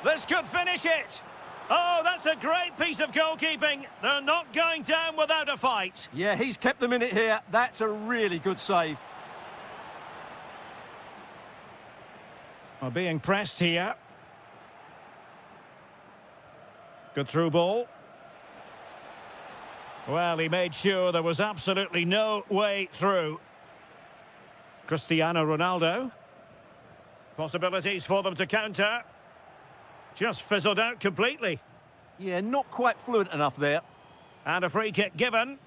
This could finish it. Oh, that's a great piece of goalkeeping. They're not going down without a fight. Yeah, he's kept them in it here. That's a really good save. Well, being pressed here. Good through ball. Well, he made sure there was absolutely no way through. Cristiano Ronaldo. Possibilities for them to counter. Just fizzled out completely. Yeah, not quite fluent enough there. And a free kick given.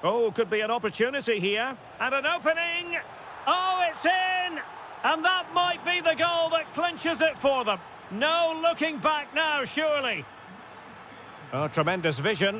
Oh, could be an opportunity here. And an opening. Oh, it's in! And that might be the goal that clinches it for them. No looking back now, surely. Oh, tremendous vision.